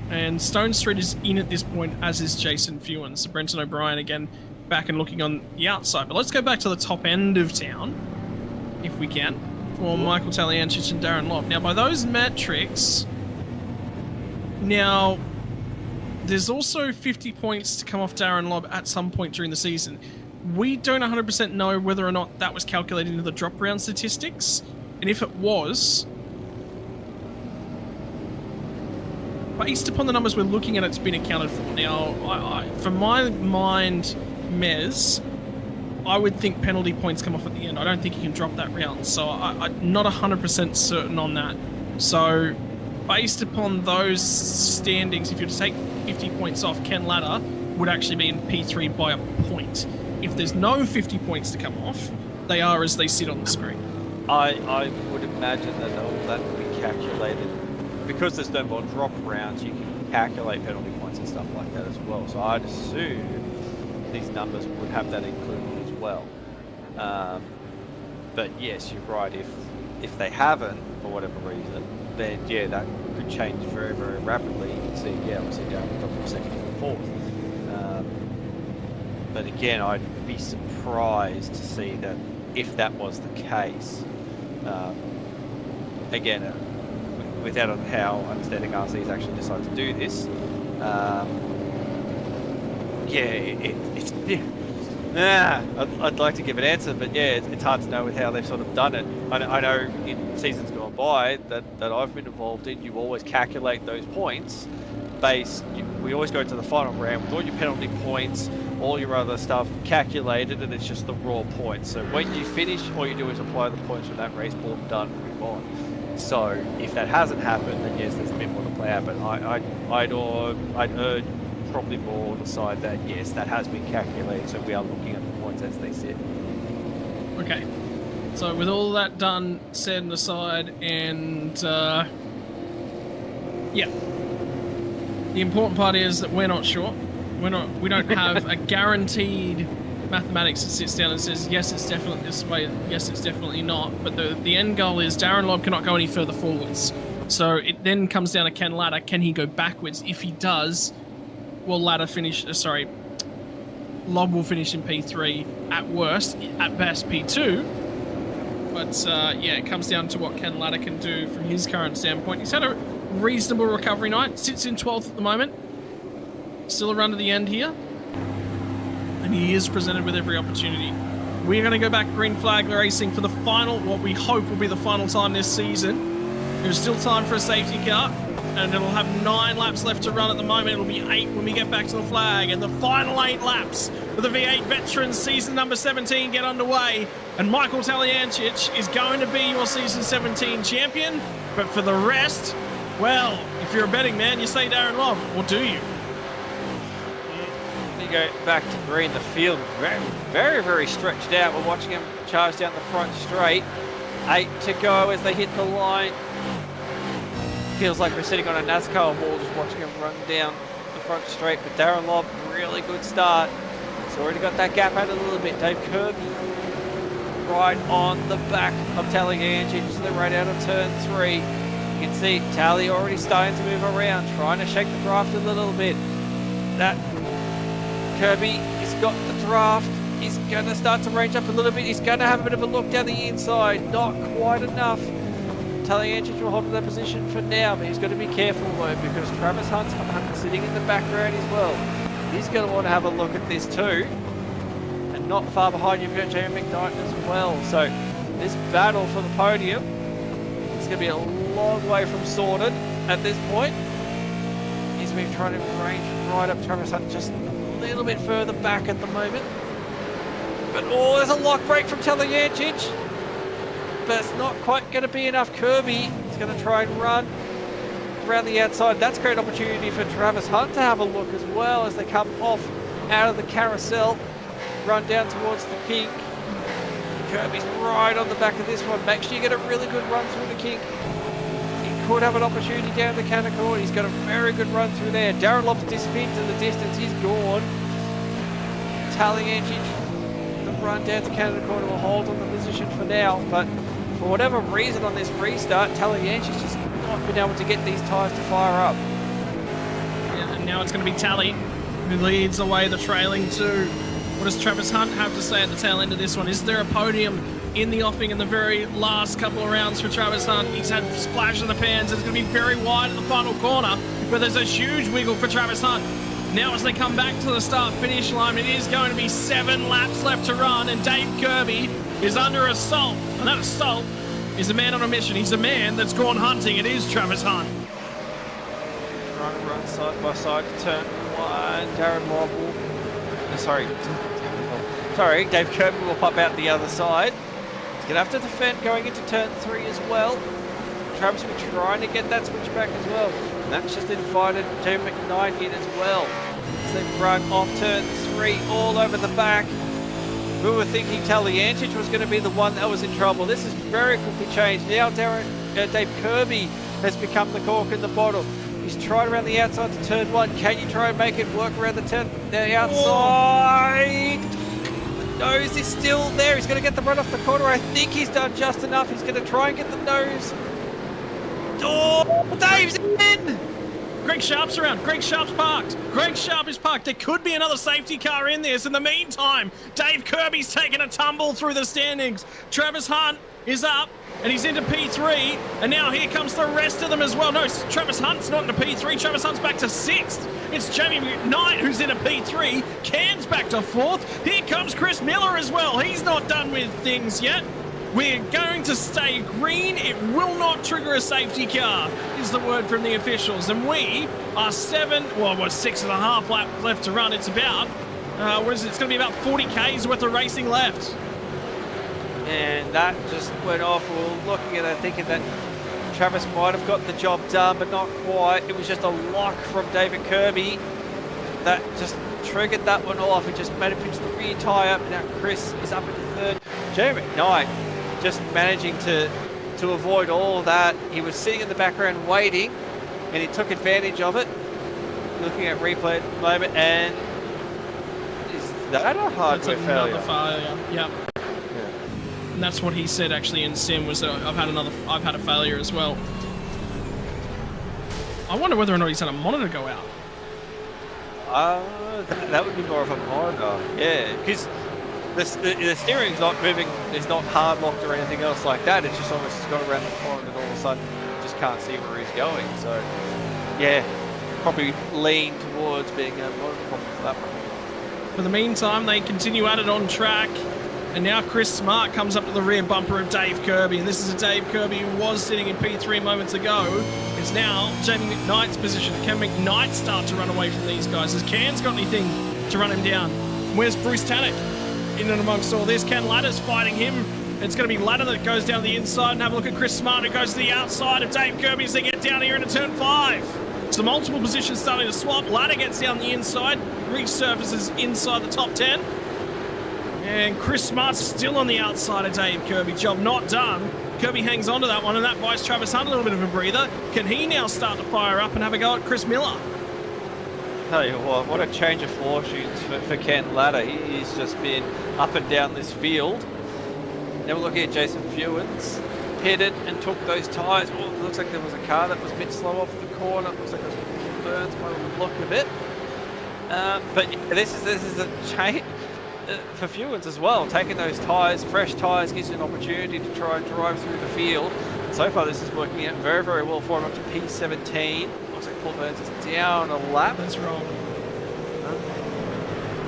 And Stone Street is in at this point, as is Jason Fewen. So Brenton O'Brien again back and looking on the outside. But let's go back to the top end of town, if we can, for Michael Talyancic and Darren Lobb. Now, by those metrics, now there's also 50 points to come off Darren Lobb at some point during the season. We don't 100% know whether or not that was calculated into the drop round statistics, and if it was, based upon the numbers we're looking at, it's been accounted for. Now, for my mind, Mez, I would think penalty points come off at the end. I don't think you can drop that round, so I'm not 100% certain on that. So, based upon those standings, if you were to take 50 points off, Ken Latta would actually be in P3 by a point. If there's no 50 points to come off, they are as they sit on the screen. I would imagine that all that will be calculated. Because there's no more drop rounds, you can calculate penalty points and stuff like that as well. So I'd assume these numbers would have that included as well. But yes, you're right. If they haven't, for whatever reason, then yeah, that could change very, very rapidly. You can see, yeah, obviously down from second to fourth. But again, I'd be surprised to see that if that was the case. Again, without how understanding RC's actually decided to do this, I'd like to give an answer, but yeah, it's hard to know with how they've sort of done it. I know in seasons gone by that I've been involved in, you always calculate those points we always go to the final round with all your penalty points, all your other stuff calculated, and it's just the raw points. So when you finish, all you do is apply the points from that race, boom, done, move on. So if that hasn't happened, then yes, there's a bit more to play out. But I'd urge probably more on the side that yes, that has been calculated. So we are looking at the points as they sit. Okay. So with all that done, said and aside, and yeah, the important part is that we're not sure. We don't have a guaranteed mathematics that sits down and says yes, it's definitely this way, yes, it's definitely not. But the end goal is Darren Lobb cannot go any further forwards So it then comes down to Ken Latta. Can he go backwards? If he does, will Latta finish? Lob will finish in P3 at worst, at best P2. But yeah, it comes down to what Ken Latta can do from his current standpoint. He's had a reasonable recovery night. Sits in 12th at the moment. Still a run to the end here. And he is presented with every opportunity. We're going to go back green flag racing for the final, what we hope will be the final time this season. There's still time for a safety car, and it'll have 9 laps left to run at the moment. It'll be 8 when we get back to the flag, and the final 8 laps for the V8 Veterans season number 17 get underway. And Michael Talyancic is going to be your season 17 champion. But for the rest, well, if you're a betting man, you say Darren Lobb, or do you? You go back to green, the field very stretched out. We're watching him charge down the front straight. 8 to go as they hit the line. Feels like we're sitting on a NASCAR wall just watching him run down the front straight. But Darren Lobb, really good start. He's already got that gap out a little bit. Dave Kirby right on the back of Talyancic to the right out of turn 3. You can see Tally already starting to move around, trying to shake the draft a little bit. That Kirby, he's got the draft. He's going to start to range up a little bit. He's going to have a bit of a look down the inside. Not quite enough. Talyancic will hold that position for now, but he's got to be careful though, because Travis Hunt's sitting in the background as well. He's going to want to have a look at this too. And not far behind, you've got Jamie McKnight as well. So this battle for the podium is going to be a long way from sorted at this point. He's been trying to range right up Travis Hunt just a little bit further back at the moment. But oh, there's a lock break from Talyancic. But it's not quite going to be enough. Kirby is going to try and run around the outside. That's a great opportunity for Travis Hunt to have a look as well as they come off out of the carousel. Run down towards the kink. Kirby's right on the back of this one. Make sure you get a really good run through the kink. He could have an opportunity down the canter corner. He's got a very good run through there. Darren Lobb's disappeared to the distance. He's gone. Talyancic, the run down to canter corner will hold on the position for now, but for whatever reason on this restart, Talyancic's just not been able to get these tyres to fire up. Yeah, and now it's going to be Tally who leads away the trailing 2. What does Travis Hunt have to say at the tail end of this one? Is there a podium in the offing in the very last couple of rounds for Travis Hunt? He's had splash in the pans. It's going to be very wide at the final corner, but there's a huge wiggle for Travis Hunt. Now as they come back to the start-finish line, it is going to be 7 laps left to run, and Dave Kirby is under assault. And that assault is a man on a mission. He's a man that's gone hunting. It is Travis Hunt. Trying to run side by side to turn 1. Darren Lobb will... Sorry, Dave Kirby will pop out the other side. He's going to have to defend going into turn 3 as well. Travis will be trying to get that switch back as well. And that's just invited Jamie McKnight in as well. As they've run off turn 3 all over the back. We were thinking Talyancic was going to be the one that was in trouble. This is very quickly changed. Now Dave Kirby has become the cork in the bottle. He's tried around the outside to turn 1. Can you try and make it work around the outside? The nose is still there. He's going to get the run off the corner. I think he's done just enough. He's going to try and get the nose. Oh, Dave's in! Greg Sharp's around. Greg Sharp's parked. Greg Sharp is parked. There could be another safety car in this. In the meantime, Dave Kirby's taken a tumble through the standings. Travis Hunt is up, and he's into P3. And now here comes the rest of them as well. No, Travis Hunt's not into P3. Travis Hunt's back to 6th. It's Jamie McKnight who's into P3. Can's back to 4th. Here comes Chris Miller as well. He's not done with things yet. We're going to stay green. It will not trigger a safety car, is the word from the officials. And we are 6.5 laps left to run. It's about, it's going to be about 40 Ks worth of racing left. And that just went off. We were looking at it thinking that Travis might have got the job done, but not quite. It was just a lock from David Kirby that just triggered that one off. It just made it pinch the rear tyre. Now Chris is up into 3rd. Jamie McKnight just managing to avoid all that. He was sitting in the background waiting, and he took advantage of it. Looking at replay at the moment, and is that a hardware failure? Yep. Yeah. And that's what he said actually in sim was that I've had a failure as well. I wonder whether or not he's had a monitor go out. That would be more of a monitor. Yeah, because the steering's not moving. It's not hard locked or anything else like that. It's just almost got around the corner and all of a sudden just can't see where he's going. So yeah, probably lean towards being a monitor problem for that one. For the meantime, they continue at it on track. And now Chris Smart comes up to the rear bumper of Dave Kirby. And this is a Dave Kirby who was sitting in P3 moments ago. It's now Jamie McKnight's position. Can McKnight start to run away from these guys? Has Can's got anything to run him down? Where's Bruce Tannock? In and amongst all this, Ken Ladder's fighting him. It's going to be Ladder that goes down the inside, and have a look at Chris Smart who goes to the outside of Dave Kirby as they get down here into turn 5. So multiple positions starting to swap. Ladder gets down the inside, resurfaces inside the top 10. And Chris Smart's still on the outside of Dave Kirby. Job not done. Kirby hangs on to that one, and that buys Travis Hunt a little bit of a breather. Can he now start to fire up and have a go at Chris Miller? Tell you what a change of fortunes for Ken Ladder. He's just been up and down this field. Now we're looking at Jason Fewens. Pitted and took those tyres. Oh, it looks like there was a car that was a bit slow off the corner. It looks like there was burns by the look of it. But this is a change for Fewens as well. Taking those tyres, fresh tyres, gives you an opportunity to try and drive through the field. So far this is working out very, very well for him up to P17. Looks like Paul Burns is down a lap. That's wrong.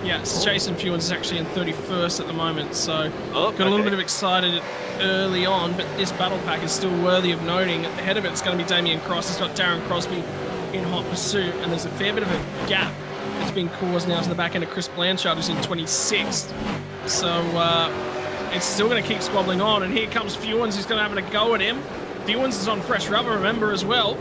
Yeah, so Jason Fewens is actually in 31st at the moment, so got a little bit of excited early on, but this battle pack is still worthy of noting. Ahead of it, it's going to be Damien Cross. It's got Darren Crosby in hot pursuit, and there's a fair bit of a gap that's been caused now to the back end of Chris Blanchard, who's in 26th. So it's still going to keep squabbling on, and here comes Fewens, who's going to have a go at him. Fewens is on fresh rubber, remember, as well.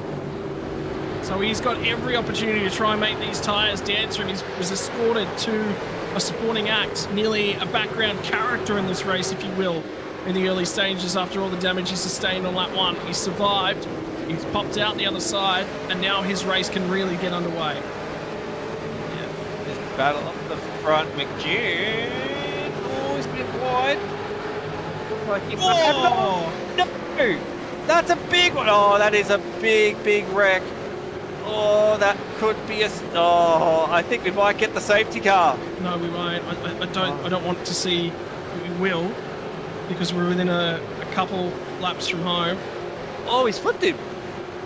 So he's got every opportunity to try and make these tyres dance, and he was escorted to a supporting act, nearly a background character in this race, if you will, in the early stages after all the damage he sustained on lap 1. He survived, he's popped out the other side, and now his race can really get underway. Yeah, there's battle up the front. McGinn, oh, he's a bit wide. No! That's a big one. Oh, that is a big, big wreck. Oh, that could be a... Oh, I think we might get the safety car. No, we won't. I don't want to see... We will, because we're within a couple laps from home. Oh, he's flipped him.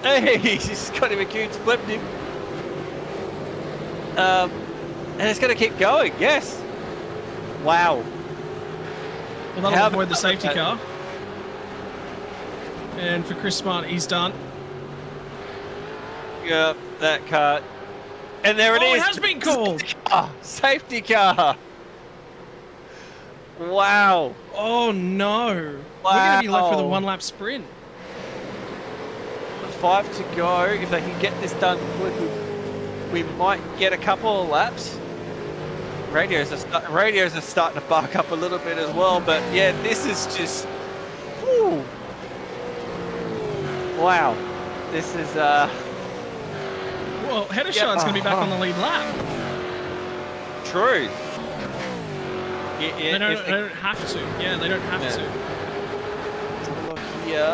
Hey, he's got him accused, flipped him. And it's going to keep going, yes. Wow. Well, that'll avoid the safety car. And for Chris Smart, he's done. Yep, that car. And there it is. Oh, it has been called. Safety car. Wow. Oh, no. Wow. We're going to be left with a one-lap sprint. 5 to go. If they can get this done quickly, we might get a couple of laps. Radios are starting to bark up a little bit as well, but yeah, this is just... Whew. Wow. This is... Well, Heddershard's going to be back on the lead lap. True. Yeah, they don't have to. Yeah, they don't have to. Look here.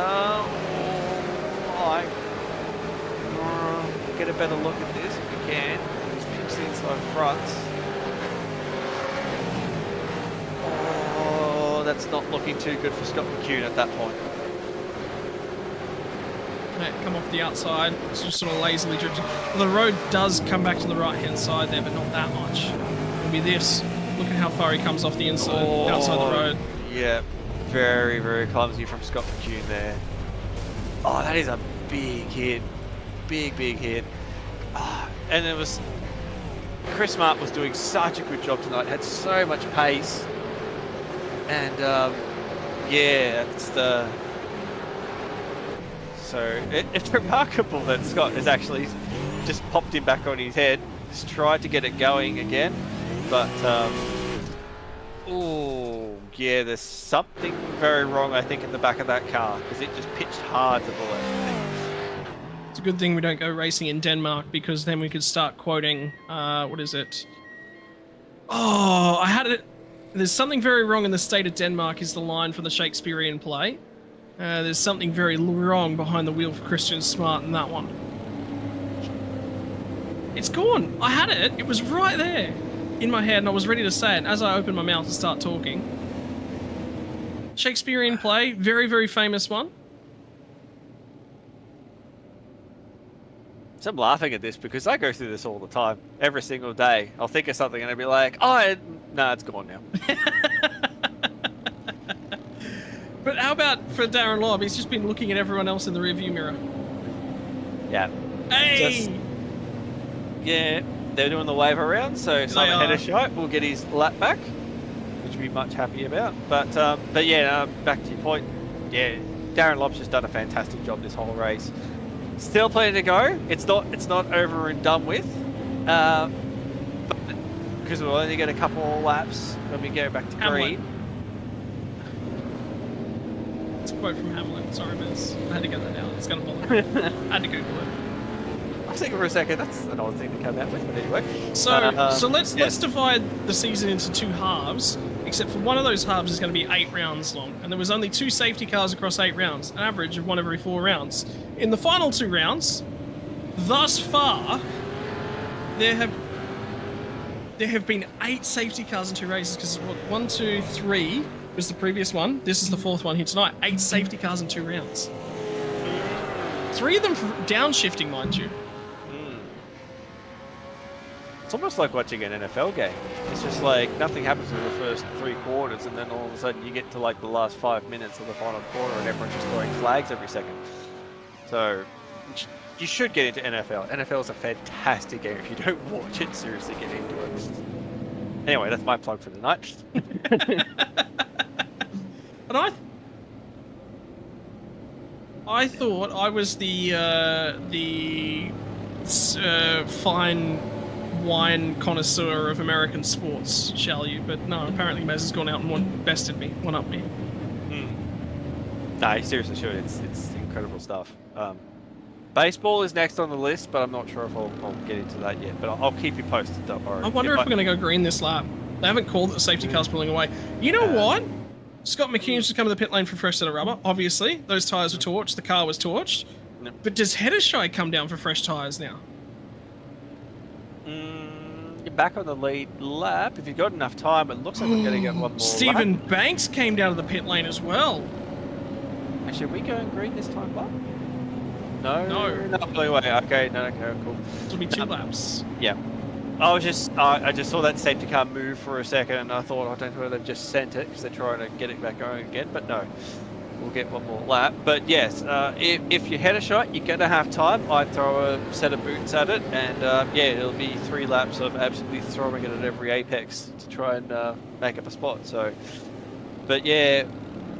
Get a better look at this if we can. Just pinch the inside fronts. Oh, that's not looking too good for Scott McCune at that point. Come off the outside. It's just sort of lazily drifting. Well, the road does come back to the right-hand side there, but not that much. It'll be this. Look at how far he comes off the inside, outside the road. Yeah, very, very clumsy from Scott McCune there. Oh, that is a big hit. Big, big hit. Oh, and it was... Chris Smart was doing such a good job tonight. Had so much pace. And, yeah, it's the... So it's remarkable that Scott has actually just popped him back on his head, just tried to get it going again, but oh yeah, there's something very wrong I think in the back of that car because it just pitched hard to the left. It's a good thing we don't go racing in Denmark because then we could start quoting what is it? Oh, I had it. There's something very wrong in the state of Denmark is the line from the Shakespearean play. There's something very wrong behind the wheel for Christian Smart in that one. It's gone. I had it. It was right there in my head, and I was ready to say it as I opened my mouth to start talking. Shakespearean play, very, very famous one. So I'm laughing at this because I go through this all the time. Every single day. I'll think of something and I'll be like, oh, no, it's gone now. But how about for Darren Lobb? He's just been looking at everyone else in the rearview mirror. Yeah. Hey! Yeah, they're doing the wave around, so Simon Hedershot will get his lap back, which we'll be much happy about. But yeah, back to your point. Yeah, Darren Lobb's just done a fantastic job this whole race. Still plenty to go. It's not over and done with, but because we'll only get a couple more laps when we go back to green. It's a quote from Hamlet. Sorry, Miz. I had to get that out. It's gonna bother me. I had to Google it. I was thinking for a second that's an odd thing to come out with, but anyway. So let's divide the season into 2 halves. Except for one of those halves is going to be 8 rounds long, and there was only 2 safety cars across 8 rounds, an average of 1 every 4 rounds. In the final 2 rounds, thus far, there have been 8 safety cars in 2 races. Because 1, 2, 3 was the previous one. This is the 4th one here tonight. 8 safety cars in 2 rounds. 3 of them for downshifting, mind you. It's almost like watching an NFL game. It's just like nothing happens in the first 3 quarters, and then all of a sudden you get to like the last 5 minutes of the final quarter, and everyone's just throwing flags every second. So you should get into NFL. NFL is a fantastic game. If you don't watch it, seriously get into it. Anyway, that's my plug for the night. And I thought I was the fine wine connoisseur of American sports, shall you? But no, apparently Mez has gone out and bested me, one-upped me. No, he seriously should. It's incredible stuff. Baseball is next on the list, but I'm not sure if I'll get into that yet. But I'll keep you posted, don't worry. I wonder if we're going to go green this lap. They haven't called that the safety car's pulling away. You know what? Scott McKeon's just come to the pit lane for a fresh set of rubber. Obviously, those tyres were torched. The car was torched. But does Hedershot come down for fresh tyres now? You're back on the lead lap. If you've got enough time, it looks like we're going to get one more Stephen lap. Banks came down to the pit lane as well. Actually, are we going green this time, Bob? No. No. Not pulling away. Okay, no, okay, cool. It'll be 2 laps. Yeah. I just saw that safety car move for a second, and I thought, I don't know whether they've just sent it because they're trying to get it back going again, but no. We'll get one more lap. But yes, if you head a shot, you're going to have time. I'd throw a set of boots at it, and yeah, it'll be 3 laps of absolutely throwing it at every apex to try and make up a spot. So, but yeah,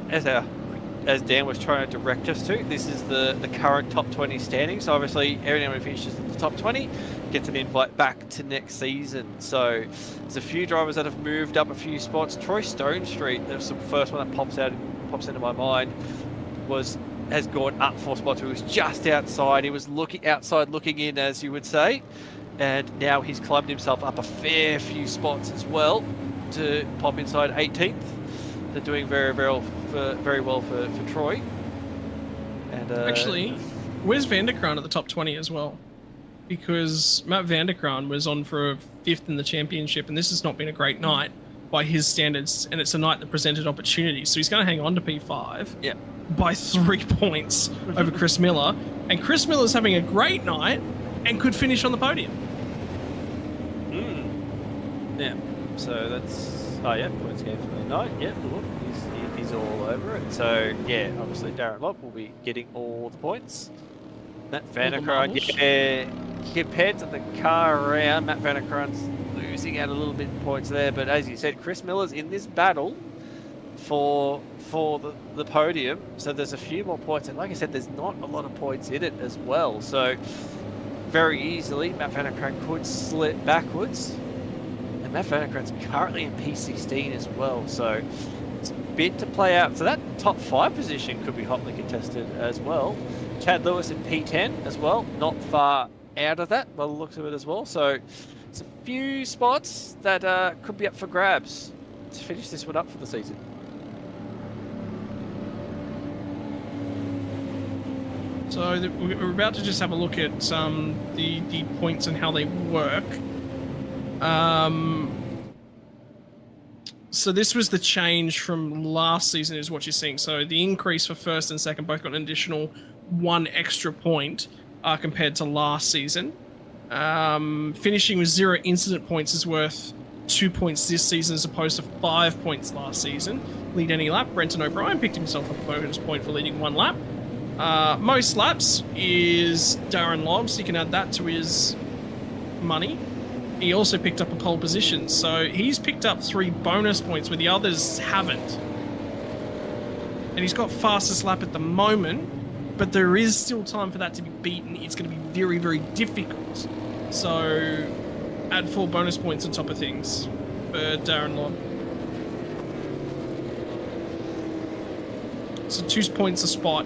as Dan was trying to direct us to, this is the current top 20 standings. So obviously, everyone who finishes in the top 20 gets an invite back to next season. So there's a few drivers that have moved up a few spots. Troy Stone Street, that's the first one that pops into my mind, has gone up 4 spots. He was just outside. He was outside looking in, as you would say, and now he's climbed himself up a fair few spots as well to pop inside 18th. They're doing very well for Troy. And actually, where's Vanderkraan at the top 20 as well? Because Matt Vanderkraan was on for a 5th in the championship, and this has not been a great night by his standards, and it's a night that presented opportunities. So he's going to hang on to P5 by 3 points over Chris Miller, and Chris Miller's having a great night and could finish on the podium. Yeah, so that's points game for the night. Yeah, look, he's all over it. So yeah, obviously Darren Lobb will be getting all the points. Matt Vanderkraan, compared to the car around, Matt Vanderkraan's losing out a little bit in points there, but as you said, Chris Miller's in this battle for the podium, so there's a few more points, and like I said, there's not a lot of points in it as well, so very easily Matt Vanderkraan could slip backwards, and Matt Vanderkraan's currently in P16 as well, so it's a bit to play out. So that top 5 position could be hotly contested as well. Chad Lewis in P10 as well, not far out of that by the looks of it as well, so it's a few spots that could be up for grabs to finish this one up for the season. So we're about to just have a look at the points and how they work. So this was the change from last season is what you're seeing. So the increase for first and second both got an additional 1 extra point compared to last season. Finishing with 0 incident points is worth 2 points this season as opposed to 5 points last season. Lead any lap, Brenton O'Brien picked himself up a bonus point for leading 1 lap. Most laps is Darren Lobbs. You can add that to his money. He also picked up a pole position, so he's picked up 3 bonus points where the others haven't. And he's got fastest lap at the moment, but there is still time for that to be beaten. It's going to be very, very difficult. So add 4 bonus points on top of things for Darren Lobb. So 2 points a spot.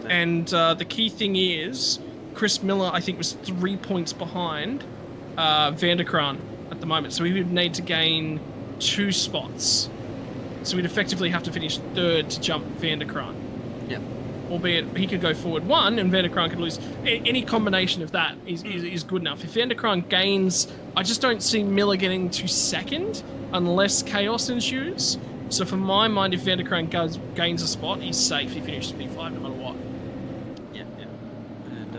And the key thing is, Chris Miller, I think, was 3 points behind Van der Kraan at the moment. So he would need to gain 2 spots. So we'd effectively have to finish 3rd to jump Van der Kraan. Yep. Albeit he could go forward 1 and Van der Kraan could lose. Any combination of that is good enough. If Van der Kraan gains, I just don't see Miller getting to 2nd unless chaos ensues. So for my mind, if Van der Kraan gains a spot, he's safe. He finishes P5 no matter what. Yeah. And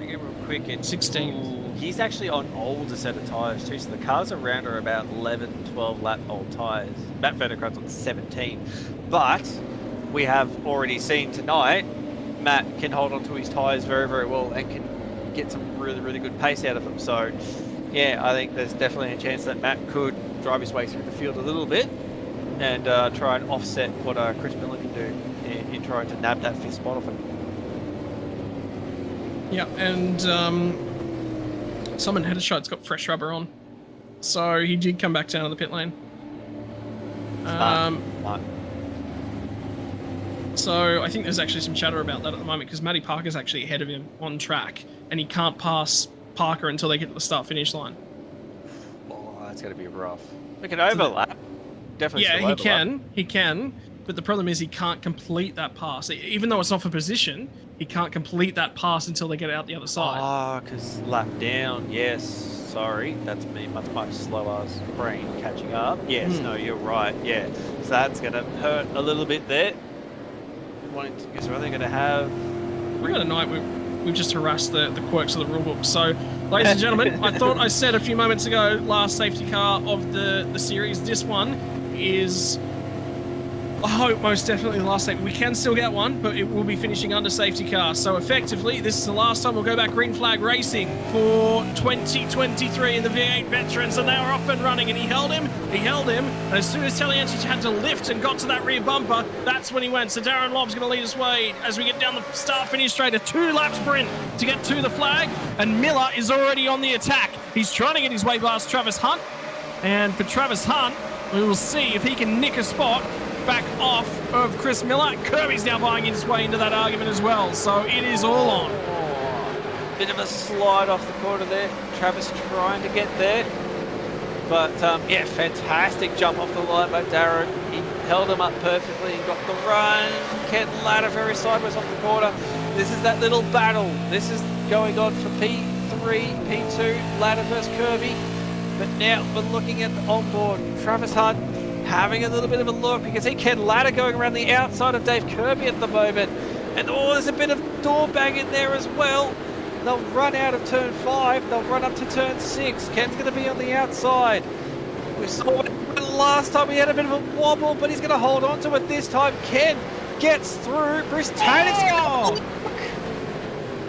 again real quick, it's 16. He's actually on older set of tyres too, so the cars around are about 11, 12 lap old tyres. Matt Van der Kraan's on 17, but we have already seen tonight Matt can hold on to his tyres very, very well and can get some really, really good pace out of them. So yeah, I think there's definitely a chance that Matt could drive his way through the field a little bit and try and offset what Chris Miller can do in trying to nab that 5th spot off him. Yeah, and Simon Heddershot's got fresh rubber on, so he did come back down to the pit lane. Smart. So I think there's actually some chatter about that at the moment because Matty Parker's actually ahead of him on track, and he can't pass Parker until they get to the start-finish line. Oh, that's going to be rough. We can overlap. Definitely. Yeah, he can. But the problem is he can't complete that pass. Even though it's not for position, he can't complete that pass until they get out the other side. Oh, because lap down. Yes. Sorry. That's me. Much slower brain catching up. Yes. No, you're right. Yeah. So that's going to hurt a little bit there. Because we're only going to have... We've got a night we've just harassed the quirks of the rulebook. So, ladies and gentlemen, I thought I said a few moments ago, last safety car of the series. This one is... I hope most definitely the last safety. We can still get one, but it will be finishing under safety car. So effectively, this is the last time we'll go back green flag racing for 2023 in the V8 veterans, and they are off and running. And he held him. And as soon as Talianci had to lift and got to that rear bumper, that's when he went. So Darren Lobb's going to lead us way as we get down the start-finish straight. A 2-lap sprint to get to the flag, and Miller is already on the attack. He's trying to get his way past Travis Hunt, and for Travis Hunt, we will see if he can nick a spot back off of Chris Miller. Kirby's now buying his way into that argument as well, so it is all on. Oh, bit of a slide off the corner there. Travis trying to get there. But yeah, fantastic jump off the line by Darren. He held him up perfectly and got the run. Ken Ladder very sideways off the corner. This is that little battle. This is going on for P3, P2, Ladder versus Kirby. But now we're looking at the onboard. Travis Hunt having a little bit of a look. We can see Ken Ladder going around the outside of Dave Kirby at the moment. And oh, there's a bit of door banging there as well. They'll run out of turn 5. They'll run up to turn 6. Ken's going to be on the outside. We saw it last time. He had a bit of a wobble, but he's going to hold on to it this time. Ken gets through. Bruce Tannick's going to...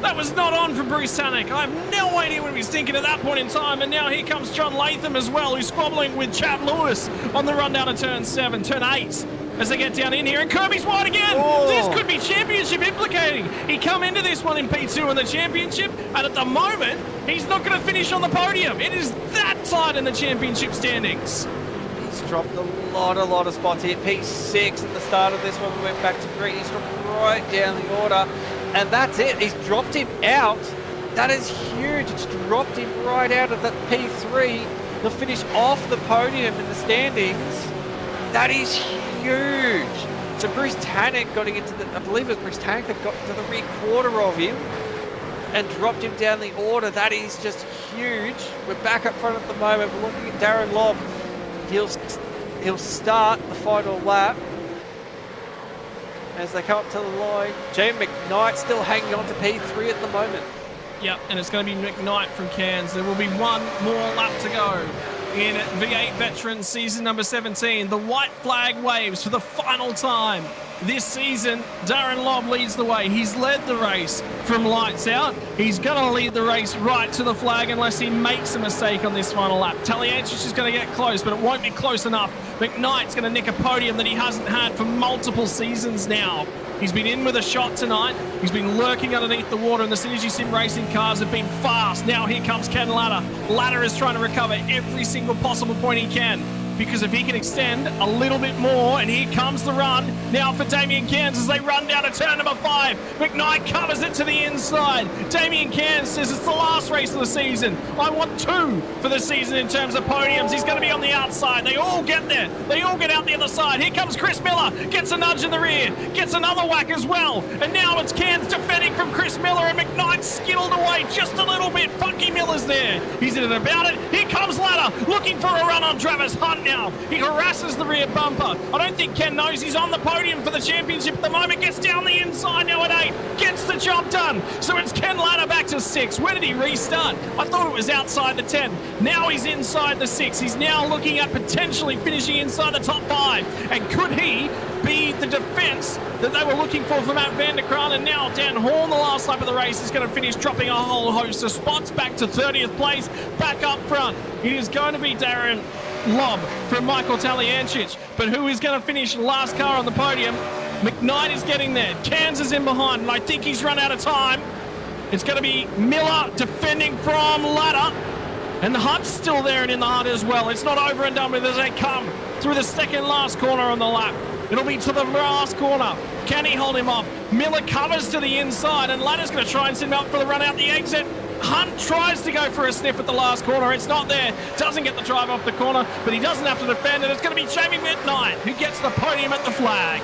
That was not on for Bruce Tannick. I have no idea what he was thinking at that point in time. And now here comes John Latham as well, who's squabbling with Chad Lewis on the run down to turn 7, turn 8. As they get down in here, and Kirby's wide again. Oh. This could be championship implicating. He come into this one in P2 in the championship, and at the moment, he's not going to finish on the podium. It is that tight in the championship standings. He's dropped a lot of spots here. P6 at the start of this one. We went back to green. He's dropped right down the order. And that's it. He's dropped him out. That is huge. It's dropped him right out of that P3. He'll finish off the podium in the standings. That is huge. So Bruce Tannock got into I believe it was Bruce Tannock that got to the rear quarter of him and dropped him down the order. That is just huge. We're back up front at the moment. We're looking at Darren Lobb. He'll start the final lap as they come up to the line. Jamie McKnight still hanging on to P3 at the moment. Yep, and it's going to be McKnight from Cairns. There will be one more lap to go in V8 Veterans season number 17. The white flag waves for the final time this season. Darren Lobb leads the way. He's led the race from lights out. He's going to lead the race right to the flag unless he makes a mistake on this final lap. Taliancic is going to get close, but it won't be close enough. McKnight's going to nick a podium that he hasn't had for multiple seasons now. He's been in with a shot tonight. He's been lurking underneath the water, and the Synergy Sim Racing cars have been fast. Now here comes Ken Latta. Latta is trying to recover every single possible point he can, because if he can extend a little bit more, and here comes the run now for Damien Cairns as they run down to turn number 5. McKnight covers it to the inside. Damien Cairns says it's the last race of the season. I want 2 for the season in terms of podiums. He's going to be on the outside. They all get there. They all get out the other side. Here comes Chris Miller. Gets a nudge in the rear. Gets another whack as well. And now it's Cairns defending from Chris Miller, and McKnight skittled away just a little bit. Funky Miller's there. He's in it about it. Here comes Latta looking for a run on Travis Hunt now. He harasses the rear bumper. I don't think Ken knows he's on the podium for the championship at the moment. Gets down the inside now at 8. Gets the job done. So it's Ken Latta back to 6. Where did he restart? I thought it was outside the 10. Now he's inside the 6. He's now looking at potentially finishing inside the top 5. And could he be the defence that they were looking for Matt van der Kraan? And now Dan Horn, the last lap of the race, is going to finish dropping a whole host of spots back to 30th place, back up front. It is going to be Darren Lobb from Michael Taliancic, but who is going to finish last car on the podium? McKnight is getting there. Cairns is in behind, and I think he's run out of time. It's going to be Miller defending from Latta, and the Hunt's still there and in the Hunt as well. It's not over and done with as they come through the second last corner on the lap. It'll be to the last corner. Can he hold him off? Miller covers to the inside, and Latta's going to try and send him up for the run out the exit. Hunt tries to go for a sniff at the last corner. It's not there. Doesn't get the drive off the corner, but he doesn't have to defend, and it's going to be Jamie McKnight who gets the podium at the flag.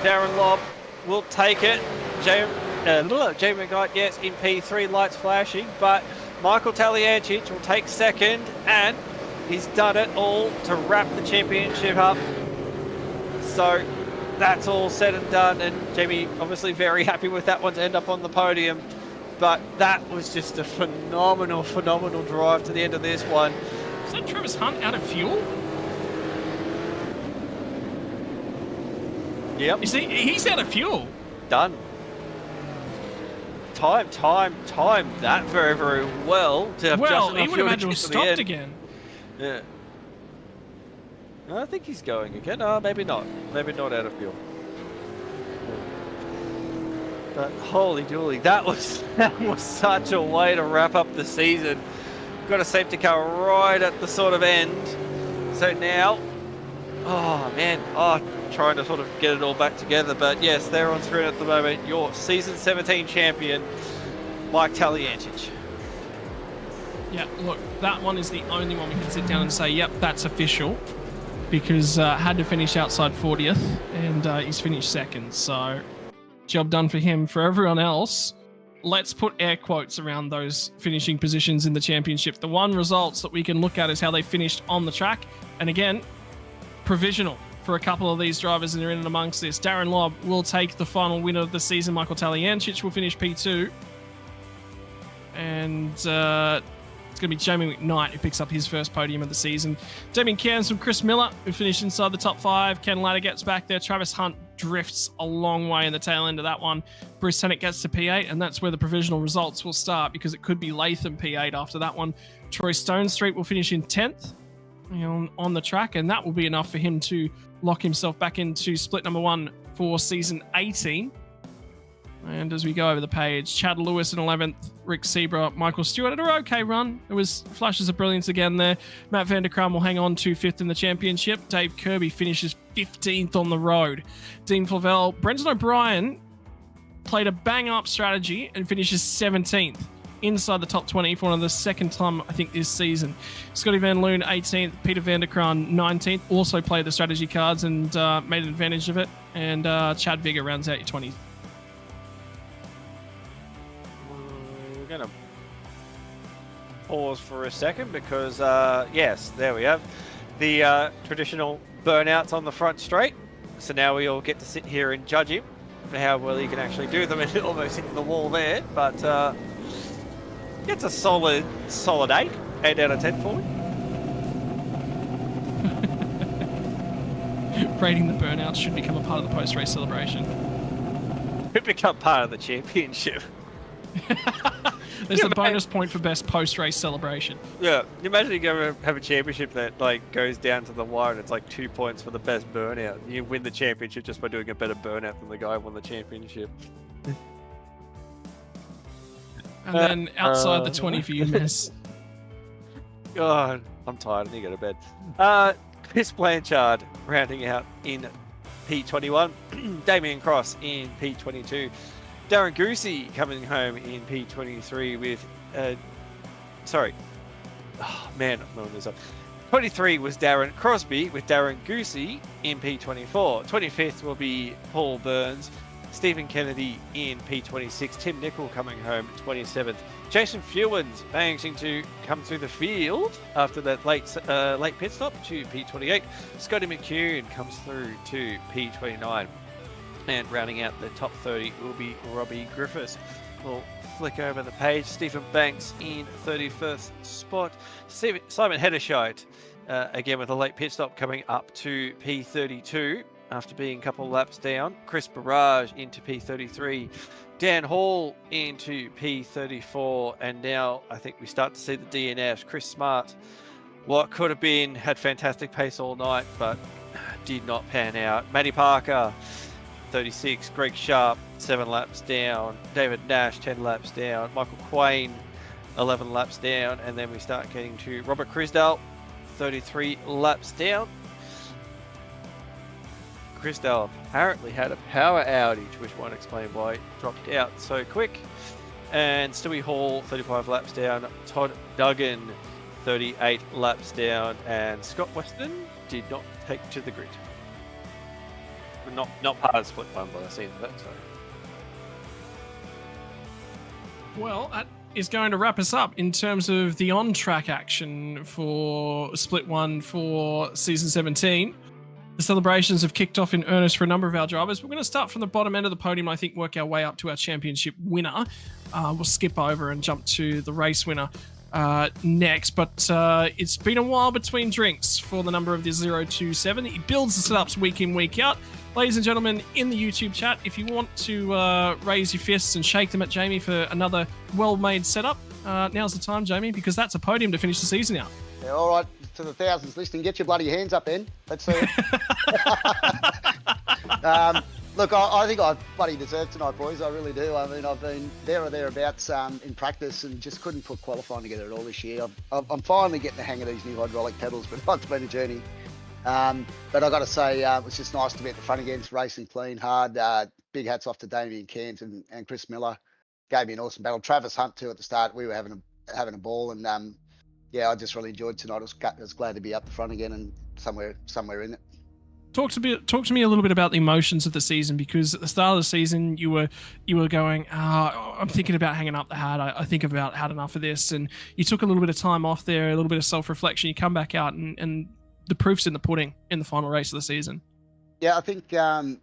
Darren Lobb will take it. Jamie McKnight, yes, in P3, lights flashing, but Michael Taliancic will take second, and he's done it all to wrap the championship up. So that's all said and done, and Jamie obviously very happy with that one to end up on the podium. But that was just a phenomenal drive to the end of this one. Is that Travis Hunt out of fuel? Yep. He's out of fuel. Done. Time that very well to have just he would have had to have to stopped again. Yeah. I think he's going again. Oh, maybe not. Maybe not out of fuel. But holy dooly, that was such a way to wrap up the season. Got a safety car right at the sort of end. So now, trying to sort of get it all back together. But yes, they're on screen at the moment. Your season 17 champion, Mike Taliancic. Yeah, look, that one is the only one we can sit down and say, yep, that's official. Because had to finish outside 40th, and he's finished second. So job done for him. For everyone else, let's put air quotes around those finishing positions in the championship. The one results that we can look at is how they finished on the track. And again, provisional for a couple of these drivers that are in and amongst this. Darren Lobb will take the final winner of the season. Michael Taliancic will finish P2. And it's going to be Jamie McKnight who picks up his first podium of the season. Damien Cairns from Chris Miller, who finished inside the top 5. Ken Latta gets back there. Travis Hunt drifts a long way in the tail end of that one. Bruce Tannock gets to P8, and that's where the provisional results will start, because it could be Latham P8 after that one. Troy Stonestreet will finish in 10th on the track, and that will be enough for him to lock himself back into split number 1 for season 18. And as we go over the page, Chad Lewis in 11th, Rick Sebra, Michael Stewart at an okay run. It was flashes of brilliance again there. Matt van der Kraan will hang on to 5th in the championship. Dave Kirby finishes 15th on the road. Dean Flavel, Brendan O'Brien played a bang-up strategy and finishes 17th inside the top 20 for one of the second time, I think, this season. Scotty Van Loon, 18th. Peter van der Kraan, 19th. Also played the strategy cards and made an advantage of it. And Chad Vigor rounds out your 20s. We're going to pause for a second because, yes, there we have the traditional burnouts on the front straight. So now we all get to sit here and judge him for how well he can actually do them, and almost hitting the wall there. But it's a solid 8 out of 10 for me. Rating the burnouts should become a part of the post-race celebration. Could become part of the championship. There's a bonus point for best post-race celebration. Yeah, imagine you go have a championship that like goes down to the wire and it's like 2 points for the best burnout. You win the championship just by doing a better burnout than the guy who won the championship. And then outside the 20 for you, Miss. God, I'm tired. I need to go to bed. Chris Blanchard rounding out in P21. Damien Cross in P22. Darren Goosey coming home in P23 with... sorry. Oh, man, I'm blowing this up. 23 was Darren Crosby with Darren Goosey in P24. 25th will be Paul Burns. Stephen Kennedy in P26. Tim Nicol coming home 27th. Jason Fewens managing to come through the field after that late pit stop to P28. Scotty McCune comes through to P29. And rounding out the top 30 will be Robbie Griffiths. We'll flick over the page. Stephen Banks in 31st spot. Simon Hederscheit, again with a late pit stop, coming up to P32 after being a couple of laps down. Chris Barrage into P33. Dan Hall into P34. And now I think we start to see the DNFs. Chris Smart, what could have been, had fantastic pace all night, but did not pan out. Matty Parker, 36. Greg Sharp, 7 laps down. David Nash, 10 laps down. Michael Quain, 11 laps down. And then we start getting to Robert Crisdale, 33 laps down. Crisdale apparently had a power outage, which won't explain why it dropped out so quick. And Stewie Hall, 35 laps down. Todd Duggan, 38 laps down. And Scott Weston did not take to the grid. Not part of the split one, but I've seen that. So. Well, that is going to wrap us up in terms of the on-track action for Split 1 for Season 17. The celebrations have kicked off in earnest for a number of our drivers. We're going to start from the bottom end of the podium, I think, work our way up to our championship winner. We'll skip over and jump to the race winner next, but it's been a while between drinks for the number of the 027. He builds the setups week in, week out. Ladies and gentlemen, in the YouTube chat, if you want to raise your fists and shake them at Jamie for another well-made setup, now's the time, Jamie, because that's a podium to finish the season out. Yeah, all right, to the thousands listening, get your bloody hands up then. Let's see it. Look, I think I bloody deserve tonight, boys. I really do. I mean, I've been there or thereabouts in practice and just couldn't put qualifying together at all this year. I'm finally getting the hang of these new hydraulic pedals, but it's been a journey. But I got to say, it was just nice to be at the front again, racing clean, hard. Big hats off to Damien Cairns and Chris Miller. Gave me an awesome battle. Travis Hunt too at the start. We were having a ball, and yeah, I just really enjoyed tonight. I was glad to be up the front again and somewhere in it. Talk to me a little bit about the emotions of the season, because at the start of the season you were going, I'm thinking about hanging up the hat. I think about had enough of this, and you took a little bit of time off there, a little bit of self-reflection. You come back out and the proof's in the pudding in the final race of the season. Yeah, I think I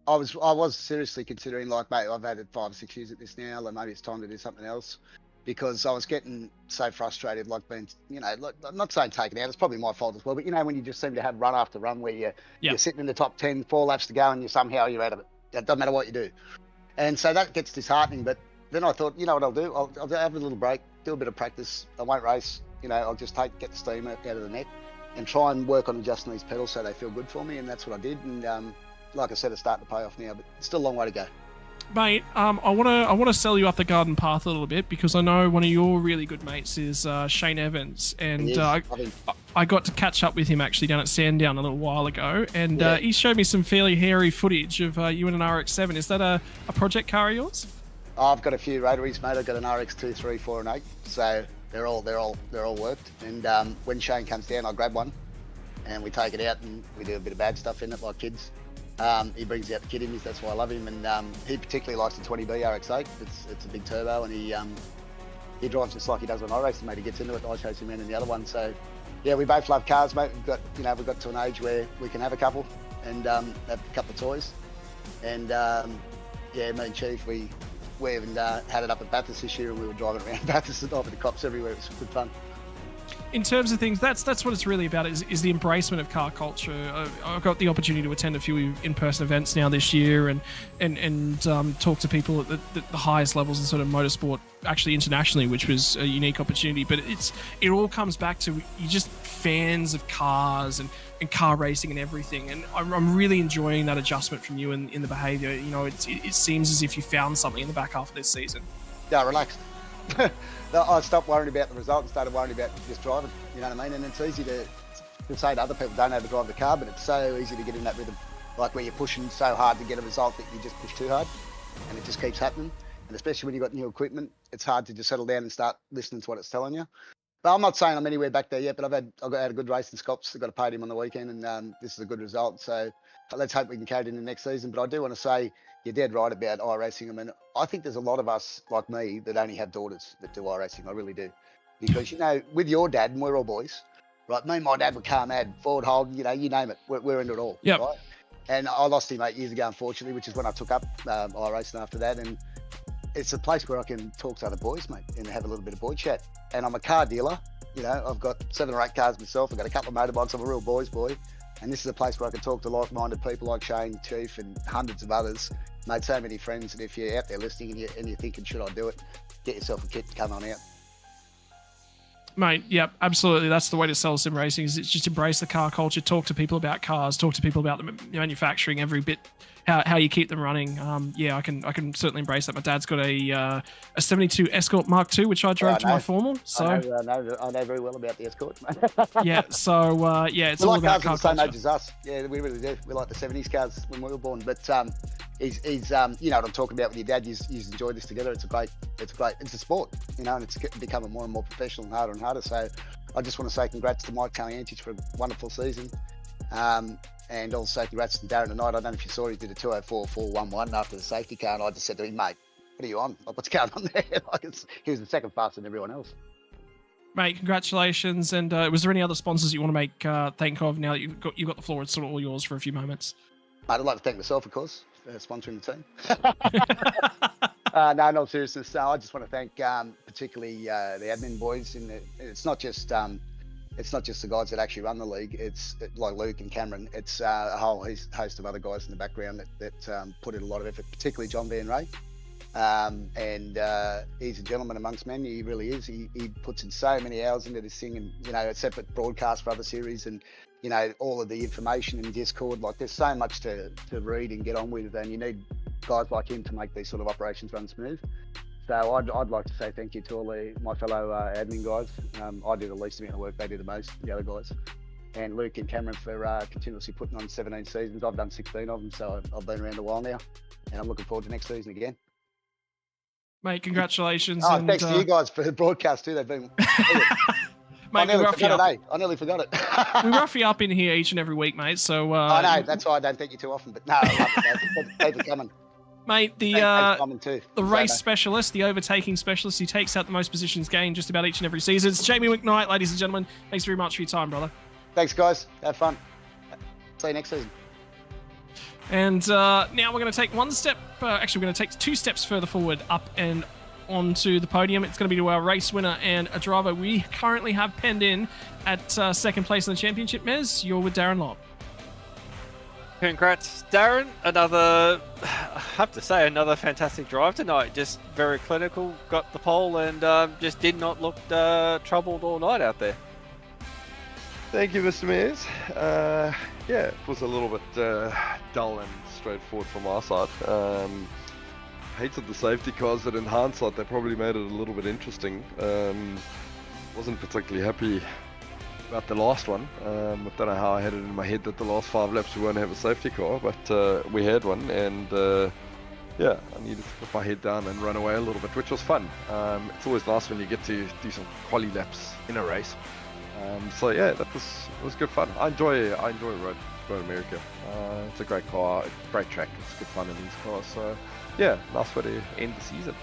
was seriously considering, like, mate, I've had it 5 or 6 years at this now, and maybe it's time to do something else, because I was getting so frustrated, like being, like, I'm not saying taken out, it's probably my fault as well, but when you just seem to have run after run where you're sitting in the top 10, 4 laps to go, and you're out of it. It doesn't matter what you do. And so that gets disheartening, but then I thought, you know what I'll do? I'll have a little break, do a bit of practice. I won't race, I'll just get the steam out of the net and try and work on adjusting these pedals so they feel good for me, and that's what I did. And like I said, it's starting to pay off now, but it's still a long way to go. Mate, I want to sell you up the garden path a little bit, because I know one of your really good mates is Shane Evans, and I got to catch up with him actually down at Sandown a little while ago, and he showed me some fairly hairy footage of you in an RX-7. Is that a project car of yours? I've got a few rotaries, mate. I've got an RX 2, 3, 4, and 8. So they're all worked. And when Shane comes down, I grab one, and we take it out and we do a bit of bad stuff in it, like kids. He brings out the kid in me, that's why I love him. And he particularly likes the 20B RX8. It's a big turbo, and he drives just like he does when I race, mate. He gets into it. I chase him in the other one. So yeah, we both love cars, mate. We've got to an age where we can have a couple and have a couple of toys. And yeah, me and Chief, we even had it up at Bathurst this year, and we were driving around Bathurst and over the cops everywhere. It was good fun. In terms of things, that's what it's really about, is the embracement of car culture. I've got the opportunity to attend a few in-person events now this year and talk to people at the highest levels in sort of motorsport, actually internationally, which was a unique opportunity. But it all comes back to you're just fans of cars and car racing and everything. And I'm really enjoying that adjustment from you in the behaviour. You know, it seems as if you found something in the back half of this season. Yeah, relaxed. I stopped worrying about the result and started worrying about just driving, you know what I mean? And it's easy to say to other people don't know how to drive the car, but it's so easy to get in that rhythm, like where you're pushing so hard to get a result that you just push too hard, and it just keeps happening. And especially when you've got new equipment, it's hard to just settle down and start listening to what it's telling you. But I'm not saying I'm anywhere back there yet, but I've had a good race in Scops. I got a podium on the weekend, and this is a good result. So let's hope we can carry it into next season. But I do want to say you're dead right about iRacing. I mean, I think there's a lot of us like me that only have daughters that do iRacing. I really do, because you know, with your dad, and we're all boys, right? Me and my dad were car mad, forward hold, you know, you name it. We're into it all, yep. Right? And I lost him 8 years ago, unfortunately, which is when I took up iRacing after that. And it's a place where I can talk to other boys, mate, and have a little bit of boy chat. And I'm a car dealer. You know, I've got 7 or 8 cars myself. I've got a couple of motorbikes. I'm a real boys boy. And this is a place where I can talk to like-minded people like Shane, Chief, and hundreds of others. Made so many friends. And if you're out there listening and you're thinking, should I do it? Get yourself a kit and come on out. Mate, yep, absolutely. That's the way to sell sim racing. Is it's just embrace the car culture, talk to people about cars, talk to people about the manufacturing, every bit, how you keep them running. Yeah, I can certainly embrace that. My dad's got a 72 Escort Mark II, which I drove to my formal. So I know very well about the Escort. Yeah, so yeah, it's all like about cars car of the same culture. age as us. Yeah, we really do. We like the 70s cars when we were born. But he's you know what I'm talking about with your dad. You enjoy this together. It's a sport, you know, and it's becoming more and more professional and harder and harder. So I just want to say congrats to Mike Calientich for a wonderful season. And also congrats to Darren tonight. I don't know if you saw, he did a 204.411 after the safety car, and I just said to him, mate, what are you on? Like, what's going on there? He was the second faster than everyone else. Mate, congratulations. And was there any other sponsors you want to make thank of now that you've got the floor? It's sort of all yours for a few moments. Mate, I'd like to thank myself, of course, for sponsoring the team. No, in all seriousness, I just want to thank particularly the admin boys. It's not just the guys that actually run the league. It's like Luke and Cameron. It's a whole host of other guys in the background that put in a lot of effort, particularly John Van Ray. And he's a gentleman amongst men. He really is. He puts in so many hours into this thing, and you know, a separate broadcast for other series, and you know, all of the information in Discord. Like, there's so much to read and get on with, and you need guys like him to make these sort of operations run smooth. So I'd like to say thank you to all my fellow admin guys. I do the least amount of work, they do the most, the other guys. And Luke and Cameron for continuously putting on 17 seasons. I've done 16 of them, so I've been around a while now, and I'm looking forward to next season again. Mate, congratulations. Oh, and thanks to you guys for the broadcast too. They've been. Mate, I nearly forgot it. We rough you up in here each and every week, mate. So I know, that's why I don't thank you too often. But no, I love it. Keep it coming. Mate, the race specialist, the overtaking specialist, who takes out the most positions gained just about each and every season. It's Jamie McKnight, ladies and gentlemen. Thanks very much for your time, brother. Thanks, guys. Have fun. See you next season. And now we're going to take one step. Actually, we're going to take 2 steps further forward, up and onto the podium. It's going to be to our race winner and a driver we currently have penned in at second place in the championship. Mez, you're with Darren Lobb. Congrats, Darren. I have to say, another fantastic drive tonight. Just very clinical, got the pole, and just did not look troubled all night out there. Thank you, Mr. Mears. Yeah, it was a little bit dull and straightforward from our side. Hated the safety cars, but in hindsight, they probably made it a little bit interesting. Wasn't particularly happy about the last one. I don't know how I had it in my head that the last 5 laps we won't have a safety car, but we had one, and yeah, I needed to put my head down and run away a little bit, which was fun. It's always nice when you get to do some quali laps in a race. So yeah, it was good fun. I enjoy Road America. It's a great car, great track. It's good fun in these cars. So yeah, nice way to end the season.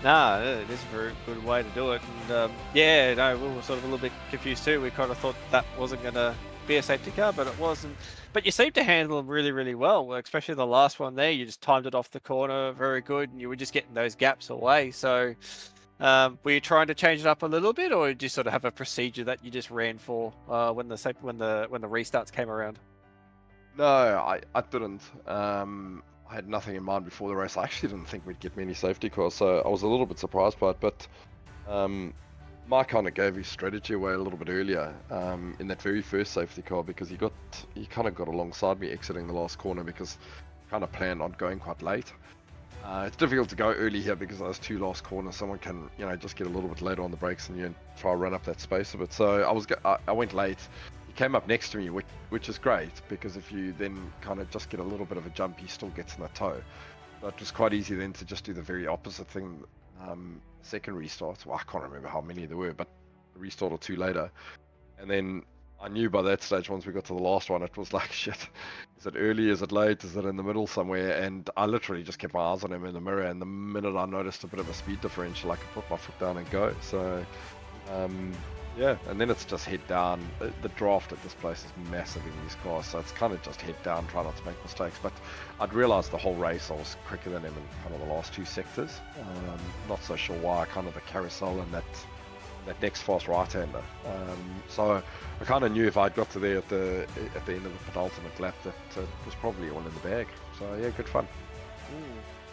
Nah, it is a very good way to do it. And yeah, no, we were sort of a little bit confused too. We kind of thought that wasn't going to be a safety car, but it wasn't. But you seemed to handle them really, really well, especially the last one there. You just timed it off the corner very good, and you were just getting those gaps away. So were you trying to change it up a little bit, or did you sort of have a procedure that you just ran for when the restarts came around? No, I didn't. I had nothing in mind before the race. I actually didn't think we'd get many safety cars, so I was a little bit surprised by it. But Mike kind of gave his strategy away a little bit earlier in that very first safety car, because he kind of got alongside me exiting the last corner, because kind of planned on going quite late. It's difficult to go early here because those two last corners, someone can just get a little bit later on the brakes and you try to run up that space a bit. So I went late. He came up next to me, which is great, because if you then kind of just get a little bit of a jump, he still gets in the toe. So it was quite easy then to just do the very opposite thing. Second restart, well, I can't remember how many there were, but a restart or two later, and then I knew by that stage, once we got to the last one, it was like, shit, is it early, is it late, is it in the middle somewhere? And I literally just kept my eyes on him in the mirror, and the minute I noticed a bit of a speed differential, I could put my foot down and go. So yeah, and then it's just head down. The draft at this place is massive in these cars, so it's kind of just head down, try not to make mistakes. But I'd realised the whole race I was quicker than him in kind of the last two sectors. Not so sure why, kind of the carousel and that next fast right-hander. So I kind of knew if I'd got to there at the end of the penultimate lap that it was probably all in the bag. So yeah, good fun.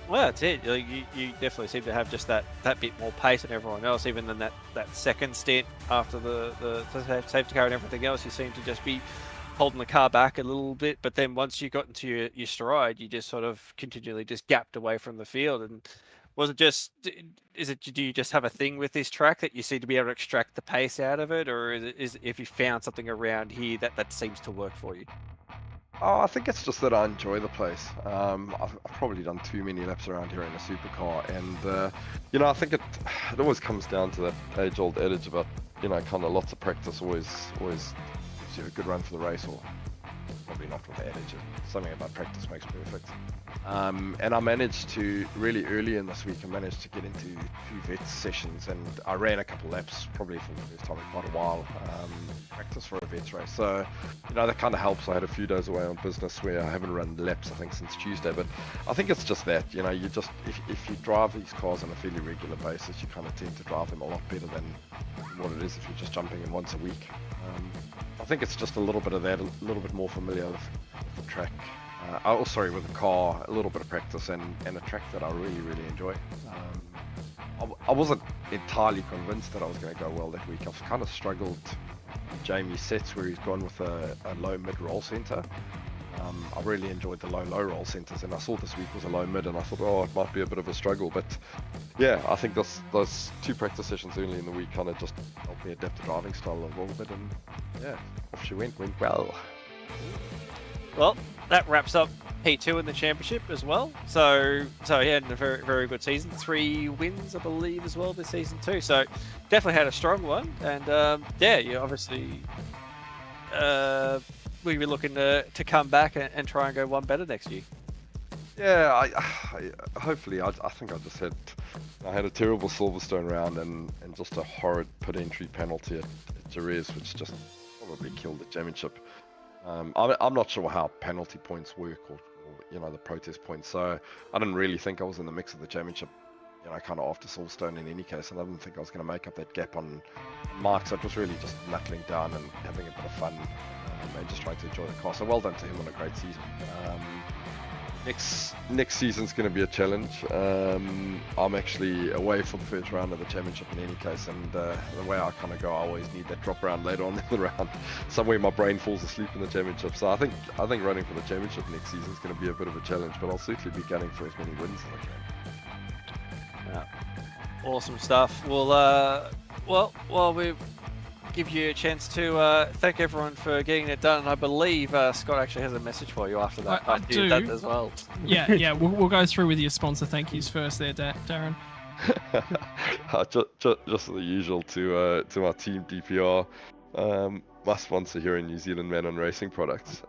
Well, that's it. You definitely seem to have just that bit more pace than everyone else. Even in that second stint after the safety car and everything else, you seem to just be holding the car back a little bit. But then once you got into your stride, you just sort of continually just gapped away from the field. And was it just, do you just have a thing with this track that you seem to be able to extract the pace out of it? Or is if you found something around here that seems to work for you? Oh, I think it's just that I enjoy the place. I've probably done too many laps around here in a supercar, and I think it always comes down to that age-old adage about kind of lots of practice always gives you a good run for the race, or probably not with the adage. Something about practice makes perfect. And I managed to really early in this week. I managed to get into 2 vet sessions, and I ran a couple laps, probably for the first time in quite a while. Practice for a vets race, so that kind of helps. I had a few days away on business where I haven't run laps, I think, since Tuesday. But I think it's just that you just if you drive these cars on a fairly regular basis, you kind of tend to drive them a lot better than what it is if you're just jumping in once a week. I think it's just a little bit of that, a little bit more familiar with the track. With the car, a little bit of practice, and a track that I really, really enjoy. I wasn't entirely convinced that I was going to go well that week. I've kind of struggled with Jamie's sets where he's gone with a low-mid roll centre. I really enjoyed the low roll centres, and I saw this week was a low-mid, and I thought, it might be a bit of a struggle. But yeah, I think those 2 practice sessions early in the week kind of just helped me adapt the driving style a little bit, and yeah, off she went well. Well, that wraps up P2 in the championship as well. So he had a very, very good season. 3 wins, I believe, as well this season too. So definitely had a strong one. And you obviously we'll be looking to come back and try and go one better next year. Yeah, I hopefully. I think I had a terrible Silverstone round and just a horrid pit entry penalty at Jerez, which just probably killed the championship. I'm not sure how penalty points work or the protest points, so I didn't really think I was in the mix of the championship, kind of after Silverstone in any case, and I didn't think I was going to make up that gap on Mark, so it was really just knuckling down and having a bit of fun and just trying to enjoy the car. So well done to him on a great season. Next season's going to be a challenge. I'm actually away for the first round of the championship in any case, and the way I kind of go, I always need that drop round later on in the round. Somewhere my brain falls asleep in the championship. So I think running for the championship next season is going to be a bit of a challenge, but I'll certainly be gunning for as many wins as I can. Yeah. Awesome stuff. Well, while we're give you a chance to thank everyone for getting it done. And I believe Scott actually has a message for you after that. I After you've do. done as well. Yeah, we'll go through with your sponsor thank yous first there, Darren. Just the usual to my team DPR, my sponsor here in New Zealand, Man on Racing Products.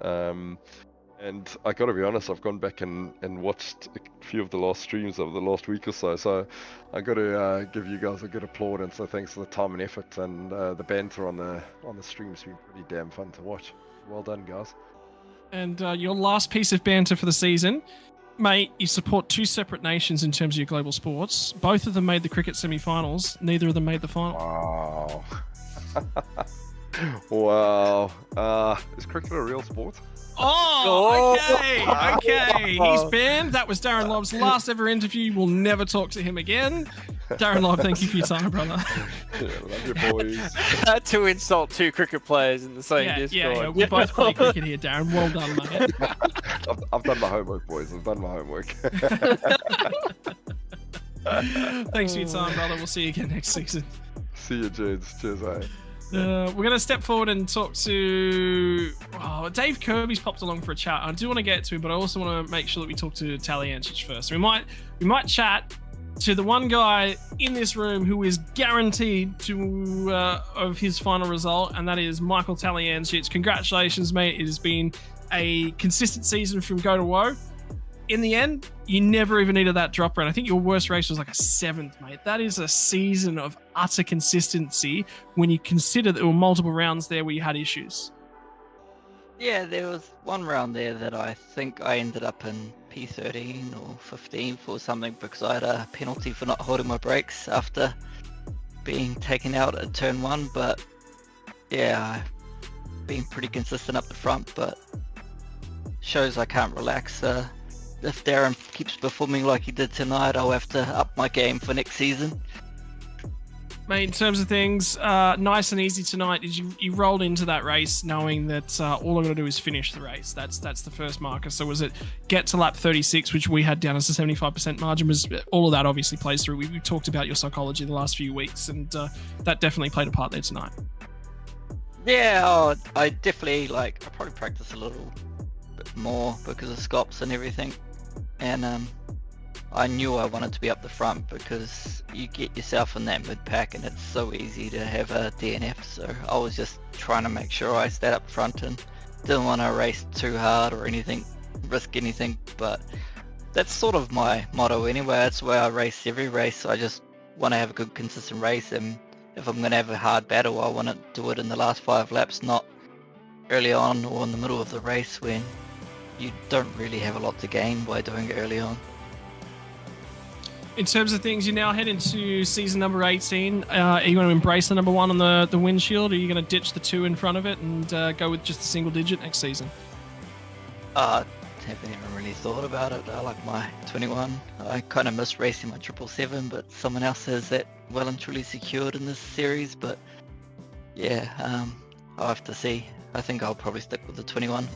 And I gotta be honest, I've gone back and watched a few of the last streams over the last week or so. So I gotta give you guys a good applaud and say thanks for the time and effort, and the banter on the stream's been pretty damn fun to watch. Well done, guys. And your last piece of banter for the season, mate, you support two separate nations in terms of your global sports. Both of them made the cricket semi-finals. Neither of them made the final. Wow. Wow. Is cricket a real sport? Oh, okay. He's banned. That was Darren Lobb's last ever interview. We'll never talk to him again. Darren Lobb, thank you for your time, brother. Yeah, love you, boys. To insult two cricket players in the same Discord. Yeah, we both play cricket here, Darren. Well done, mate. I've done my homework, boys. I've done my homework. Thanks for your time, brother. We'll see you again next season. See you, James. Cheers, eh? We're going to step forward and talk to... Dave Kirby's popped along for a chat. I do want to get to him, but I also want to make sure that we talk to Taliancic first. We might chat to the one guy in this room who is guaranteed to of his final result, and that is Michael Taliancic. Congratulations, mate. It has been a consistent season from go to woe. In the end, you never even needed that drop round. I think your worst race was like a 7th, mate. That is a season of utter consistency when you consider that there were multiple rounds there where you had issues. Yeah, there was one round there that I think I ended up in P13 or 15 or something because I had a penalty for not holding my brakes after being taken out at turn 1. But yeah, I've been pretty consistent up the front, but shows I can't relax. If Darren keeps performing like he did tonight, I'll have to up my game for next season. Mate, in terms of things, nice and easy tonight. You rolled into that race knowing that all I'm going to do is finish the race. That's the first marker. So was it get to lap 36, which we had down as a 75% margin? Was all of that obviously plays through. We talked about your psychology the last few weeks, and that definitely played a part there tonight. Yeah, I definitely I probably practice a little bit more because of scops and everything. And I knew I wanted to be up the front because you get yourself in that mid-pack and it's so easy to have a DNF. So I was just trying to make sure I stayed up front and didn't want to race too hard or anything, risk anything. But that's sort of my motto anyway. That's the way I race every race. I just want to have a good consistent race, and if I'm going to have a hard battle, I want to do it in the last 5 laps, not early on or in the middle of the race when you don't really have a lot to gain by doing it early on. In terms of things, you now head into season number 18. Are you going to embrace the number 1 on the windshield? Or are you going to ditch the 2 in front of it and go with just a single digit next season? Haven't even really thought about it. I like my 21. I kind of miss racing my 777, but someone else has that well and truly secured in this series. But yeah, I'll have to see. I think I'll probably stick with the 21.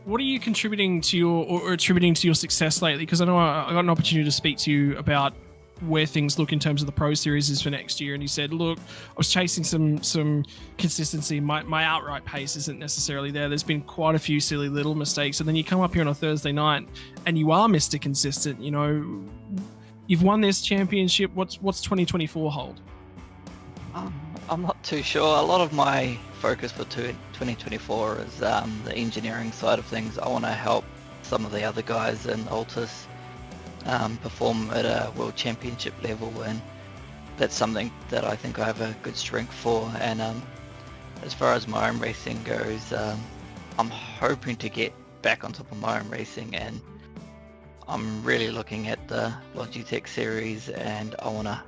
What are you contributing to your attributing to your success lately? Because I know I got an opportunity to speak to you about where things look in terms of the Pro Series is for next year, and you said, look, I was chasing some consistency. My outright pace isn't necessarily there. There's been quite a few silly little mistakes, and then you come up here on a Thursday night and you are Mr. Consistent. You know, you've won this championship. What's 2024 hold? I'm not too sure. A lot of my focus for 2024 is the engineering side of things. I want to help some of the other guys in Altus perform at a world championship level, and that's something that I think I have a good strength for. And as far as my own racing goes, I'm hoping to get back on top of my own racing, and I'm really looking at the Logitech series, and I want to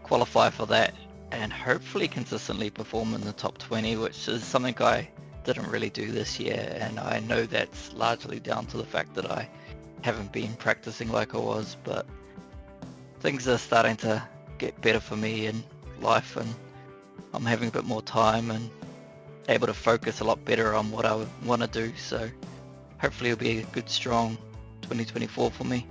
qualify for that and hopefully consistently perform in the top 20, which is something I didn't really do this year, and I know that's largely down to the fact that I haven't been practicing like I was, but things are starting to get better for me in life, and I'm having a bit more time and able to focus a lot better on what I want to do, so hopefully it'll be a good strong 2024 for me.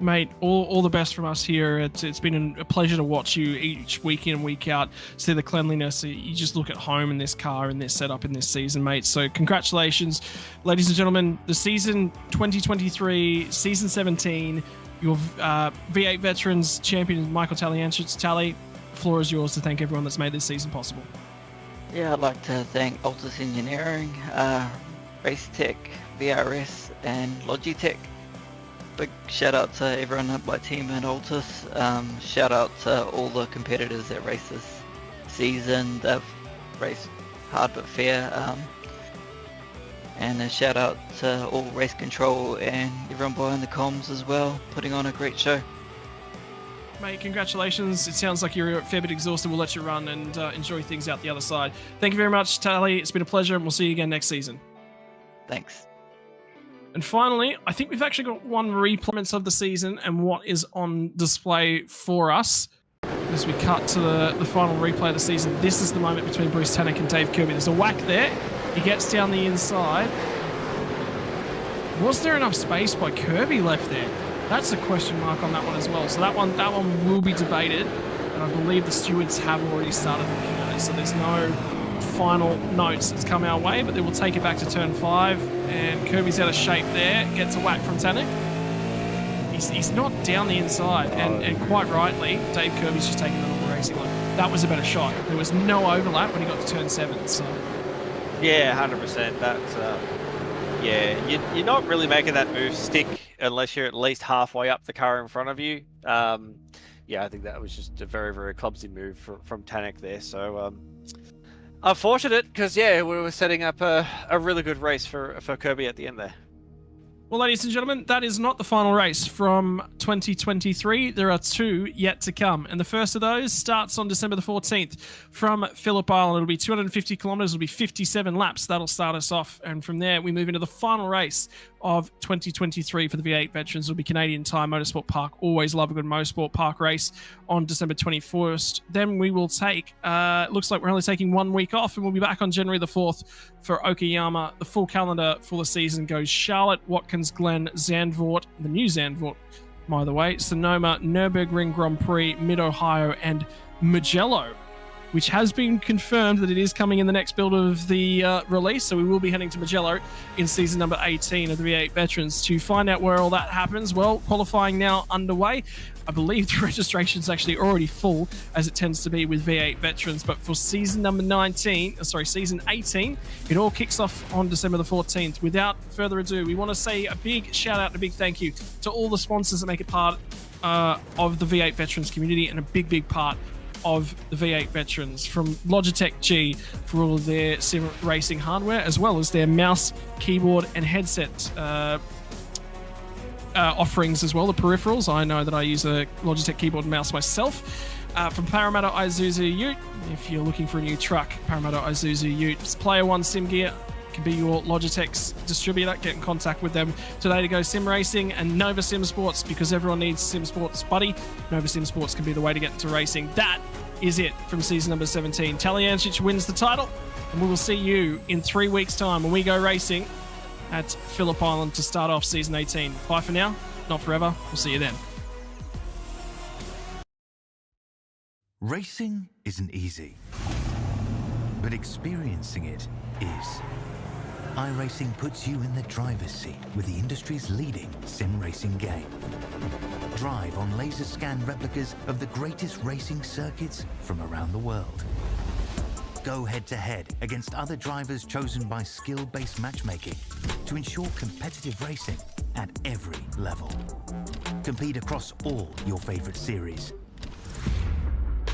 Mate, all the best from us here. It's been a pleasure to watch you each week in and week out, see the cleanliness. You just look at home in this car and this setup in this season, mate. So congratulations, ladies and gentlemen. The season 2023, season 17, your V8 Veterans champion, Michael Taliancic. Tally, the floor is yours to thank everyone that's made this season possible. Yeah, I'd like to thank Altus Engineering, Race Tech, VRS, and Logitech. Big shout out to everyone at my team at Altus. Shout out to all the competitors that race this season. They've raced hard but fair. And a shout out to all race control and everyone behind the comms as well, putting on a great show. Mate, congratulations. It sounds like you're a fair bit exhausted. We'll let you run and enjoy things out the other side. Thank you very much, Tally. It's been a pleasure, and we'll see you again next season. Thanks. And finally, I think we've actually got one replay of the season and what is on display for us. As we cut to the final replay of the season, this is the moment between Bruce Tannock and Dave Kirby. There's a whack there. He gets down the inside. Was there enough space by Kirby left there? That's a question mark on that one as well. So that one will be debated, and I believe the stewards have already started looking at it. So there's no final notes that's come our way, but they will take it back to turn 5, and Kirby's out of shape there. Gets a whack from Tannock. He's not down the inside, and quite rightly, Dave Kirby's just taking a little racing line. That was a better shot. There was no overlap when he got to turn 7. So Yeah, 100%. That's yeah, you're not really making that move stick unless you're at least halfway up the car in front of you. Yeah, I think that was just a very, very clumsy move from Tannock there. So unfortunate, because yeah, we were setting up a really good race for Kirby at the end there. Well, ladies and gentlemen, that is not the final race from 2023. There are 2 yet to come. And the first of those starts on December the 14th from Phillip Island. It'll be 250 kilometers. It'll be 57 laps. That'll start us off. And from there, we move into the final race of 2023 for the V8 Veterans. It'll be Canadian Tire Motorsport Park. Always love a good motorsport park race on December 21st. Then we will take, looks like we're only taking 1 week off, and we'll be back on January the 4th for Okayama. The full calendar for the season goes Charlotte, Watkins Glen, Zandvoort, the new Zandvoort, by the way, Sonoma, Nürburgring Grand Prix, Mid-Ohio, and Mugello, which has been confirmed that it is coming in the next build of the release. So we will be heading to Mugello in season number 18 of the V8 Veterans. To find out where all that happens, well, qualifying now underway. I believe the registration's actually already full, as it tends to be with V8 Veterans. But for season number season 18, it all kicks off on December the 14th. Without further ado, we want to say a big shout out and a big thank you to all the sponsors that make it part of the V8 Veterans community, and a big, big part of the V8 Veterans, from Logitech G for all of their sim racing hardware, as well as their mouse, keyboard, and headset offerings as well, the peripherals. I know that I use a Logitech keyboard and mouse myself. From Parramatta Isuzu Ute, if you're looking for a new truck, Parramatta Isuzu Ute. Player One Sim Gear can be your Logitech's distributor. Get in contact with them today to go sim racing. And Nova Sim Sports, because everyone needs Sim Sports buddy. Nova Sim Sports can be the way to get into racing. That is it from season number 17. Taliancic wins the title, and we will see you in 3 weeks' time when we go racing at Phillip Island to start off season 18. Bye for now, not forever. We'll see you then. Racing isn't easy, but experiencing it is. iRacing puts you in the driver's seat with the industry's leading sim racing game. Drive on laser scan replicas of the greatest racing circuits from around the world. Go head to head against other drivers chosen by skill-based matchmaking to ensure competitive racing at every level. Compete across all your favorite series.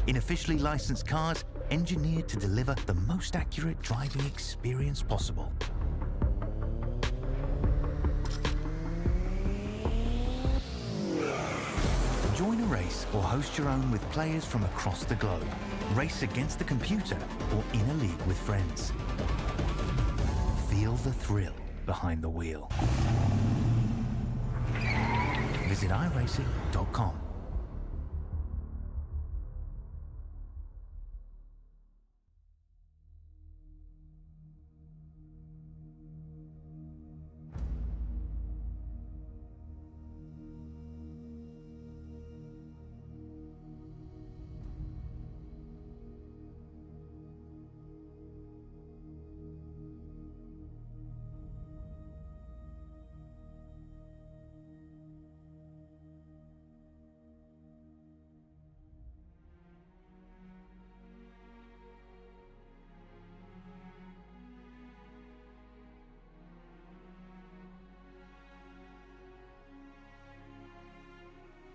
In officially licensed cars, engineered to deliver the most accurate driving experience possible. Join a race or host your own with players from across the globe. Race against the computer or in a league with friends. Feel the thrill behind the wheel. Visit iRacing.com.